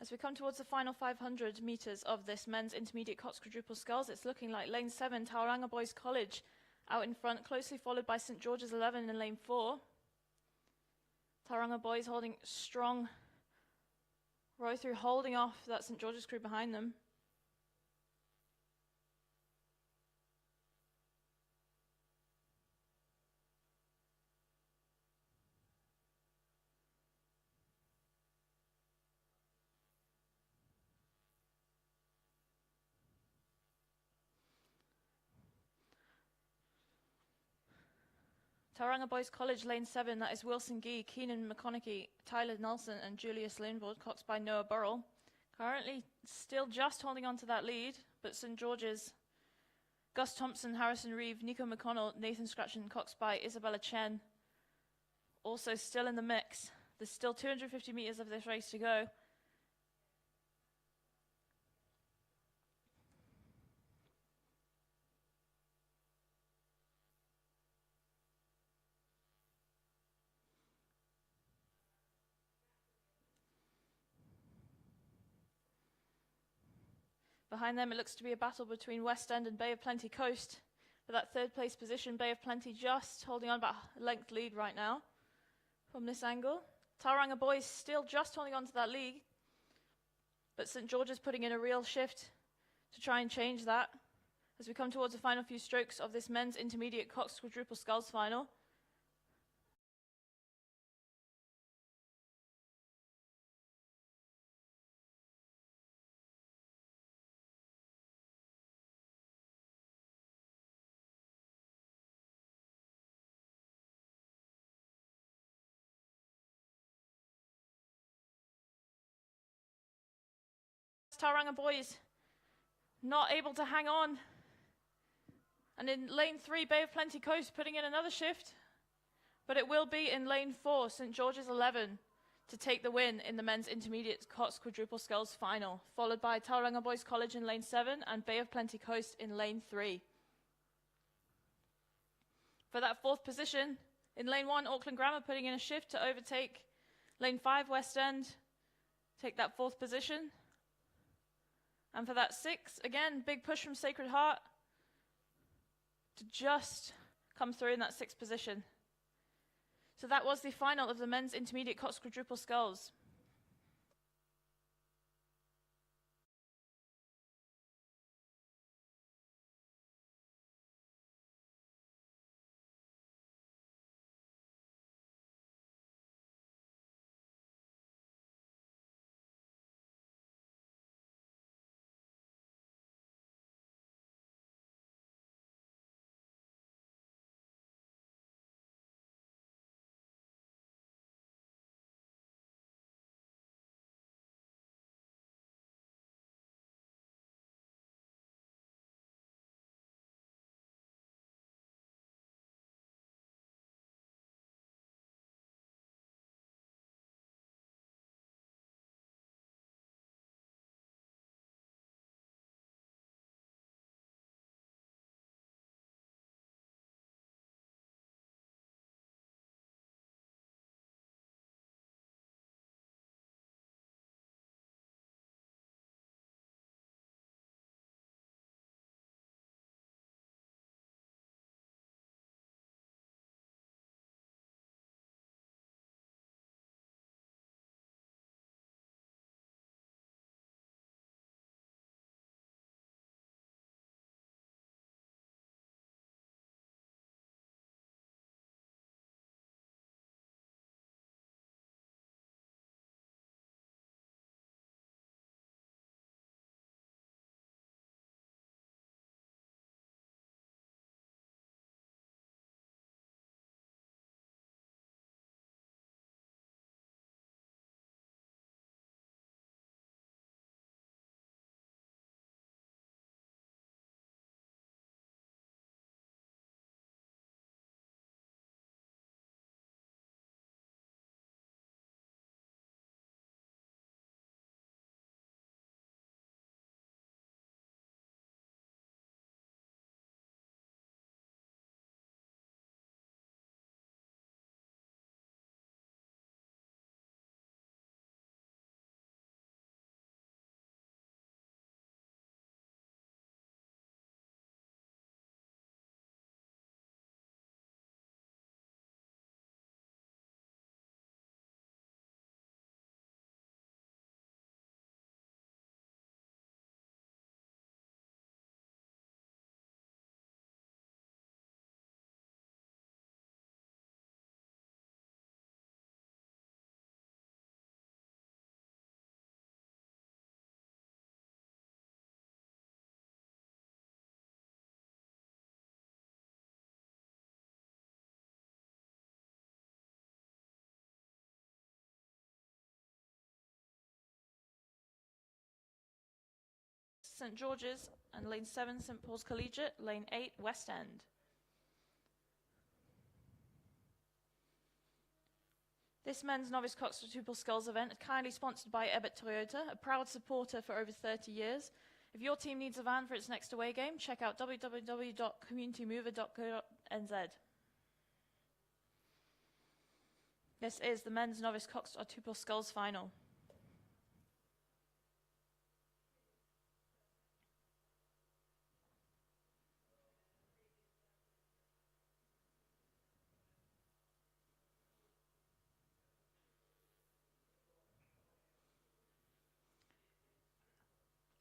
As we come towards the final 500 metres of this men's intermediate coxed quadruple sculls, it's looking like lane 7, Tauranga Boys College, out in front, closely followed by St. George's 11 in lane 4. Tauranga Boys holding strong row through, holding off that St. George's crew behind them. Tauranga Boys College, lane 7, that is Wilson Gee, Keenan McConaughey, Tyler Nelson and Julius Lindvold, coxed by Noah Burrell. Currently still just holding on to that lead, but St. George's, Gus Thompson, Harrison Reeve, Nico McConnell, Nathan Scratchen, coxed by Isabella Chen, also still in the mix. There's still 250 metres of this race to go. Behind them, it looks to be a battle between West End and Bay of Plenty Coast. For that third place position, Bay of Plenty just holding on about a length lead right now from this angle. Tauranga Boys still just holding on to that lead, but St. George's putting in a real shift to try and change that as we come towards the final few strokes of this men's intermediate coxed quadruple sculls final. Tauranga Boys not able to hang on. And in lane 3, Bay of Plenty Coast putting in another shift. But it will be in lane 4, St. George's 11, to take the win in the men's intermediate coxed quadruple sculls final, followed by Tauranga Boys College in lane 7 and Bay of Plenty Coast in lane 3. For that fourth position, In lane 1, Auckland Grammar putting in a shift to overtake lane 5, West End, take that 4th position. And for that 6, again, big push from Sacred Heart to just come through in that 6th position. So that was the final of the men's intermediate coxed quadruple sculls. St George's, and lane 7, St Paul's Collegiate, lane 8, West End. This men's novice coxed quadruple sculls event is kindly sponsored by Ebert Toyota, a proud supporter for over 30 years. If your team needs a van for its next away game, check out www.communitymover.co.nz. This is the men's novice coxed quadruple sculls final.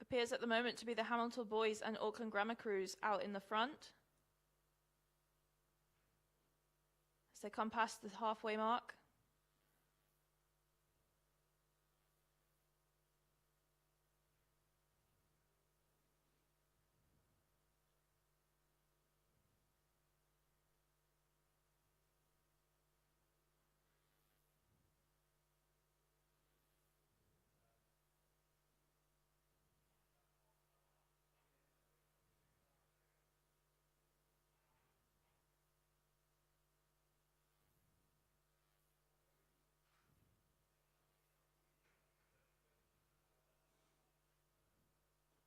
Appears at the moment to be the Hamilton boys and Auckland Grammar crews out in the front. As they come past the halfway mark.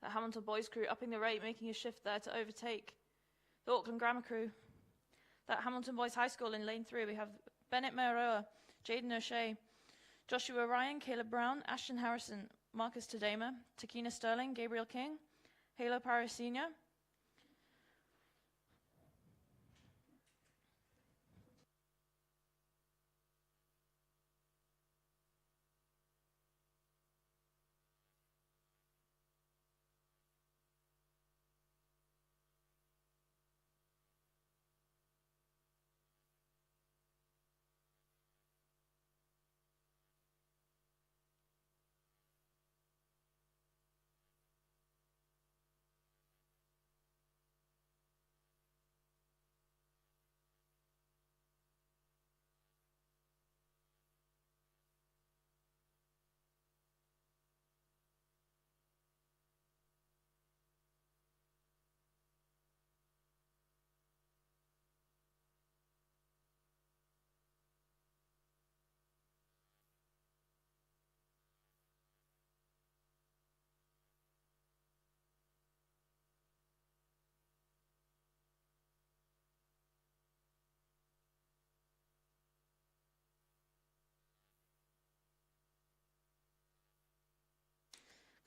The Hamilton boys crew upping the rate, making a shift there to overtake the Auckland Grammar crew. That Hamilton Boys High School in lane 3, we have Bennett Mayoroa, Jaden O'Shea, Joshua Ryan, Caleb Brown, Ashton Harrison, Marcus Tadema, Takina Sterling, Gabriel King, Halo Paris Senior.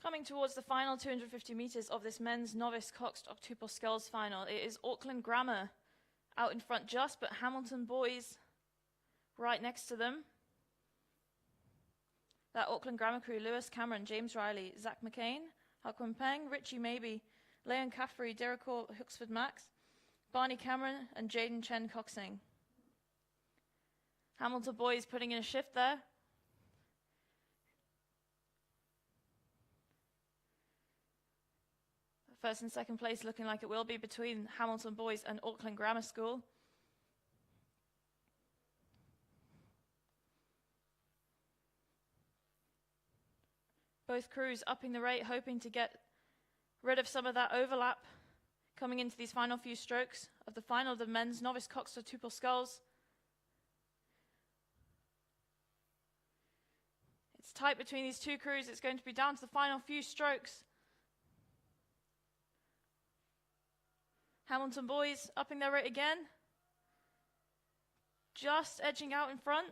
Coming towards the final 250 metres of this men's novice coxed octuple sculls final, it is Auckland Grammar out in front just, but Hamilton Boys right next to them. That Auckland Grammar crew: Lewis Cameron, James Riley, Zach McCain, Hakwan Peng, Richie Maybe, Leon Caffrey, Derek Hall, Huxford Max, Barney Cameron, and Jaden Chen Coxing. Hamilton Boys putting in a shift there. First and second place looking like it will be between Hamilton Boys and Auckland Grammar School. Both crews upping the rate, hoping to get rid of some of that overlap coming into these final few strokes of the final of the men's novice coxed octuple sculls. It's tight between these two crews. It's going to be down to the final few strokes. Hamilton Boys upping their rate again. Just edging out in front.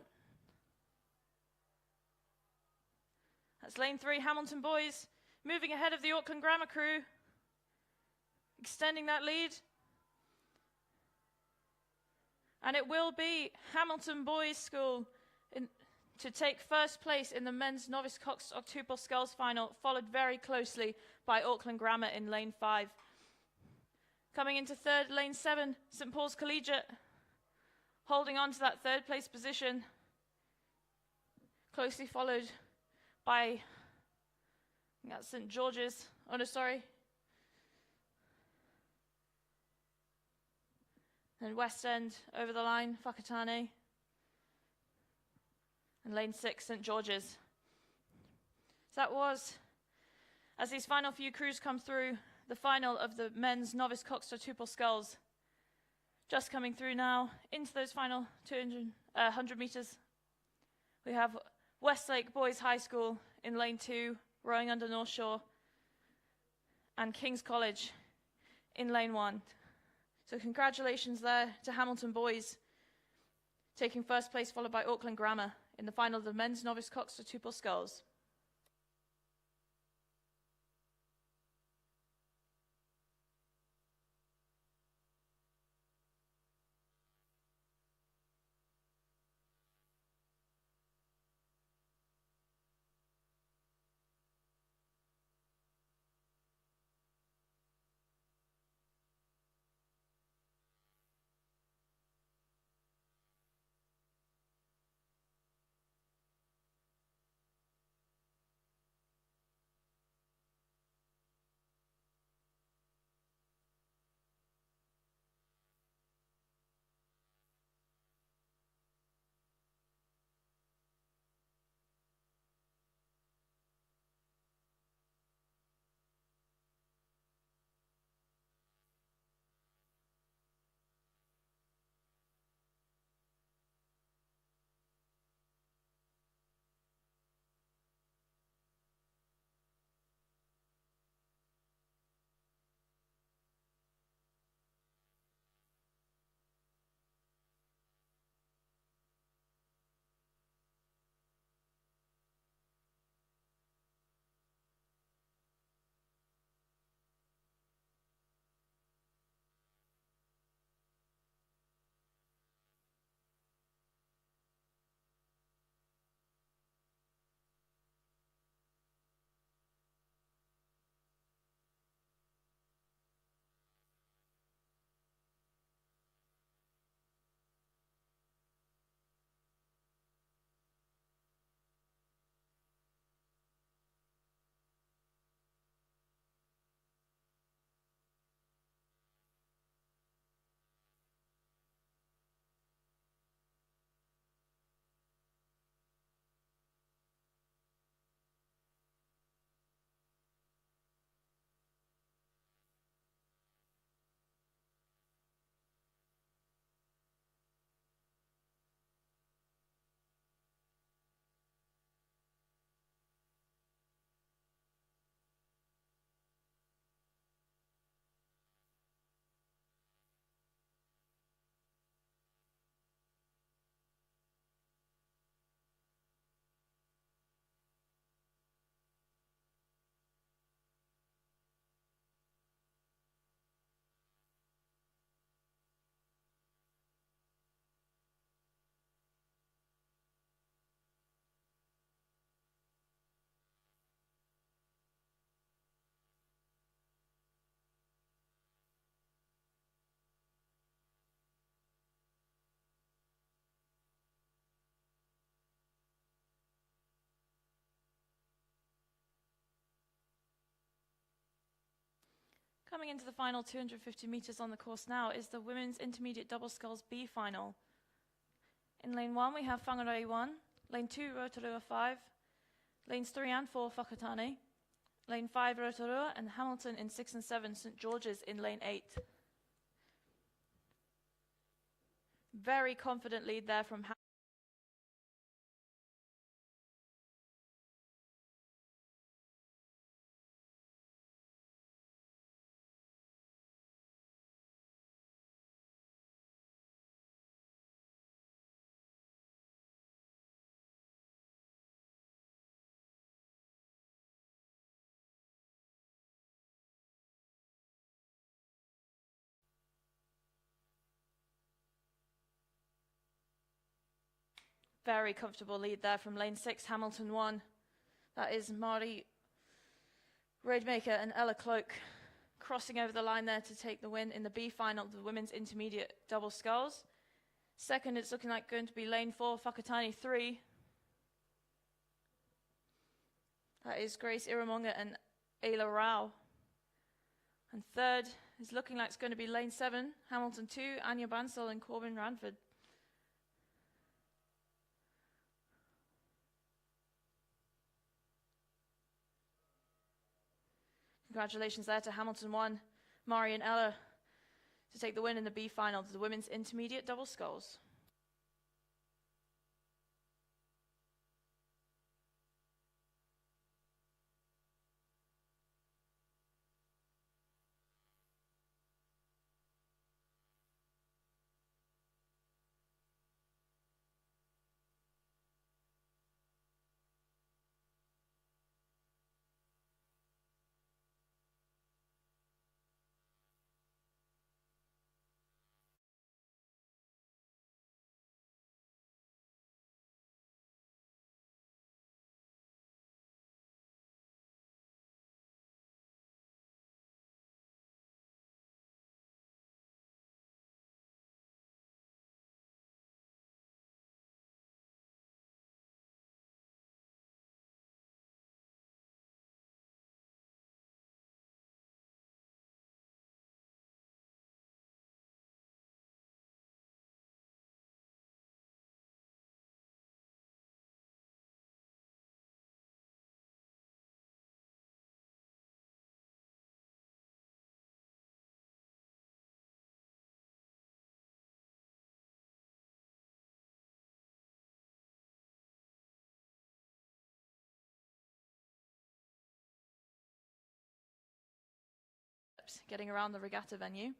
That's lane 3, Hamilton Boys moving ahead of the Auckland Grammar crew, extending that lead. And it will be Hamilton Boys School to take first place in the men's novice coxed octuple sculls final, followed very closely by Auckland Grammar in lane 5. Coming into third, lane 7, St Paul's Collegiate, holding on to that third place position, closely followed by St George's, oh no, sorry, and West End over the line, Whakatane, and lane 6, St George's. So that was, as these final few crews come through, the final of the men's novice coxed octuple sculls. Just coming through now into those final 100 metres. We have Westlake Boys High School in lane 2, rowing under North Shore, and King's College in lane 1. So congratulations there to Hamilton Boys, taking first place, followed by Auckland Grammar in the final of the men's novice coxed octuple sculls. Coming into the final 250 metres on the course now is the women's intermediate double sculls B final. In lane 1 we have Whangarei 1, lane 2 Rotorua 5, lanes 3 and 4 Whakatane, lane 5 Rotorua, and Hamilton in 6 and 7 St George's in lane 8. Very confident lead there from Hamilton. Very comfortable lead there from lane 6, Hamilton 1. That is Mari Raidmaker and Ella Cloak crossing over the line there to take the win in the B final of the women's intermediate double sculls. Second, it's looking like going to be lane 4, Whakatane 3. That is Grace Iramonga and Ayla Rao. And third is looking like it's going to be lane 7, Hamilton 2, Anya Bansal and Corbin Ranford. Congratulations there to Hamilton 1, Mari and Ella to take the win in the B final of the women's intermediate double sculls. Getting around the regatta venue.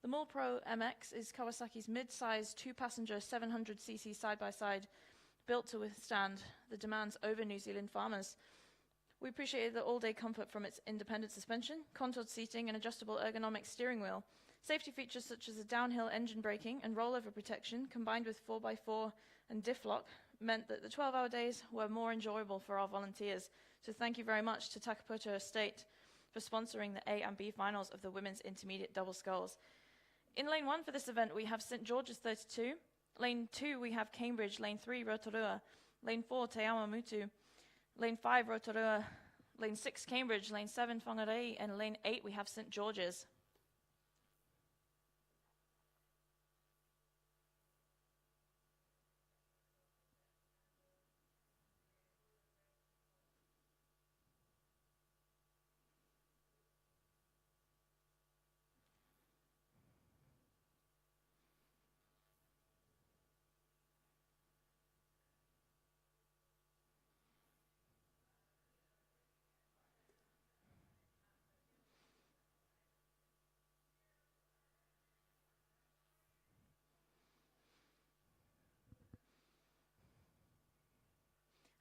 The Mall Pro MX is Kawasaki's mid-size two-passenger 700cc side-by-side built to withstand the demands over New Zealand farmers. We appreciated the all-day comfort from its independent suspension, contoured seating and adjustable ergonomic steering wheel. Safety features such as a downhill engine braking and rollover protection combined with 4x4 and diff lock meant that the 12-hour days were more enjoyable for our volunteers. So thank you very much to Takapoto Estate for sponsoring the A and B finals of the women's intermediate double sculls. In lane 1 for this event, we have St George's 32. Lane 2, we have Cambridge. Lane 3, Rotorua. Lane 4, Te Amamutu. Lane 5, Rotorua. Lane 6, Cambridge. Lane 7, Whangarei. And lane 8, we have St George's.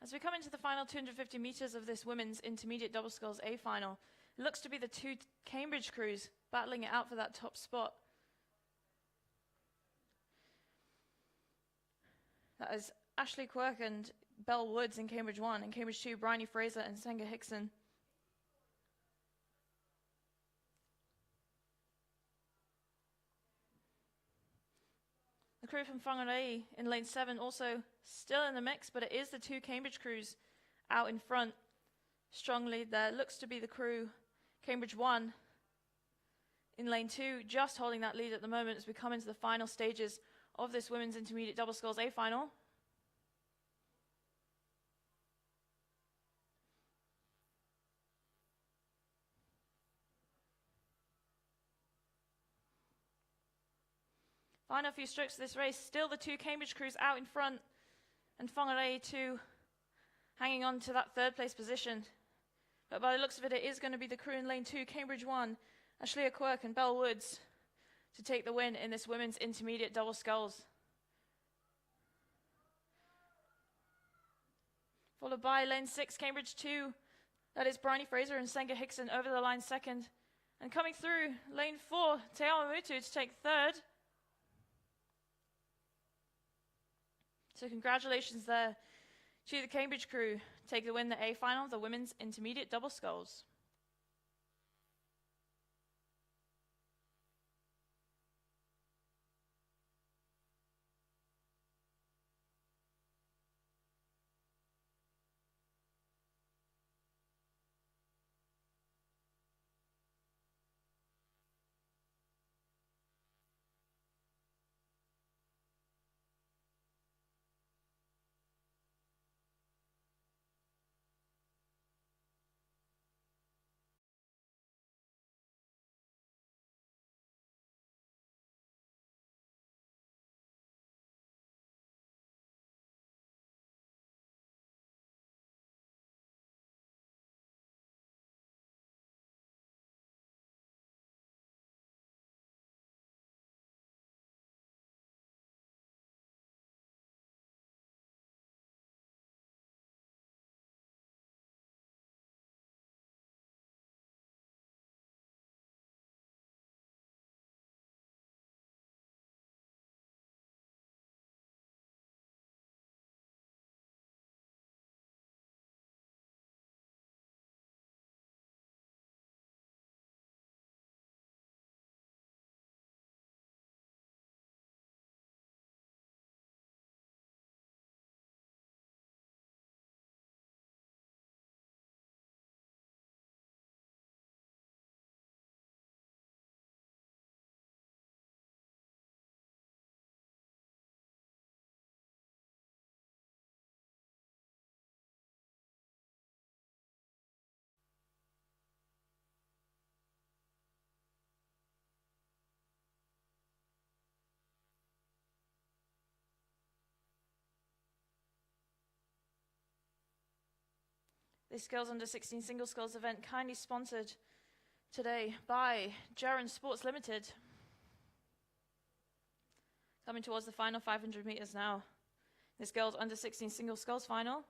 As we come into the final 250 metres of this women's intermediate double sculls A final, it looks to be the two Cambridge crews battling it out for that top spot. That is Ashley Quirk and Belle Woods in Cambridge 1, and Cambridge 2, Bryony Fraser and Senga Hickson. The crew from Whangarei in lane 7 also still in the mix, but it is the two Cambridge crews out in front. Strong lead there. Looks to be the crew, Cambridge 1, in lane 2, just holding that lead at the moment as we come into the final stages of this women's intermediate double sculls A final. Final few strokes of this race, still the two Cambridge crews out in front, and Whangarei 2 hanging on to that third place position. But by the looks of it, it is going to be the crew in lane 2, Cambridge 1, Ashleigh Quirk and Belle Woods, to take the win in this women's intermediate double sculls. Followed by lane 6, Cambridge 2, that is Bryony Fraser and Senga Hickson over the line second. And coming through lane 4, Te Awamutu to take third. So congratulations there to the Cambridge crew. Take the win in the A final of the women's intermediate double sculls. This Girls Under 16 Single Sculls event kindly sponsored today by Jaron Sports Limited. Coming towards the final 500 meters now. This Girls Under 16 Single Sculls final.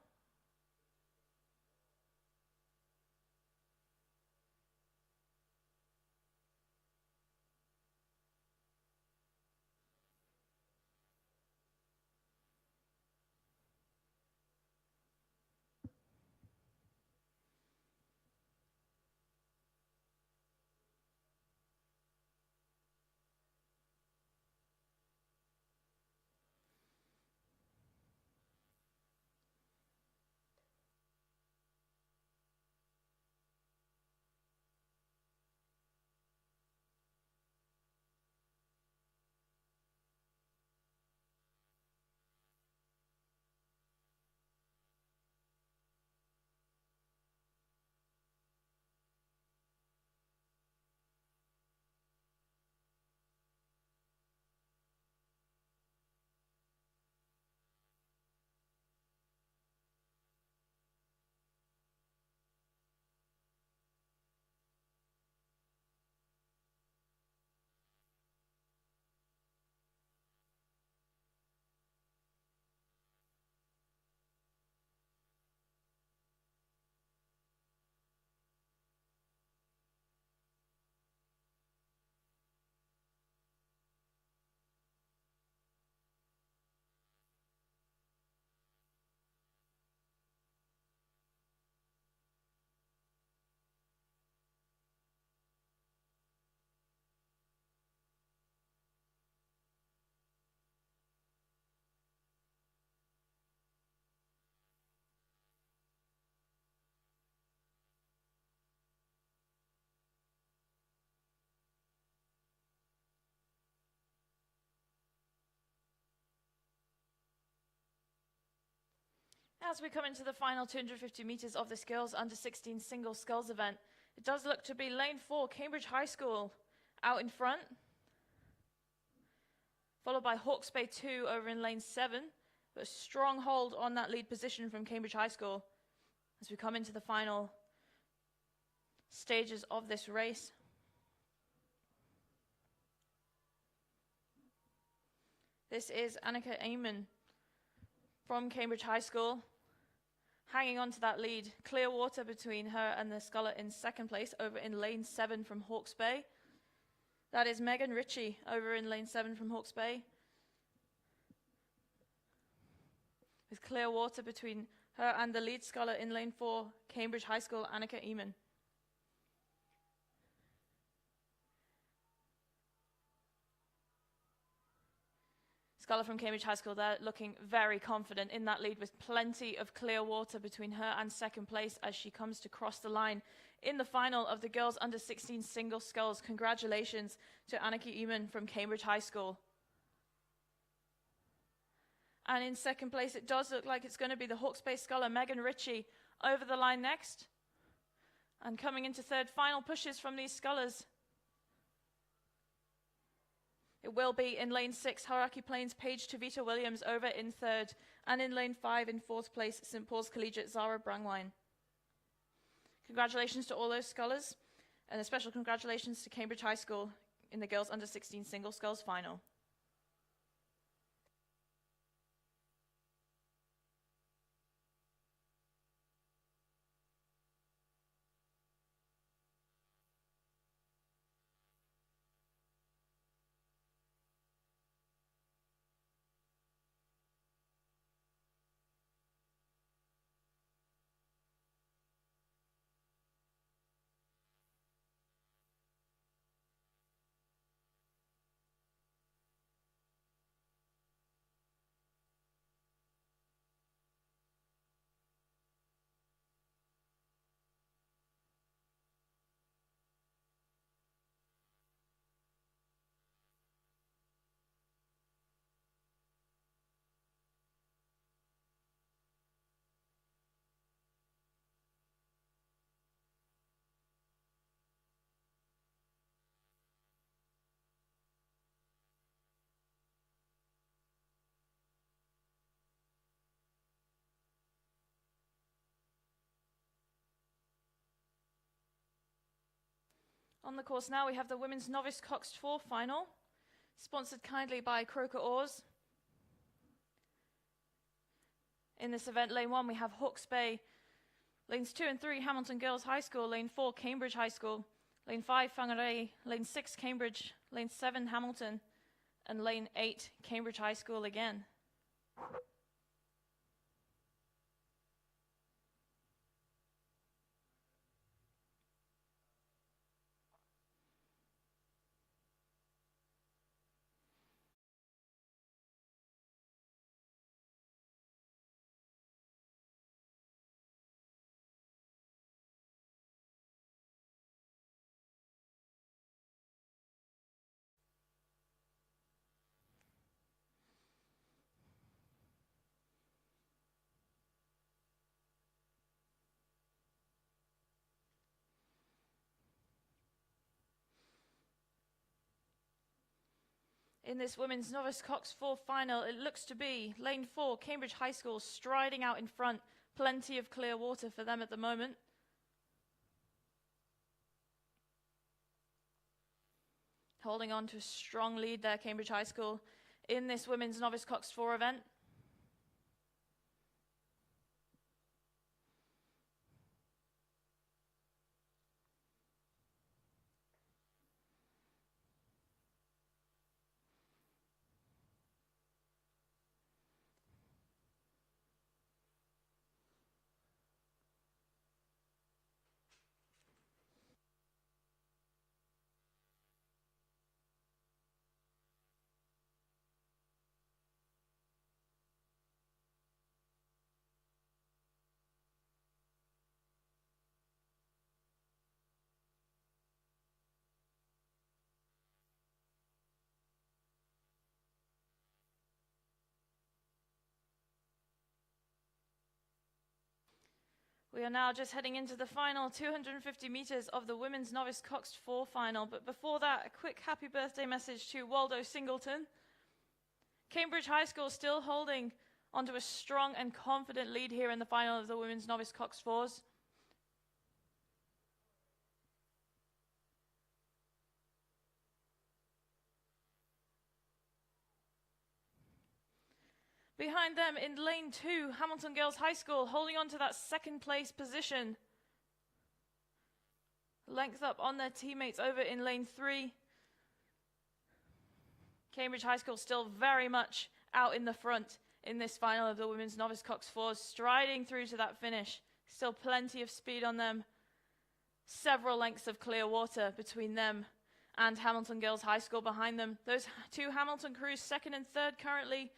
as we come into the final 250 meters of this girls under 16 single sculls event, it does look to be lane 4, Cambridge High School, out in front, followed by Hawke's Bay 2 over in lane 7, but a strong hold on that lead position from Cambridge High School as we come into the final stages of this race. This is Annika Eamon from Cambridge High School, hanging on to that lead. Clear water between her and the sculler in second place over in lane 7 from Hawke's Bay. That is Megan Ritchie over in lane 7 from Hawke's Bay, with clear water between her and the lead sculler in lane 4, Cambridge High School, Annika Eamon. Sculler from Cambridge High School there looking very confident in that lead with plenty of clear water between her and second place as she comes to cross the line in the final of the girls under 16 single sculls. Congratulations to Annika Eamon from Cambridge High School. And in second place, it does look like it's going to be the Hawke's Bay sculler, Megan Ritchie, over the line next. And coming into third, final pushes from these scullers. It will be in lane 6, Hauraki Plains, Paige Tavita Williams over in third. And in lane 5, in fourth place, St. Paul's Collegiate, Zara Brangwine. Congratulations to all those scullers, and a special congratulations to Cambridge High School in the girls under 16 single sculls final. On the course now, we have the women's novice coxed 4 final, sponsored kindly by Croker Oars. In this event, lane 1, we have Hawke's Bay. Lanes 2 and 3, Hamilton Girls High School. Lane 4, Cambridge High School. Lane 5, Whangarei. Lane 6, Cambridge. Lane 7, Hamilton. And lane 8, Cambridge High School again. In this women's novice coxed 4 final, it looks to be lane 4, Cambridge High School, striding out in front. Plenty of clear water for them at the moment. Holding on to a strong lead there, Cambridge High School, in this women's novice coxed 4 event. We are now just heading into the final 250 meters of the women's novice coxed 4 final. But before that, a quick happy birthday message to Waldo Singleton. Cambridge High School still holding onto a strong and confident lead here in the final of the women's novice coxed 4s. Behind them in lane 2, Hamilton Girls High School holding on to that second place position. Length up on their teammates over in lane 3. Cambridge High School still very much out in the front in this final of the women's novice coxed 4s, striding through to that finish. Still plenty of speed on them. Several lengths of clear water between them and Hamilton Girls High School behind them. Those two Hamilton crews, second and third currently,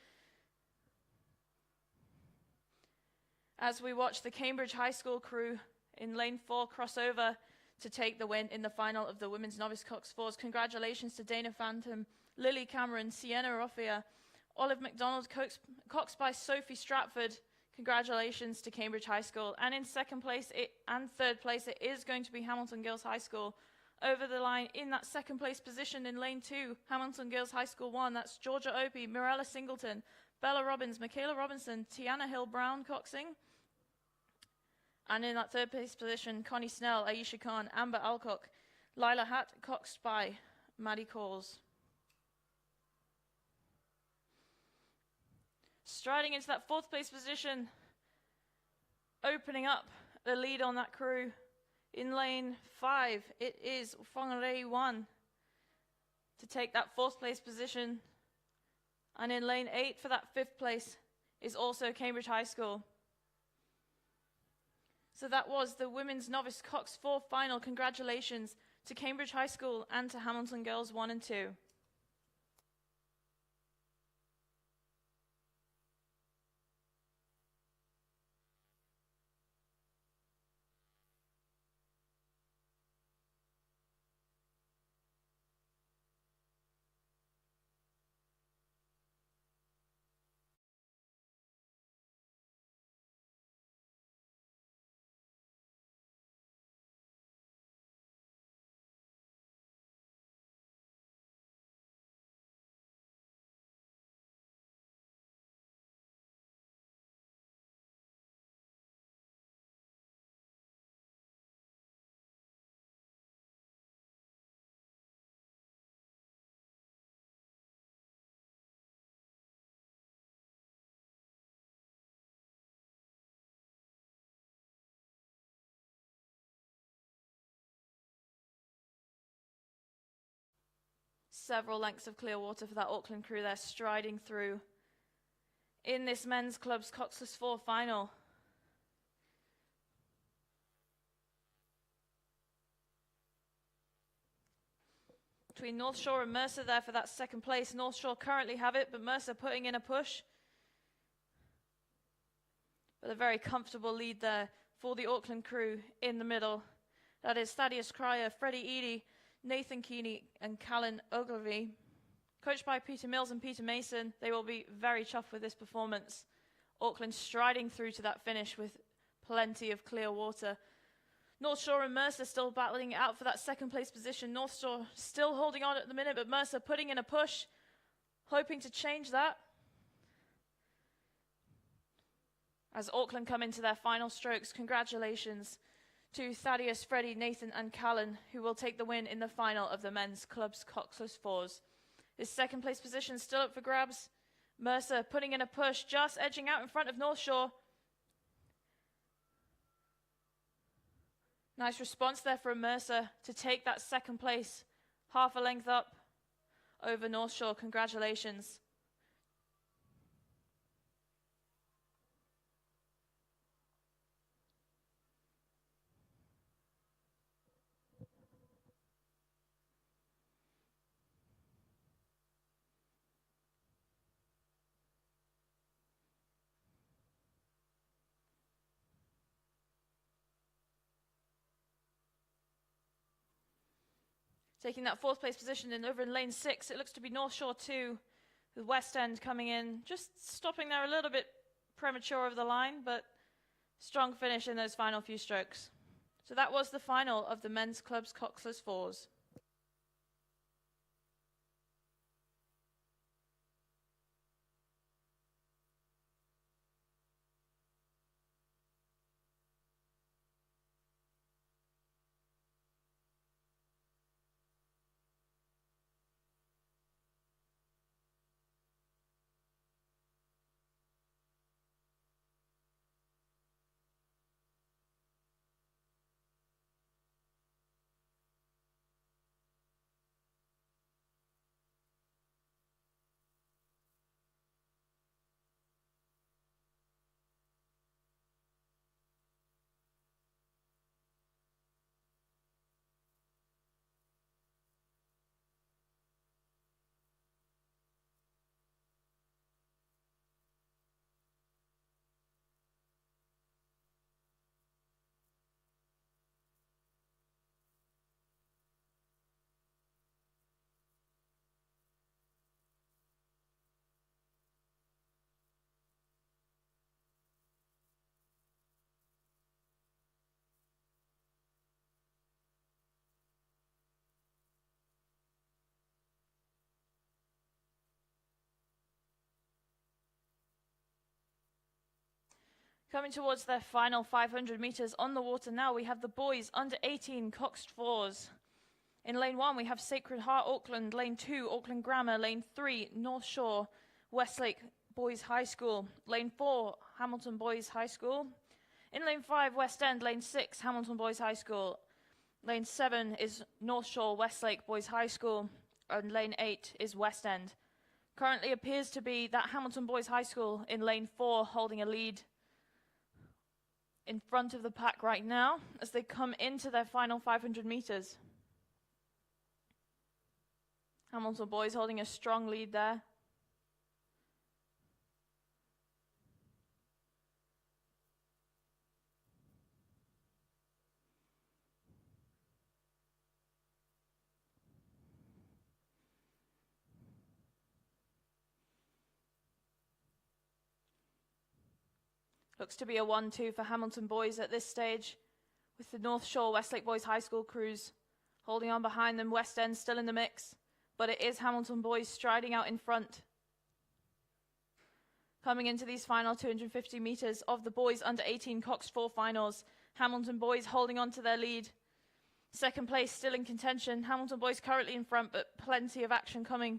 as we watch the Cambridge High School crew in lane 4 cross over to take the win in the final of the women's novice coxed 4s. Congratulations to Dana Phantom, Lily Cameron, Sienna Roffia, Olive McDonald, coxed by Sophie Stratford. Congratulations to Cambridge High School. And in second place and third place, it is going to be Hamilton Girls High School. Over the line in that second place position in lane 2, Hamilton Girls High School 1, that's Georgia Opie, Mirella Singleton, Bella Robbins, Michaela Robinson, Tiana Hill-Brown coxing. And in that third place position, Connie Snell, Aisha Khan, Amber Alcock, Lila Hatt, coxed by Maddie Calls. Striding into that fourth place position, opening up the lead on that crew. In lane 5, it is Fongrei 1 to take that fourth place position. And in lane 8 for that fifth place is also Cambridge High School. So that was the women's novice coxed 4 final. Congratulations to Cambridge High School and to Hamilton Girls 1 and 2. Several lengths of clear water for that Auckland crew there, striding through in this men's club's coxless 4 final. Between North Shore and Mercer there for that second place. North Shore currently have it, but Mercer putting in a push. But a very comfortable lead there for the Auckland crew in the middle. That is Thaddeus Cryer, Freddie Eady, Nathan Keeney and Callan Ogilvie. Coached by Peter Mills and Peter Mason, they will be very chuffed with this performance. Auckland striding through to that finish with plenty of clear water. North Shore and Mercer still battling it out for that second place position. North Shore still holding on at the minute, but Mercer putting in a push, hoping to change that. As Auckland come into their final strokes, congratulations to Thaddeus, Freddie, Nathan and Callan, who will take the win in the final of the men's club's coxless 4s. His second place position still up for grabs. Mercer putting in a push, just edging out in front of North Shore. Nice response there from Mercer to take that second place, half a length up over North Shore. Congratulations. Taking that fourth place position in over in lane 6, it looks to be North Shore 2, with West End coming in, just stopping there a little bit premature over the line, but Strong finish in those final few strokes. So that was the final of the men's club's coxless fours. Coming towards their final 500 metres on the water now, we have the boys under 18 coxed fours. In lane 1, we have Sacred Heart Auckland, lane 2, Auckland Grammar, lane 3, North Shore, Westlake Boys High School, lane 4, Hamilton Boys High School. In lane 5, West End, lane 6, Hamilton Boys High School. Lane 7 is North Shore, Westlake Boys High School, and lane 8 is West End. Currently appears to be that Hamilton Boys High School in lane 4 holding a lead in front of the pack right now as they come into their final 500 metres. Hamilton Boys holding a strong lead there. Looks to be a 1-2 for Hamilton Boys at this stage, with the North Shore Westlake Boys High School crews holding on behind them. West End still in the mix, but it is Hamilton Boys striding out in front. Coming into these final 250 metres of the boys under 18 Coxed 4 finals, Hamilton Boys holding on to their lead. Second place still in contention. Hamilton Boys currently in front, but plenty of action coming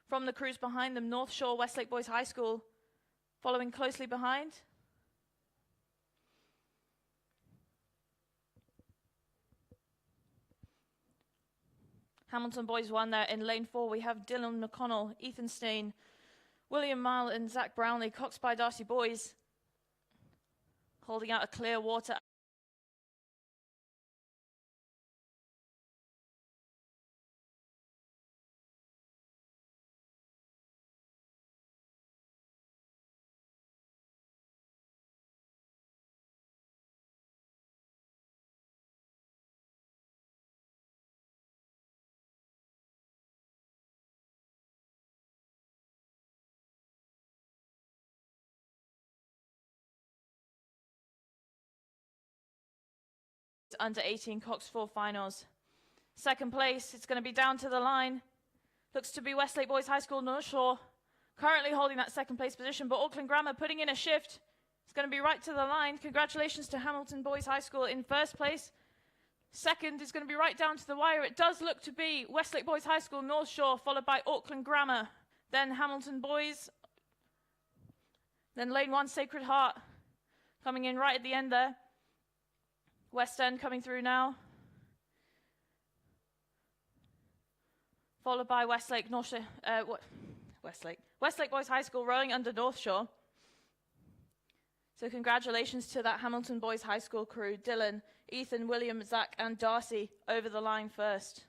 from the crews behind them. North Shore Westlake Boys High School following closely behind. Hamilton Boys won there. In lane 4, we have Dylan McConnell, Ethan Stain, William Mile and Zach Brownlee, Coxed by Darcy Boys, holding out a clear water. Under 18 Cox 4 finals. Second place, it's going to be down to the line. Looks to be Westlake Boys High School North Shore, currently holding that second place position, but Auckland Grammar putting in a shift. It's going to be right to the line. Congratulations to Hamilton Boys High School in first place. Second is going to be right down to the wire. It does look to be Westlake Boys High School North Shore, followed by Auckland Grammar, then Hamilton Boys, then lane 1 Sacred Heart coming in right at the end there. West End coming through now, followed by Westlake Boys High School rowing under North Shore. So congratulations to that Hamilton Boys High School crew, Dylan, Ethan, William, Zach and Darcy over the line first.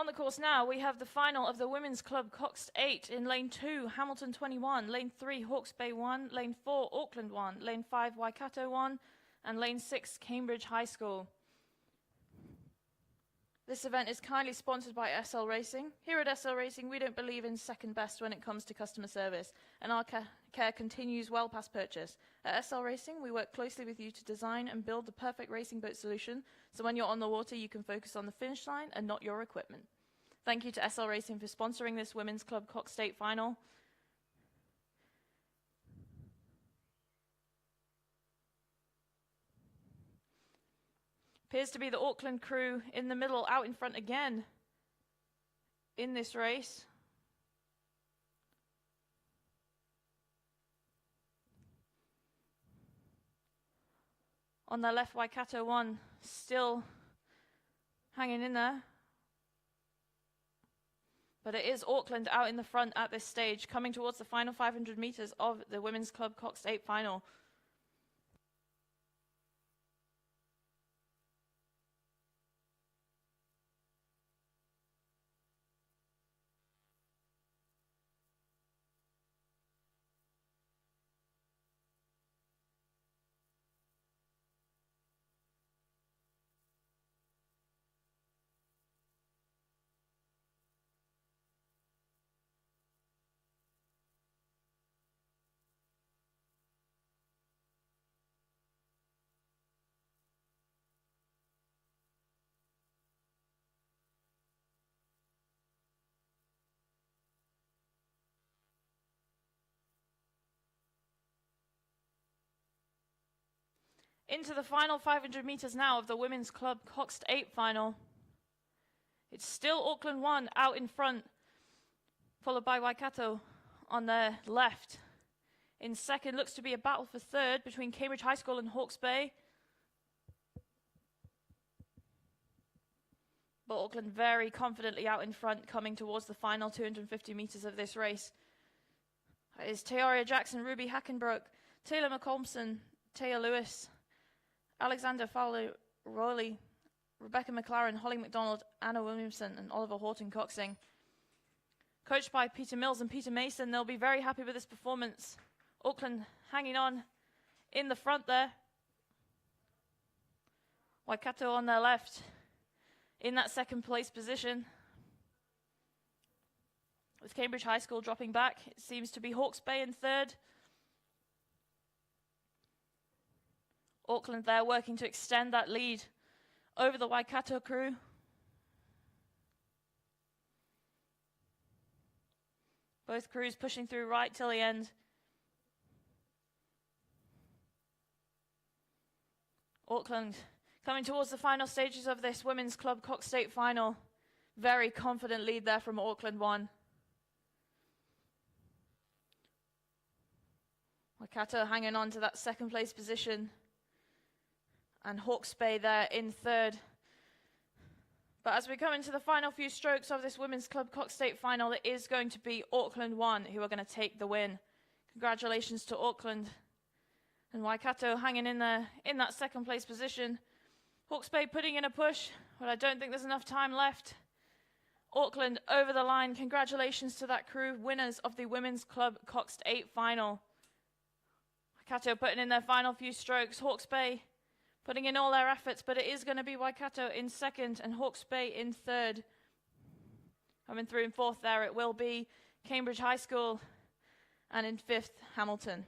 On the course now, we have the final of the Women's Club Coxed 8 in Lane 2, Hamilton 21, Lane 3, Hawke's Bay 1, Lane 4, Auckland 1, Lane 5, Waikato 1, and Lane 6, Cambridge High School. This event is kindly sponsored by SL Racing. Here at SL Racing, we don't believe in second best when it comes to customer service, and our care continues well past purchase. At SL Racing, we work closely with you to design and build the perfect racing boat solution, so when you're on the water, you can focus on the finish line and not your equipment. Thank you to SL Racing for sponsoring this Women's Club Coxed 8 final. Appears to be the Auckland crew in the middle, out in front again in this race. On their left, Waikato 1 still hanging in there. But it is Auckland out in the front at this stage, coming towards the final 500 metres of the Women's Club Coxed 8 final. Into the final 500 metres now of the Women's Club Coxed 8 final. It's still Auckland 1 out in front, followed by Waikato on their left. In second, looks to be a battle for third between Cambridge High School and Hawke's Bay. But Auckland very confidently out in front, coming towards the final 250 metres of this race. That is Teoria Jackson, Ruby Hackenbrook, Taylor McColmson, Taya Lewis, Alexander Fowler Rowley, Rebecca McLaren, Holly McDonald, Anna Williamson, and Oliver Horton coxing. Coached by Peter Mills and Peter Mason, they'll be very happy with this performance. Auckland hanging on in the front there. Waikato on their left in that second place position. With Cambridge High School dropping back, it seems to be Hawke's Bay in third. Auckland there working to extend that lead over the Waikato crew. Both crews pushing through right till the end. Auckland coming towards the final stages of this Women's Club Coxed 8 final. Very confident lead there from Auckland 1. Waikato hanging on to that second place position. And Hawke's Bay there in third. But as we come into the final few strokes of this Women's Club Coxed 8 final, it is going to be Auckland 1 who are going to take the win. Congratulations to Auckland. And Waikato hanging in there in that second place position. Hawke's Bay putting in a push, but I don't think there's enough time left. Auckland over the line. Congratulations to that crew, winners of the Women's Club Coxed 8 final. Waikato putting in their final few strokes. Hawke's Bay putting in all their efforts, but it is going to be Waikato in second and Hawke's Bay in third. Coming through in fourth there, it will be Cambridge High School, and in fifth, Hamilton.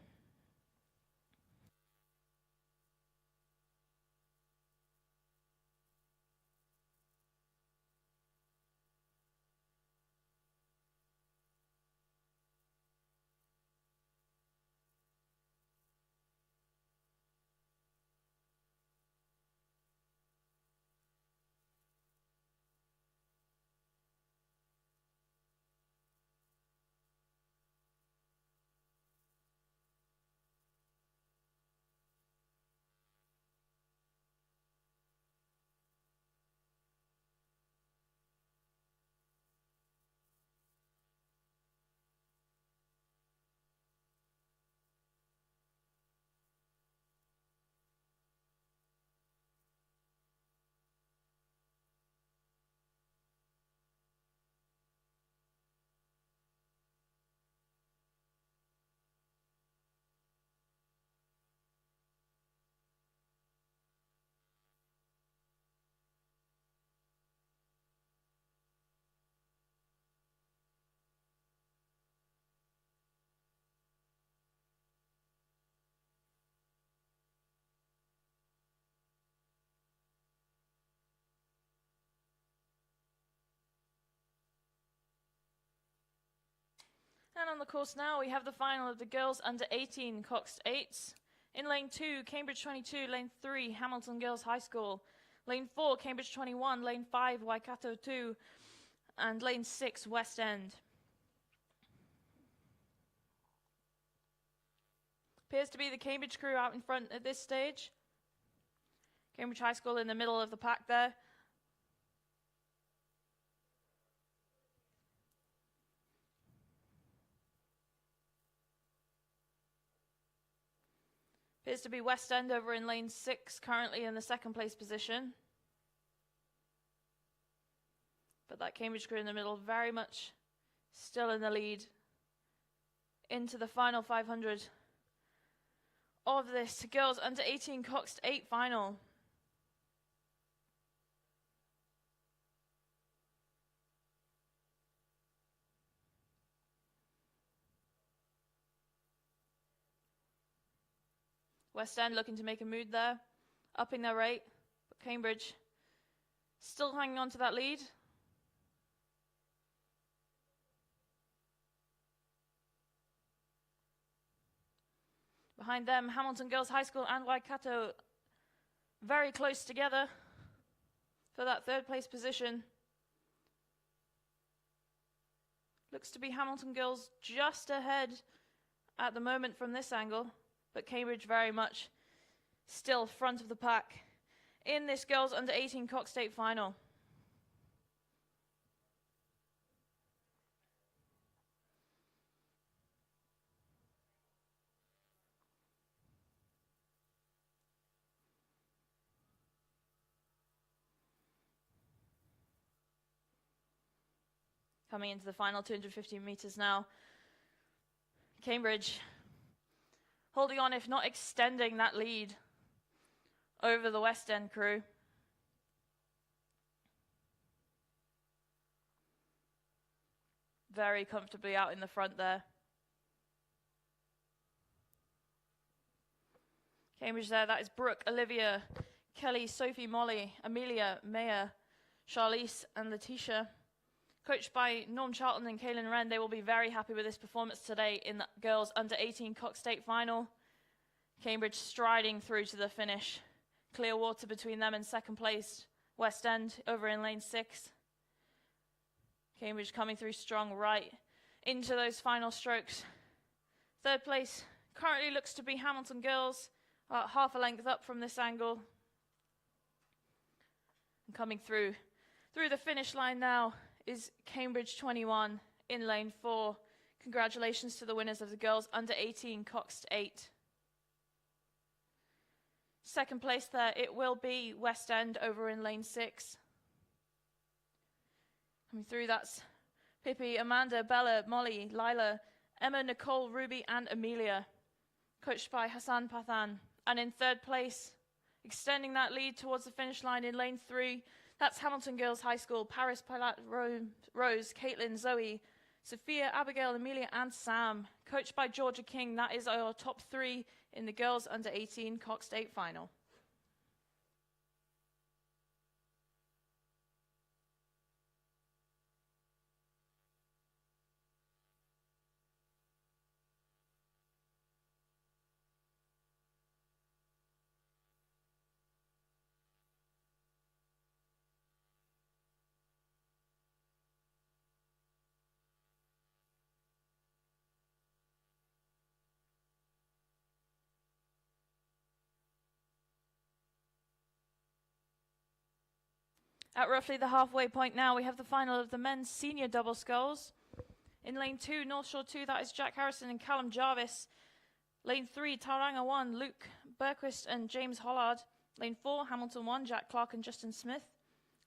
on the course now, we have the final of the girls under 18 coxed 8s. In lane 2, Cambridge 22, lane 3, Hamilton Girls High School. Lane 4, Cambridge 21, lane 5, Waikato 2, and lane 6, West End. Appears to be the Cambridge crew out in front at this stage. Cambridge High School in the middle of the pack there. Appears to be West End over in lane 6, currently in the second place position. But that Cambridge crew in the middle very much still in the lead into the final 500 of this girls under 18 coxed 8 final. West End looking to make a move there, upping their rate, but Cambridge still hanging on to that lead. Behind them, Hamilton Girls High School and Waikato very close together for that third place position. Looks to be Hamilton Girls just ahead at the moment from this angle, but Cambridge very much still front of the pack in this girls under 18 coxed 8 final. Coming into the final 250 meters now. Cambridge holding on, if not extending that lead over the West End crew. Very comfortably out in the front there. Cambridge there, that is Brooke, Olivia, Kelly, Sophie, Molly, Amelia, Maya, Charlize and Letitia. Coached by Norm Charlton and Kaylin Wren, they will be very happy with this performance today in the girls under 18 coxed 8 final. Cambridge striding through to the finish. Clear water between them and second place. West End over in lane 6. Cambridge coming through strong right into those final strokes. Third place currently looks to be Hamilton Girls, about half a length up from this angle. And coming through the finish line now is Cambridge 21 in lane 4. Congratulations to the winners of the girls under 18 coxed 8. Second place there, it will be West End over in lane 6. Coming through, that's Pippi, Amanda, Bella, Molly, Lila, Emma, Nicole, Ruby and Amelia. Coached by Hassan Pathan. And in third place, extending that lead towards the finish line in lane 3, that's Hamilton Girls High School, Paris, Pilat, Rose, Caitlin, Zoe, Sophia, Abigail, Amelia, and Sam. Coached by Georgia King, that is our top 3 in the girls under 18 coxed 8 final. At roughly the halfway point now, we have the final of the men's senior double sculls. In lane 2, North Shore 2, that is Jack Harrison and Callum Jarvis. Lane 3, Tauranga 1, Luke Berquist and James Hollard. Lane 4, Hamilton 1, Jack Clark and Justin Smith.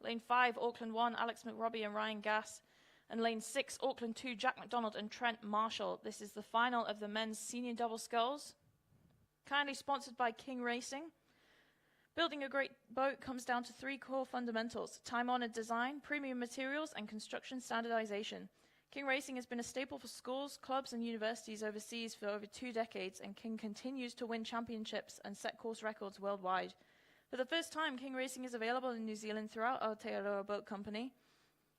Lane 5, Auckland 1, Alex McRobbie and Ryan Gass. And lane 6, Auckland 2, Jack McDonald and Trent Marshall. This is the final of the men's senior double sculls. Kindly sponsored by King Racing. Building a great boat comes down to 3 core fundamentals: time-honored design, premium materials, and construction standardization. King Racing has been a staple for schools, clubs, and universities overseas for over 2 decades, and King continues to win championships and set course records worldwide. For the first time, King Racing is available in New Zealand throughout Aotearoa Boat Company,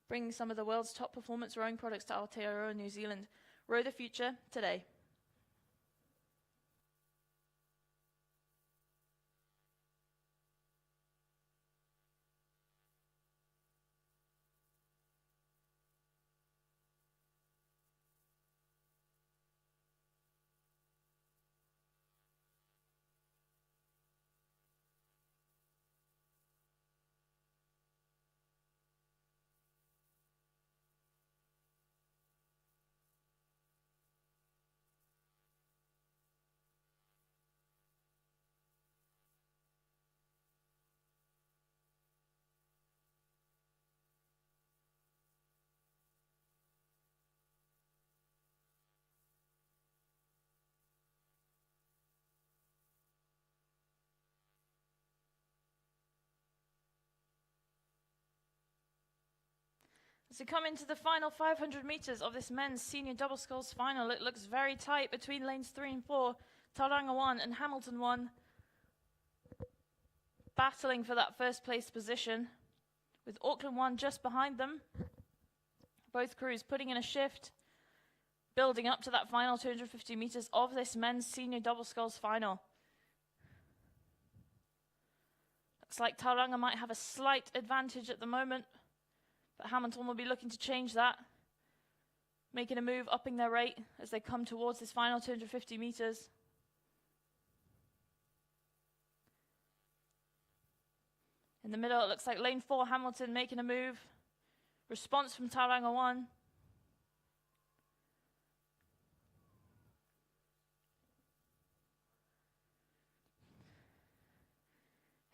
bringing some of the world's top performance rowing products to Aotearoa, New Zealand. Row the future today. As we come into the final 500 meters of this men's senior double sculls final, it looks very tight between lanes 3 and 4. Tauranga 1 and Hamilton 1 battling for that first place position, with Auckland 1 just behind them. Both crews putting in a shift, building up to that final 250 meters of this men's senior double sculls final. Looks like Tauranga might have a slight advantage at the moment, but Hamilton will be looking to change that, making a move, upping their rate as they come towards this final 250 meters. In the middle, it looks like lane 4, Hamilton making a move. Response from Tauranga 1.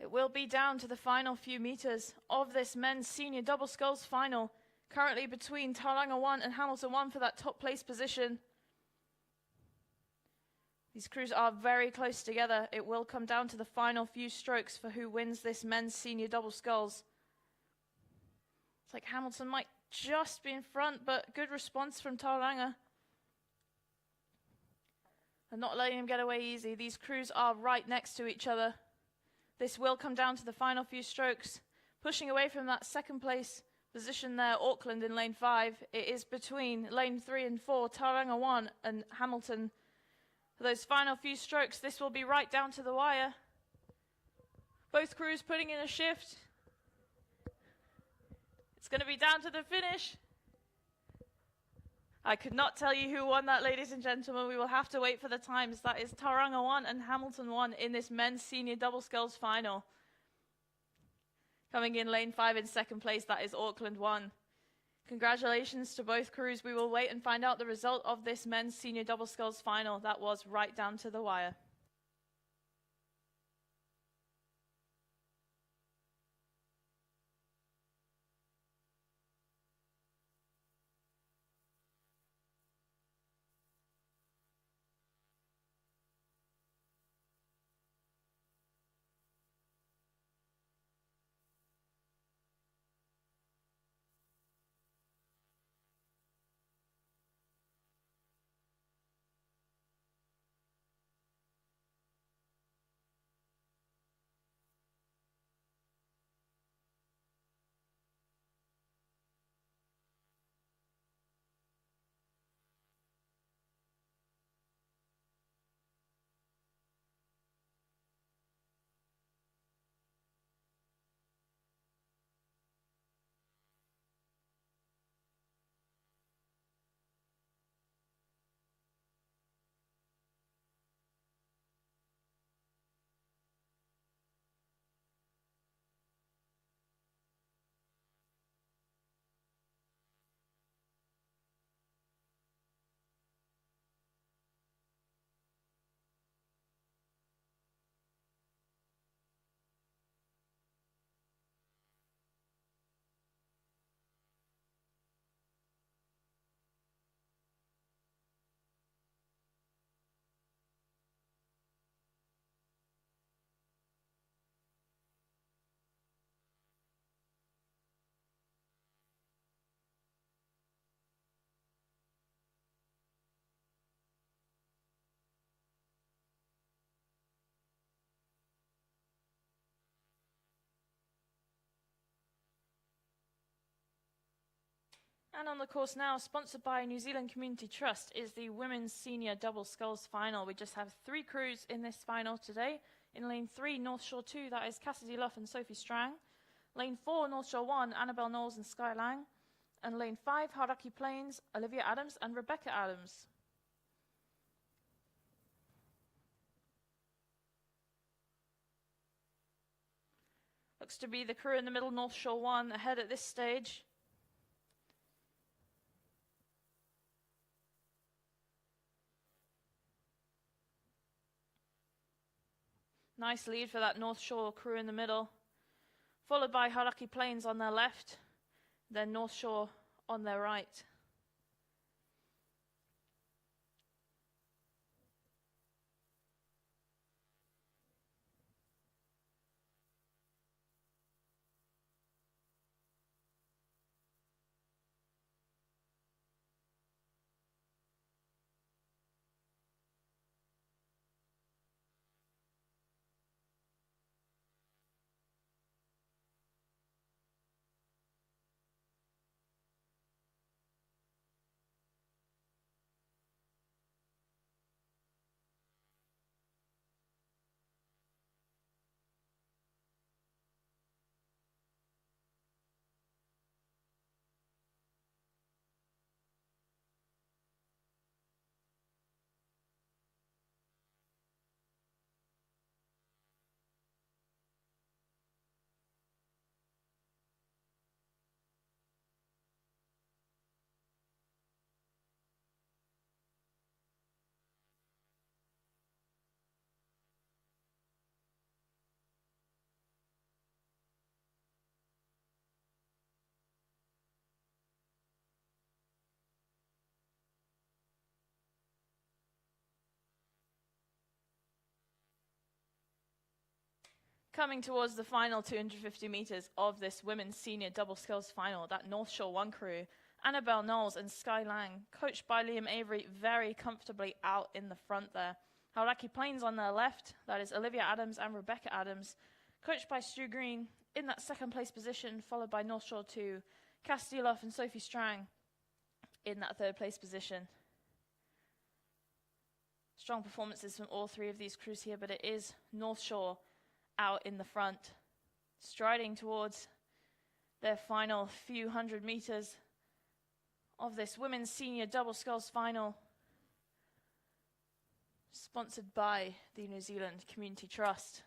It will be down to the final few meters of this men's senior double sculls final, currently between Tauranga 1 and Hamilton 1 for that top place position. These crews are very close together. It will come down to the final few strokes for who wins this men's senior double sculls. It's like Hamilton might just be in front, but good response from Tauranga. And not letting him get away easy. These crews are right next to each other. This will come down to the final few strokes. Pushing away from that second place position there, Auckland in lane 5. It is between lane 3 and 4, Tauranga 1 and Hamilton. For those final few strokes, this will be right down to the wire. Both crews putting in a shift. It's going to be down to the finish. I could not tell you who won that, ladies and gentlemen. We will have to wait for the times. That is Tauranga 1 and Hamilton 1 in this men's senior double sculls final. Coming in lane 5 in second place, that is Auckland 1. Congratulations to both crews. We will wait and find out the result of this men's senior double sculls final. That was right down to the wire. And on the course now, sponsored by New Zealand Community Trust, is the Women's Senior Double Sculls Final. We just have 3 crews in this final today. In lane 3, North Shore 2, that is Cassidy Luff and Sophie Strang. Lane 4, North Shore 1, Annabelle Knowles and Sky Lang. And lane 5, Hauraki Plains, Olivia Adams and Rebecca Adams. Looks to be the crew in the middle, North Shore 1, ahead at this stage. Nice lead for that North Shore crew in the middle, followed by Hauraki Plains on their left, then North Shore on their right. Coming towards the final 250 metres of this Women's Senior Double Sculls Final, that North Shore 1 crew, Annabelle Knowles and Sky Lang, coached by Liam Avery, very comfortably out in the front there. Hauraki Plains on their left, that is Olivia Adams and Rebecca Adams, coached by Stu Green, in that second place position, followed by North Shore 2, Cassidy Luff and Sophie Strang in that third place position. Strong performances from all 3 of these crews here, but it is North Shore out in the front, striding towards their final few hundred meters of this Women's Senior Double Sculls Final, sponsored by the New Zealand Community Trust.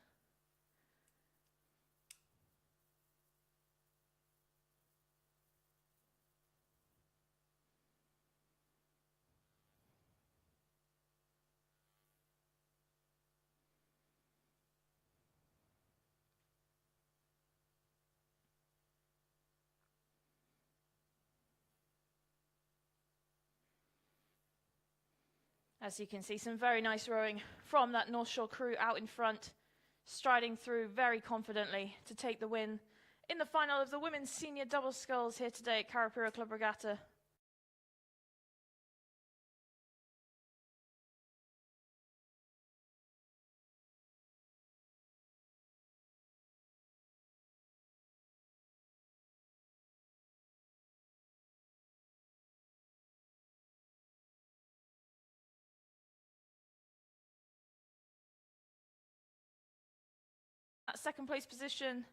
As you can see, some very nice rowing from that North Shore crew out in front, striding through very confidently to take the win in the final of the Women's Senior Double Sculls here today at Karapiro Club Regatta. At second place position,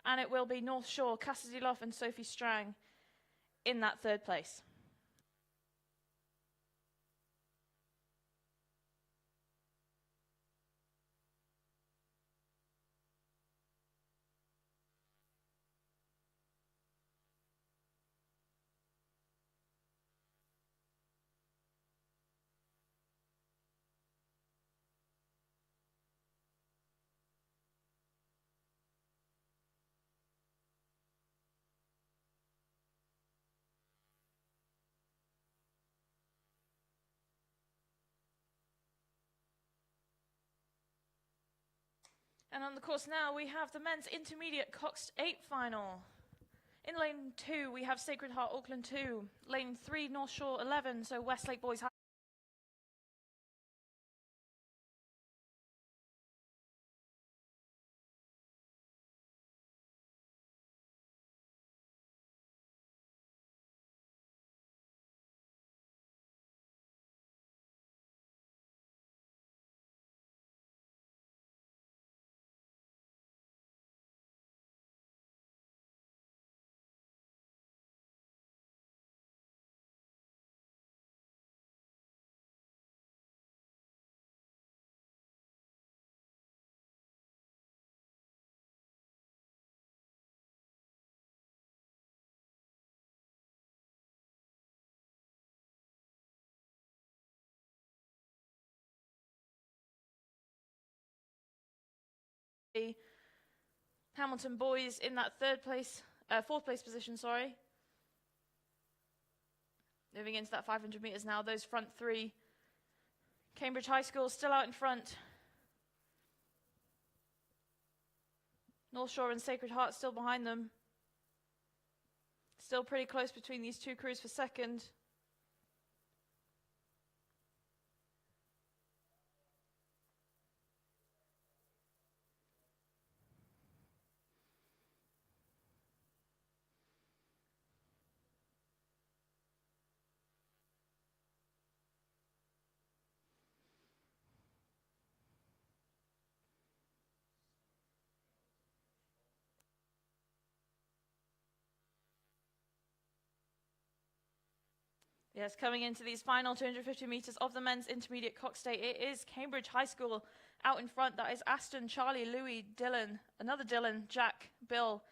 and it will be North Shore, Cassidy Luff and Sophie Strang in that third place. And on the course now, we have the men's intermediate coxed 8 final. In lane 2, we have Sacred Heart Auckland 2. Lane 3, North Shore 11, so Westlake Boys High. The Hamilton boys in that fourth place position, sorry. Moving into that 500 meters now, those front three. Cambridge High School still out in front. North Shore and Sacred Heart still behind them. Still pretty close between these two crews for second. Yes, coming into these final 250 meters of the men's intermediate coxed, it is Cambridge High School out in front. That is Aston, Charlie, Louis, Dylan, another Dylan, Jack, Bill,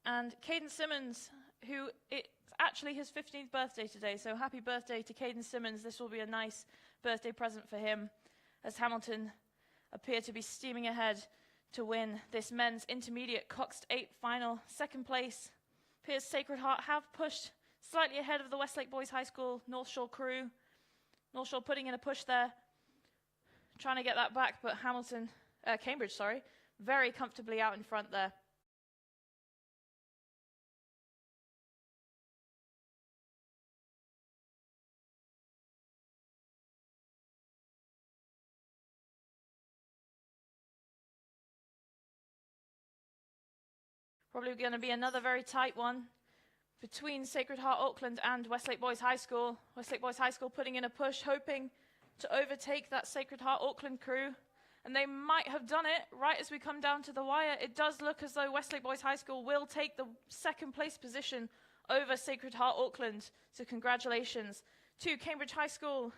and Caden Simmons, who it's actually his 15th birthday today. So happy birthday to Caden Simmons. This will be a nice birthday present for him as Hamilton appear to be steaming ahead to win this men's intermediate coxed 8 final. Second place, Piers Sacred Heart have pushed slightly ahead of the Westlake Boys High School North Shore crew. North Shore putting in a push there, trying to get that back, but Cambridge, very comfortably out in front there. Probably going to be another very tight one between Sacred Heart Auckland and Westlake Boys High School. Westlake Boys High School putting in a push, hoping to overtake that Sacred Heart Auckland crew. And they might have done it right as we come down to the wire. It does look as though Westlake Boys High School will take the second place position over Sacred Heart Auckland. So congratulations to Cambridge High School,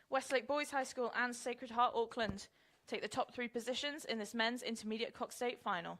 Westlake Boys High School and Sacred Heart Auckland. Take the top 3 positions in this men's intermediate coxed 8 final.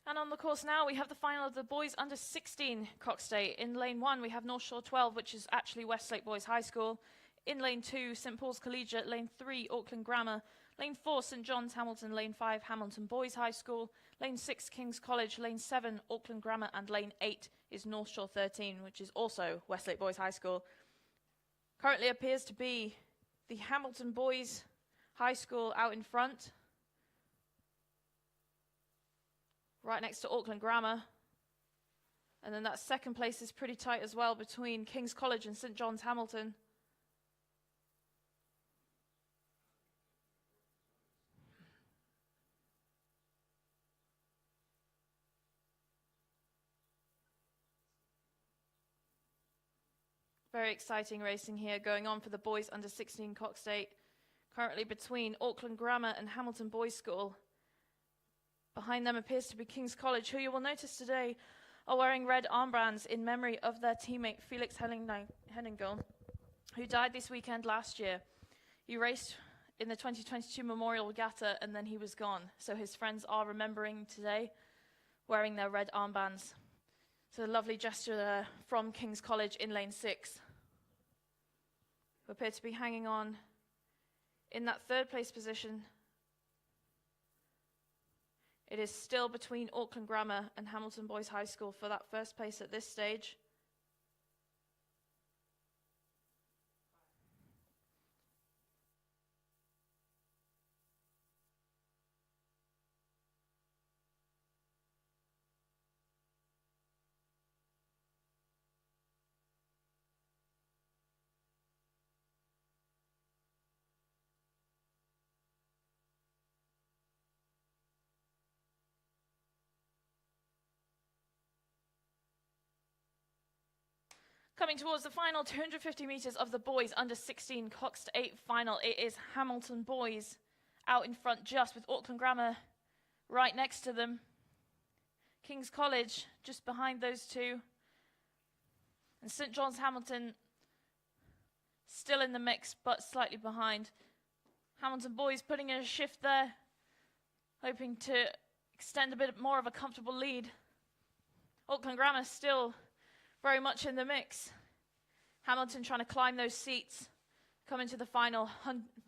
And on the course now, we have the final of the boys under 16 coxed 8. In lane 1, we have North Shore 12, which is actually Westlake Boys High School. In lane 2, St Paul's Collegiate. Lane 3, Auckland Grammar. Lane 4, St John's Hamilton. Lane 5, Hamilton Boys High School. Lane 6, King's College. Lane 7, Auckland Grammar. And lane 8 is North Shore 13, which is also Westlake Boys High School. Currently appears to be the Hamilton Boys High School out in front, right next to Auckland Grammar. And then that second place is pretty tight as well between King's College and St John's Hamilton. Very exciting racing here going on for the boys under 16 coxed 8. Currently between Auckland Grammar and Hamilton Boys School. Behind them appears to be King's College, who you will notice today are wearing red armbands in memory of their teammate Felix Henningal, who died this weekend last year. He raced in the 2022 Memorial Regatta and then he was gone. So his friends are remembering today wearing their red armbands. So a lovely gesture there from King's College in lane 6, who appear to be hanging on in that third place position. It is still between Auckland Grammar and Hamilton Boys High School for that first place at this stage. Coming towards the final 250 metres of the boys under 16 coxed 8 final, it is Hamilton Boys out in front just with Auckland Grammar right next to them. King's College just behind those two. And St John's Hamilton still in the mix but slightly behind. Hamilton Boys putting in a shift there, hoping to extend a bit more of a comfortable lead. Auckland Grammar still very much in the mix. Hamilton trying to climb those seats, come into the final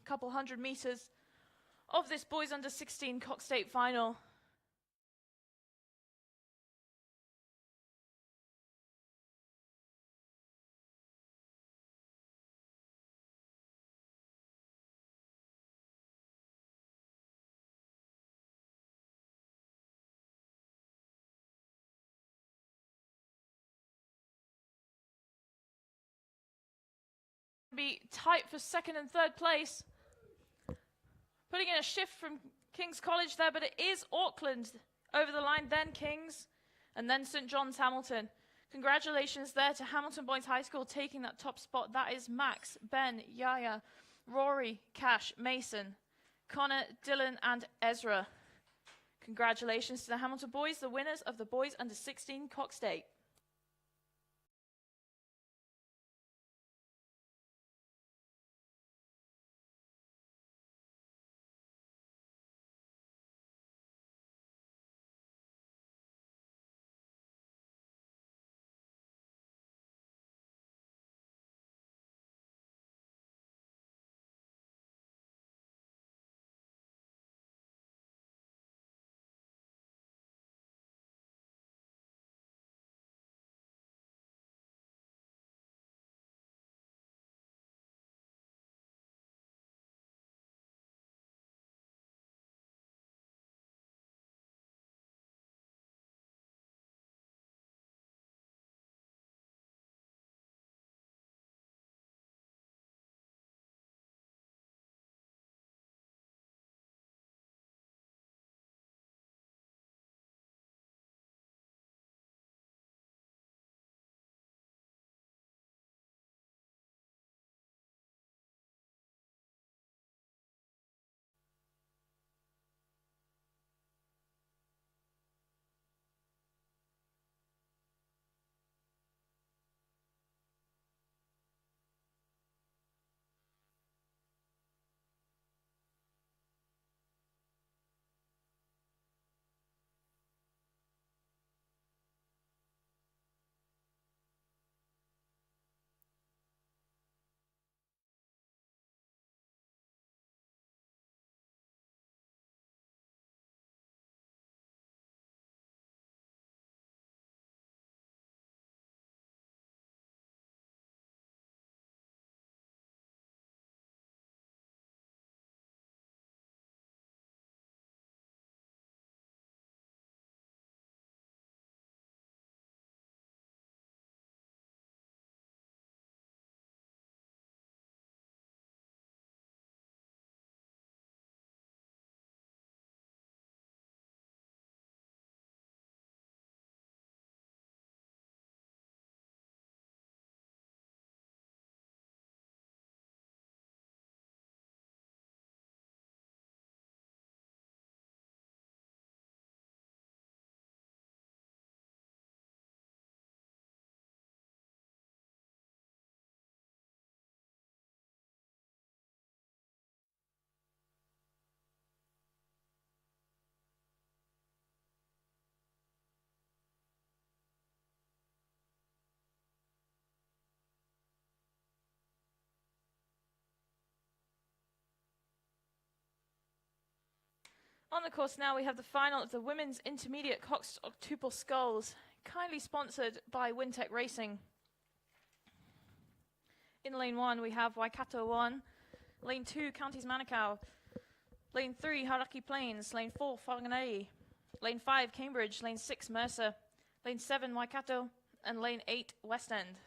couple hundred metres of this boys under 16 coxed 8 final. Be tight for second and third place. Putting in a shift from King's College there, but it is Auckland over the line, then King's, and then St John's Hamilton. Congratulations there to Hamilton Boys High School taking that top spot. That is Max, Ben, Yaya, Rory, Cash, Mason, Connor, Dylan, and Ezra. Congratulations to the Hamilton Boys, the winners of the boys under 16 coxed 8. On the course now, we have the final of the women's intermediate coxed octuple sculls, kindly sponsored by Wintec Racing. In lane 1, we have Waikato 1, lane 2, Counties Manukau, lane 3, Hauraki Plains, lane 4, Whanganui, lane 5, Cambridge, lane 6, Mercer, lane 7, Waikato, and lane 8, West End.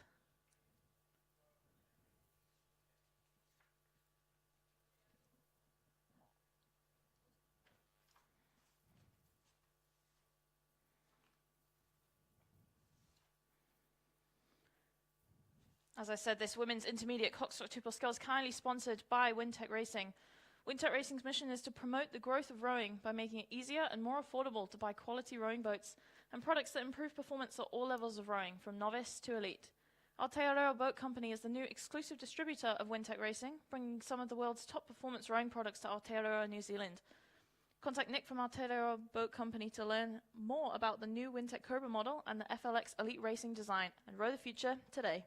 As I said, this women's intermediate coxed octuple scull is kindly sponsored by Wintec Racing. Wintec Racing's mission is to promote the growth of rowing by making it easier and more affordable to buy quality rowing boats and products that improve performance at all levels of rowing, from novice to elite. Aotearoa Boat Company is the new exclusive distributor of Wintec Racing, bringing some of the world's top performance rowing products to Aotearoa, New Zealand. Contact Nick from Aotearoa Boat Company to learn more about the new Wintec Cobra model and the FLX Elite Racing design, and row the future today.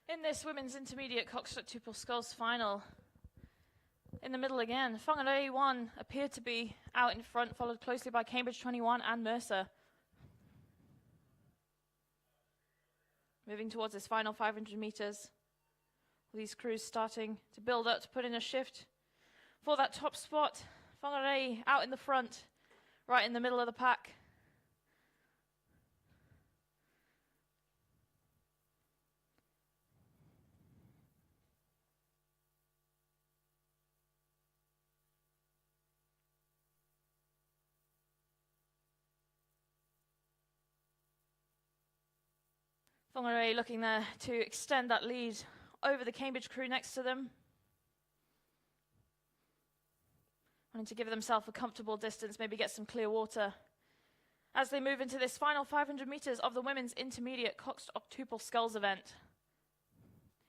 In this women's intermediate coxed octuple sculls final, in the middle again, Whangarei 1 appeared to be out in front, followed closely by Cambridge 21 and Mercer. Moving towards this final 500 metres, these crews starting to build up to put in a shift for that top spot. Whangarei out in the front, right in the middle of the pack. Whangarei looking there to extend that lead over the Cambridge crew next to them. Wanting to give themselves a comfortable distance, maybe get some clear water. As they move into this final 500 metres of the women's intermediate coxed octuple sculls event.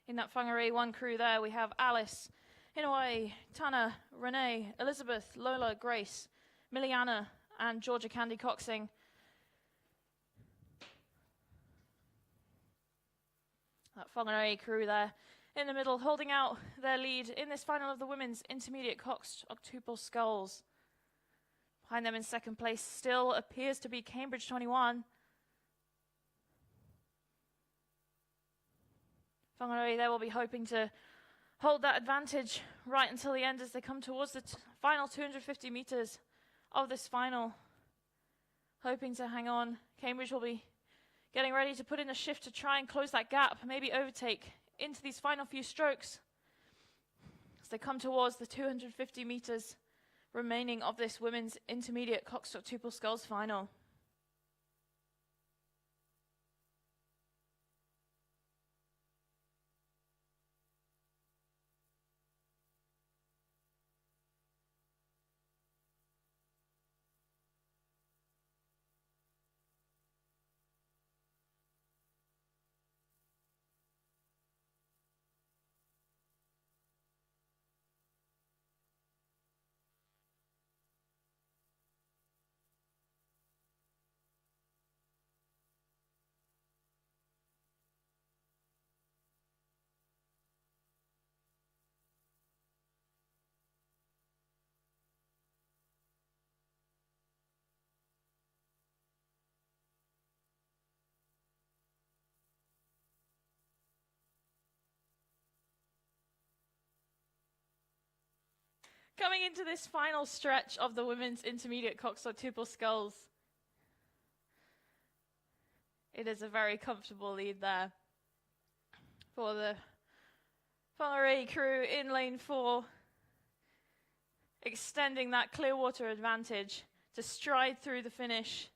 In that Whangarei 1 crew there, we have Alice, Hinawai, Tana, Renee, Elizabeth, Lola, Grace, Miliana, and Georgia Candy coxing. That Whangarei crew there in the middle, holding out their lead in this final of the women's intermediate coxed octuple sculls. Behind them in second place still appears to be Cambridge 21. Whangarei there will be hoping to hold that advantage right until the end as they come towards the final 250 metres of this final. Hoping to hang on. Cambridge will be getting ready to put in a shift to try and close that gap, maybe overtake into these final few strokes as they come towards the 250 metres remaining of this women's intermediate coxed octuple sculls final. Coming into this final stretch of the women's intermediate coxed octuple sculls. It is a very comfortable lead there for the Whangarei crew in lane 4, extending that clear water advantage to stride through the finish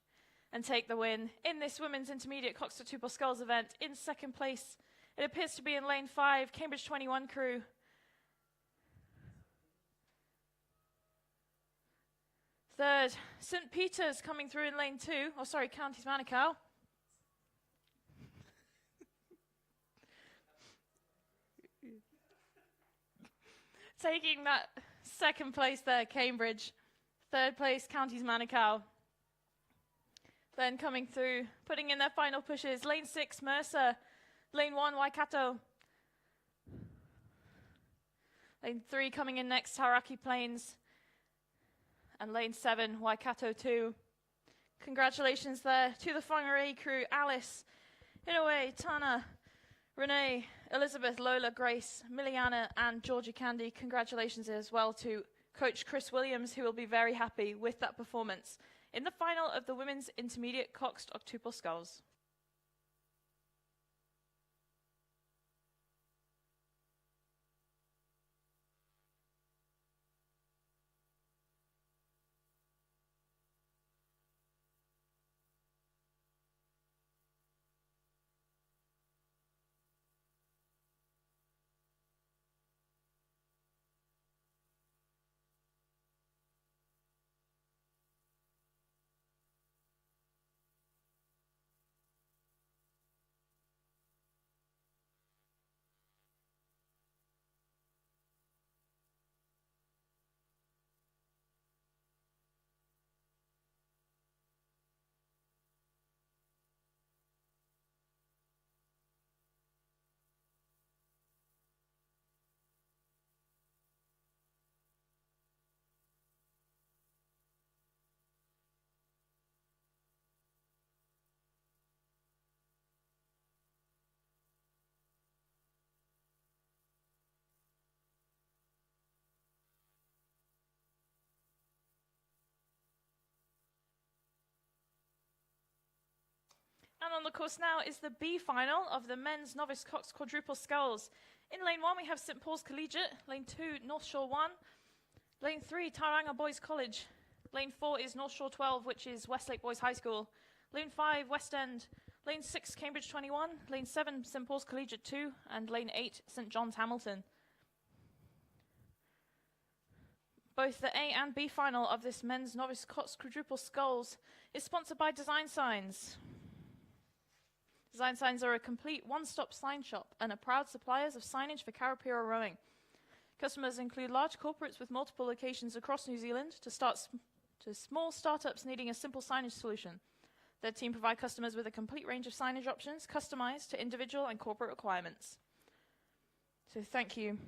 and take the win in this women's intermediate coxed octuple sculls event. In second place, it appears to be in lane 5, Cambridge 21 crew. Third, St. Peter's coming through in lane 2. Oh, sorry, Counties Manukau. Taking that second place there, Cambridge. Third place, Counties Manukau. Then coming through, putting in their final pushes, lane 6, Mercer. Lane 1, Waikato. Lane 3 coming in next, Tauraki Plains. And lane 7, Waikato 2. Congratulations there to the Whangarei crew, Alice, Inoue, Tana, Renee, Elizabeth, Lola, Grace, Miliana, and Georgia Candy. Congratulations as well to Coach Chris Williams, who will be very happy with that performance in the final of the women's intermediate coxed octuple sculls. And on the course now is the B final of the men's novice coxed quadruple sculls. In lane 1 we have St. Paul's Collegiate, lane 2 North Shore 1, lane 3 Tauranga Boys College, lane 4 is North Shore 12, which is Westlake Boys High School, lane 5 West End, lane 6 Cambridge 21, lane 7 St. Paul's Collegiate 2, and lane 8 St. John's Hamilton. Both the A and B final of this men's novice coxed quadruple sculls is sponsored by Design Signs. Design Signs are a complete one-stop sign shop and are proud suppliers of signage for Karapiro rowing. Customers include large corporates with multiple locations across New Zealand to small startups needing a simple signage solution. Their team provide customers with a complete range of signage options customized to individual and corporate requirements. So thank you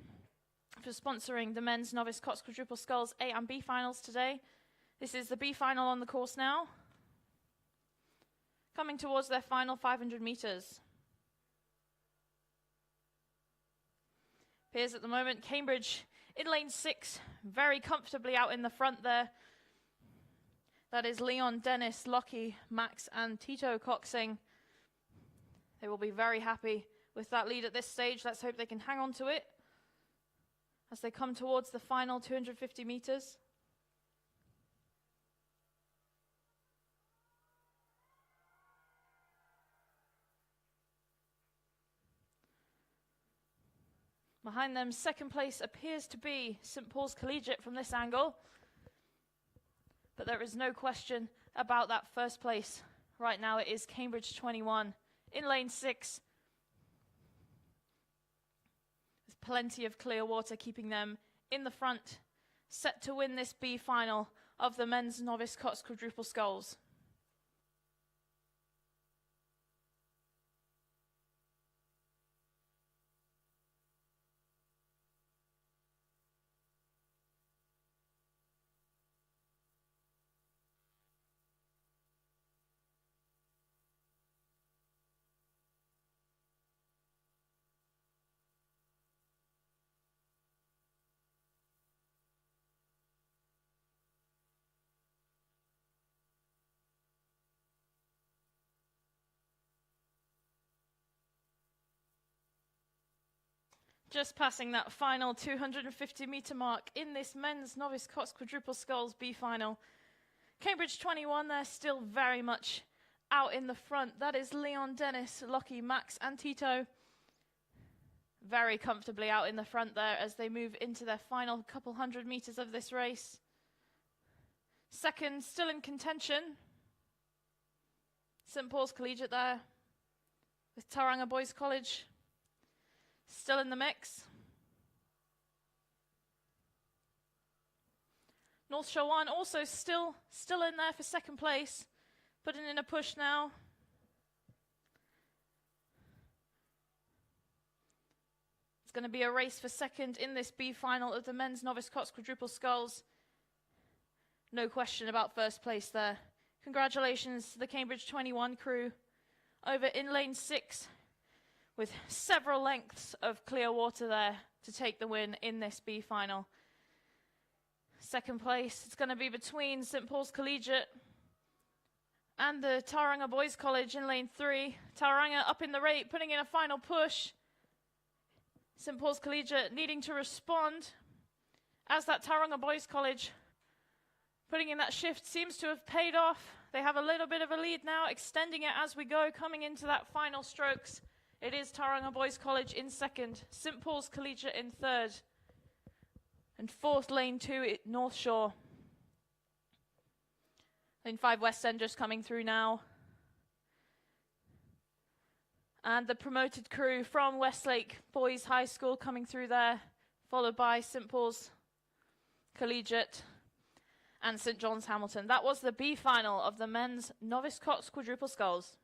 for sponsoring the men's novice coxed quadruple sculls A and B finals today. This is the B final on the course now, coming towards their final 500 meters. Appears at the moment Cambridge in lane 6, very comfortably out in the front there. That is Leon, Dennis, Lockie, Max, and Tito coxing. They will be very happy with that lead at this stage. Let's hope they can hang on to it as they come towards the final 250 meters. Behind them, second place appears to be St. Paul's Collegiate from this angle. But there is no question about that first place. Right now it is Cambridge 21 in lane 6. There's plenty of clear water keeping them in the front, set to win this B final of the men's novice coxed quadruple sculls. Just passing that final 250 meter mark in this men's novice coxed quadruple sculls B final. Cambridge 21, they're still very much out in the front. That is Leon, Dennis, Lockie, Max, and Tito. Very comfortably out in the front there as they move into their final couple hundred meters of this race. Second, still in contention. St. Paul's Collegiate there, with Tauranga Boys College still in the mix. North Shore 1 also still in there for second place, putting in a push now. It's going to be a race for second in this B final of the men's novice coxed quadruple sculls. No question about first place there. Congratulations to the Cambridge 21 crew over in lane 6 with several lengths of clear water there to take the win in this B final. Second place, it's going to be between St. Paul's Collegiate and the Tauranga Boys College in lane 3. Tauranga up in the rate, putting in a final push. St. Paul's Collegiate needing to respond as that Tauranga Boys College putting in that shift seems to have paid off. They have a little bit of a lead now, extending it as we go, coming into that final strokes. It is Tauranga Boys College in second, St. Paul's Collegiate in third, and fourth lane 2 North Shore. Lane 5 West End just coming through now. And the promoted crew from Westlake Boys High School coming through there, followed by St. Paul's Collegiate and St. John's Hamilton. That was the B final of the men's novice coxed quadruple sculls.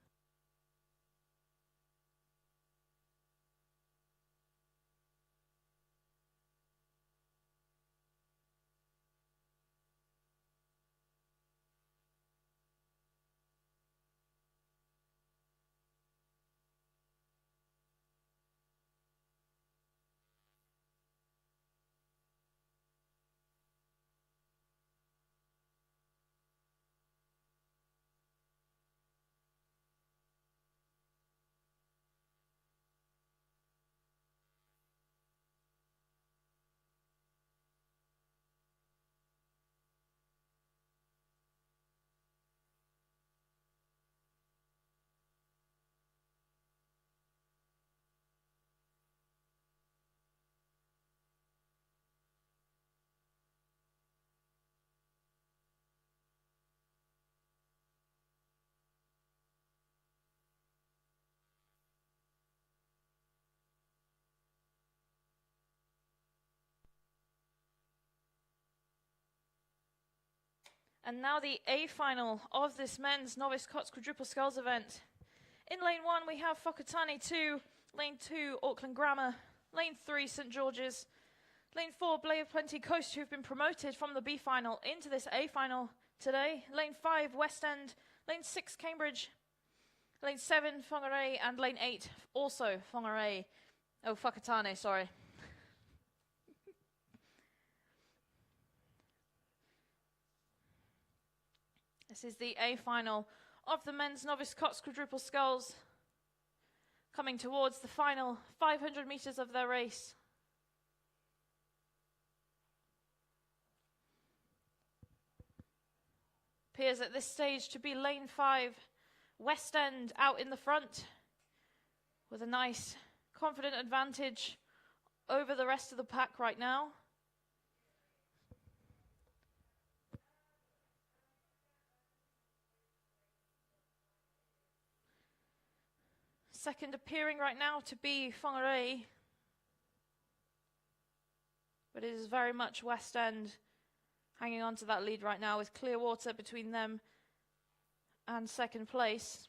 And now the A final of this men's novice coxed quadruple sculls event. In lane 1 we have Whakatane 2, lane 2 Auckland Grammar, lane 3 St George's, lane 4 Bay of Plenty Coast, who've been promoted from the B final into this A final today, lane 5 West End, lane 6 Cambridge, lane 7 Whangarei, and lane 8 also Whangarei. Oh, Whakatane, sorry. This is the A final of the men's novice coxed quadruple sculls, coming towards the final 500 meters of their race. Appears at this stage to be lane 5, West End out in the front with a nice confident advantage over the rest of the pack right now. Second appearing right now to be Whangarei, but it is very much West End hanging on to that lead right now with clear water between them and second place.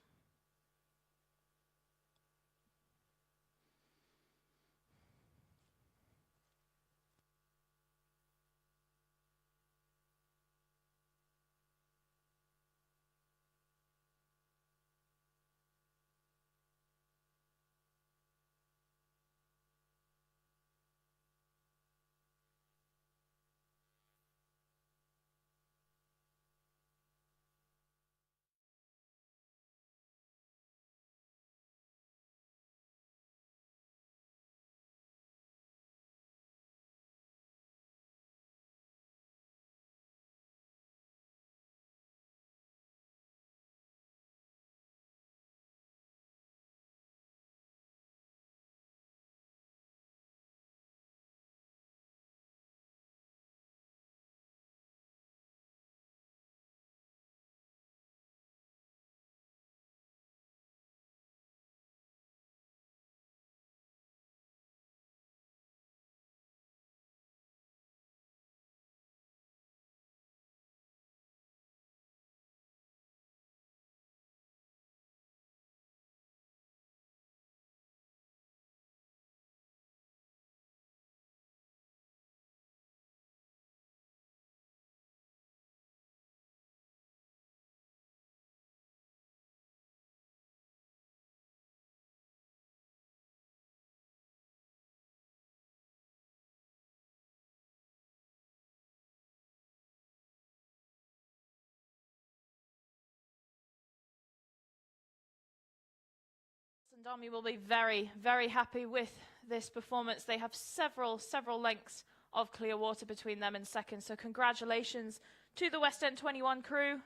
St Army will be very, very happy with this performance. They have several lengths of clear water between them in second. So congratulations to the West End 21 crew.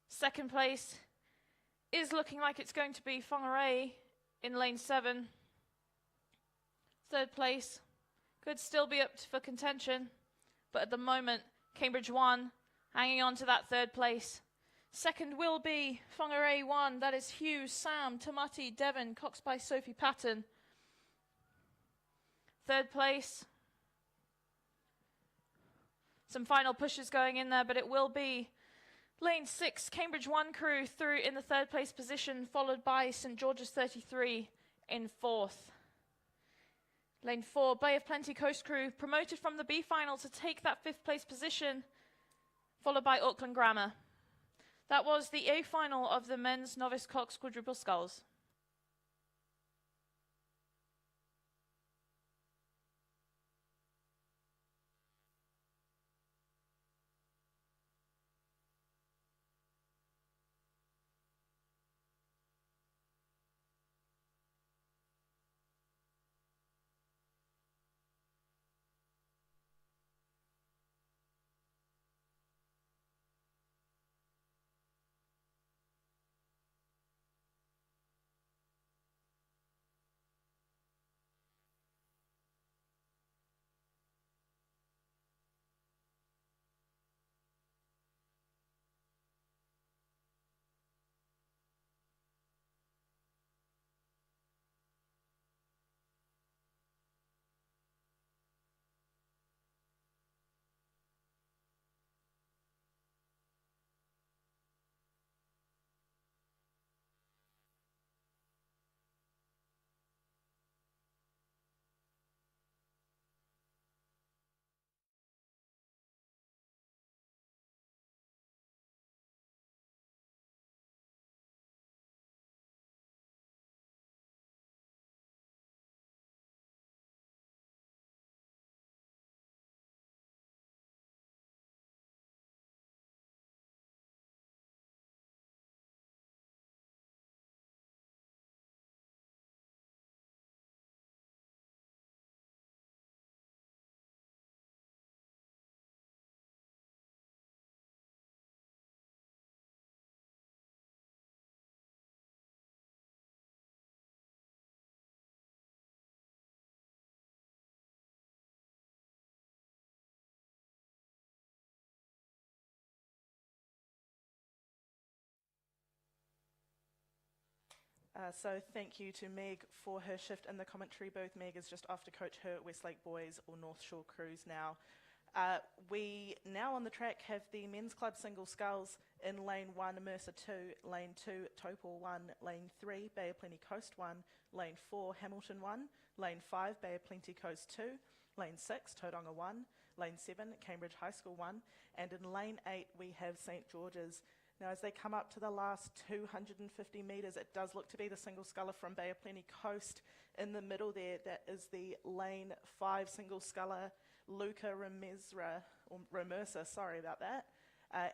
Second place is looking like it's going to be Whangarei in lane 7. Third place could still be up for contention, but at the moment, Cambridge 1 hanging on to that third place. Second will be Whangarei 1. That is Hugh, Sam, Tamati, Devon, coxed by Sophie Patton. Third place. Some final pushes going in there, but it will be lane 6, Cambridge 1 crew through in the third place position, followed by St George's 33 in fourth. Lane 4, Bay of Plenty Coast crew promoted from the B final to take that fifth place position, followed by Auckland Grammar. That was the A final of the men's novice coxed quadruple sculls. So thank you to Meg for her shift in the commentary booth. Meg is just off to coach her Westlake Boys or North Shore crews now. We now on the track have the men's club single sculls in lane 1, Mercer 2, lane 2, Topol 1, lane 3, Bay of Plenty Coast 1, lane 4, Hamilton 1, lane 5, Bay of Plenty Coast 2, lane 6, Tauranga 1, lane 7, Cambridge High School 1, and in lane 8 we have St George's. Now, as they come up to the last 250 metres, it does look to be the single sculler from Bay of Plenty Coast in the middle there. That is the lane 5 single sculler, Luca Romersa, sorry about that.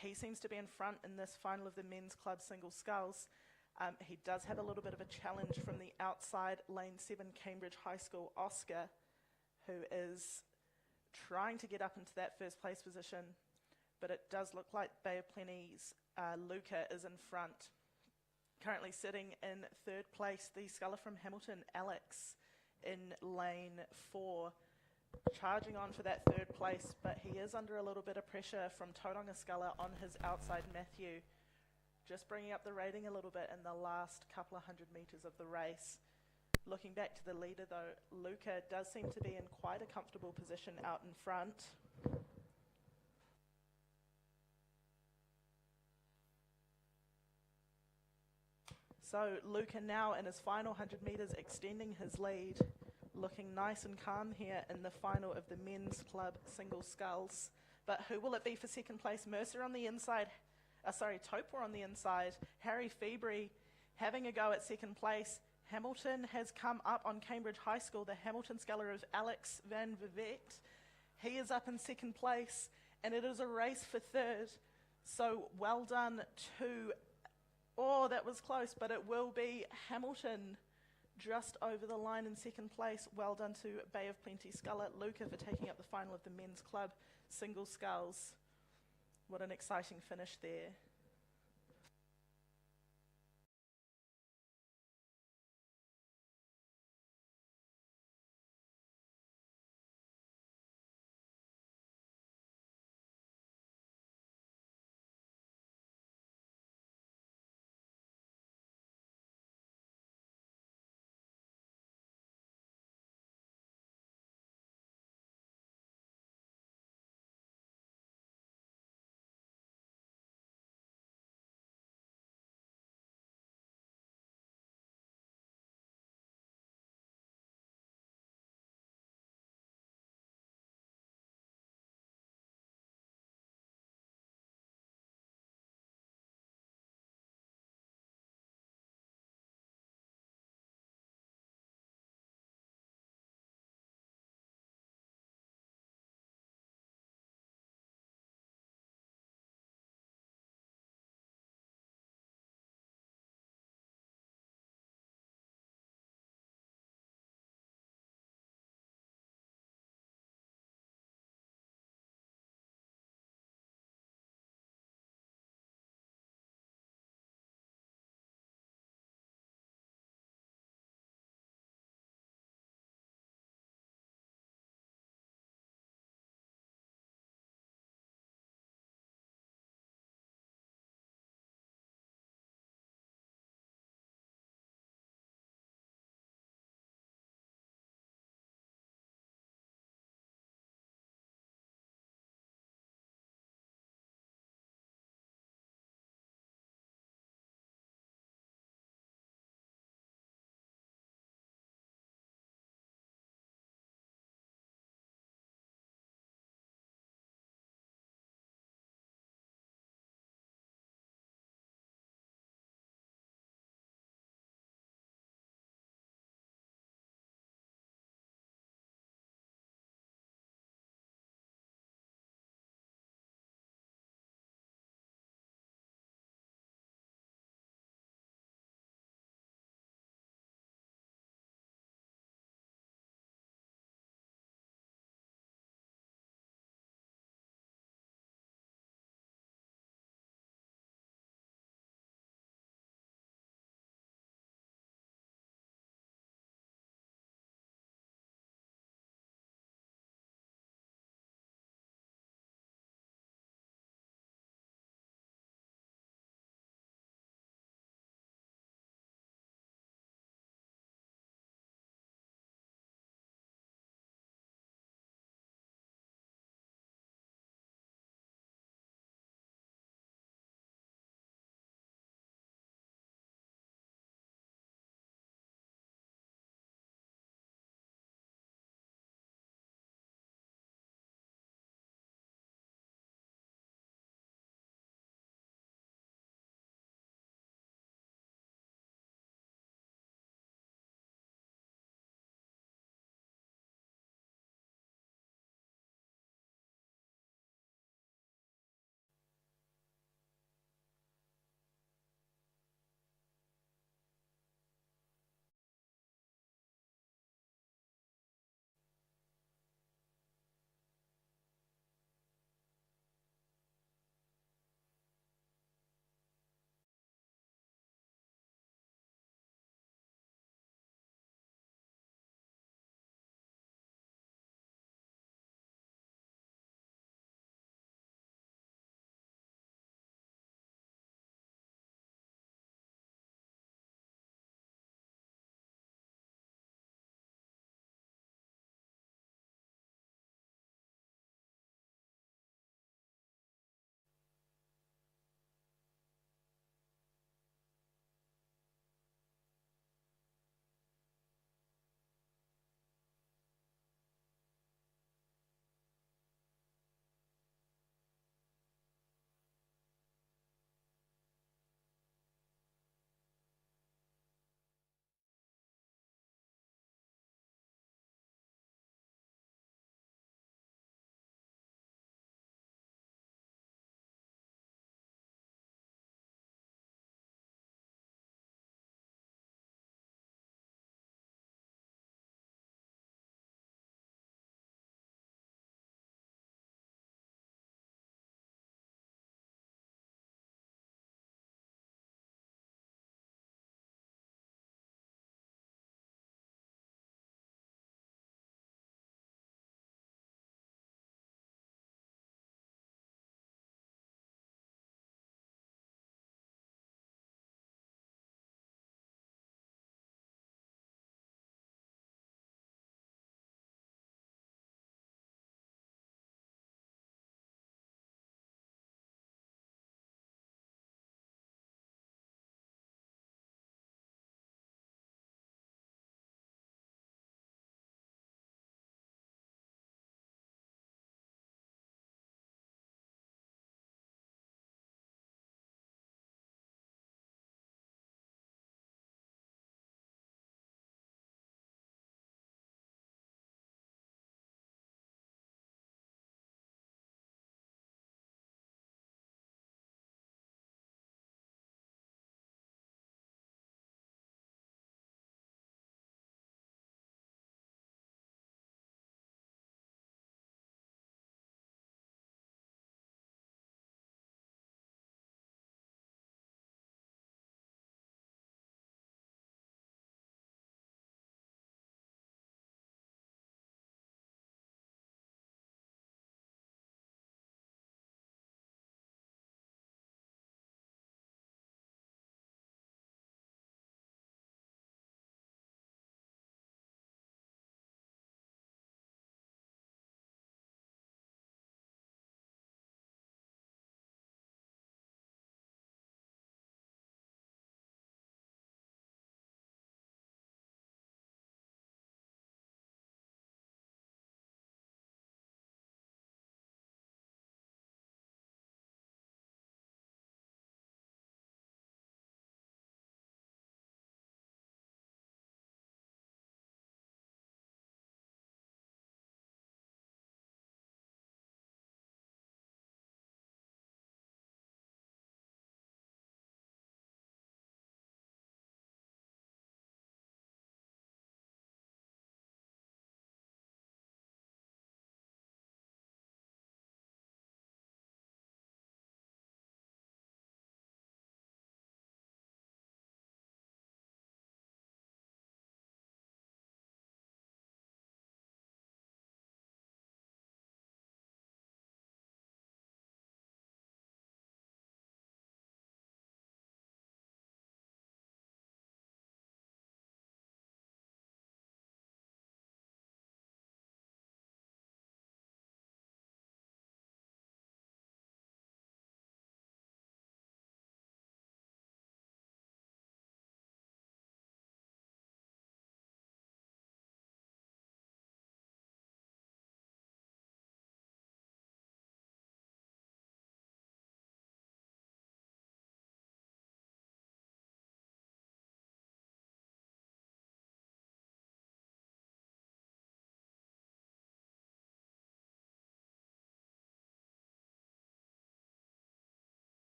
He seems to be in front in this final of the men's club single sculls. He does have a little bit of a challenge from the outside, lane 7, Cambridge High School, Oscar, who is trying to get up into that first place position. But it does look like Bay of Plenty's Luca is in front. Currently sitting in third place, the sculler from Hamilton, Alex, in lane 4, charging on for that third place, but he is under a little bit of pressure from Tauranga sculler on his outside, Matthew, just bringing up the rating a little bit in the last couple of 100 metres of the race. Looking back to the leader though, Luca does seem to be in quite a comfortable position out in front. So Luca now in his final 100 metres extending his lead, looking nice and calm here in the final of the men's club single sculls. But who will it be for second place? Mercer on the inside, Topor on the inside, Harry Feebry having a go at second place. Hamilton has come up on Cambridge High School, the Hamilton sculler of Alex Van Vivect. He is up in second place and it is a race for third. So well done to... Oh, that was close, but it will be Hamilton just over the line in second place. Well done to Bay of Plenty sculler Luca for taking up the final of the men's club single sculls. What an exciting finish there.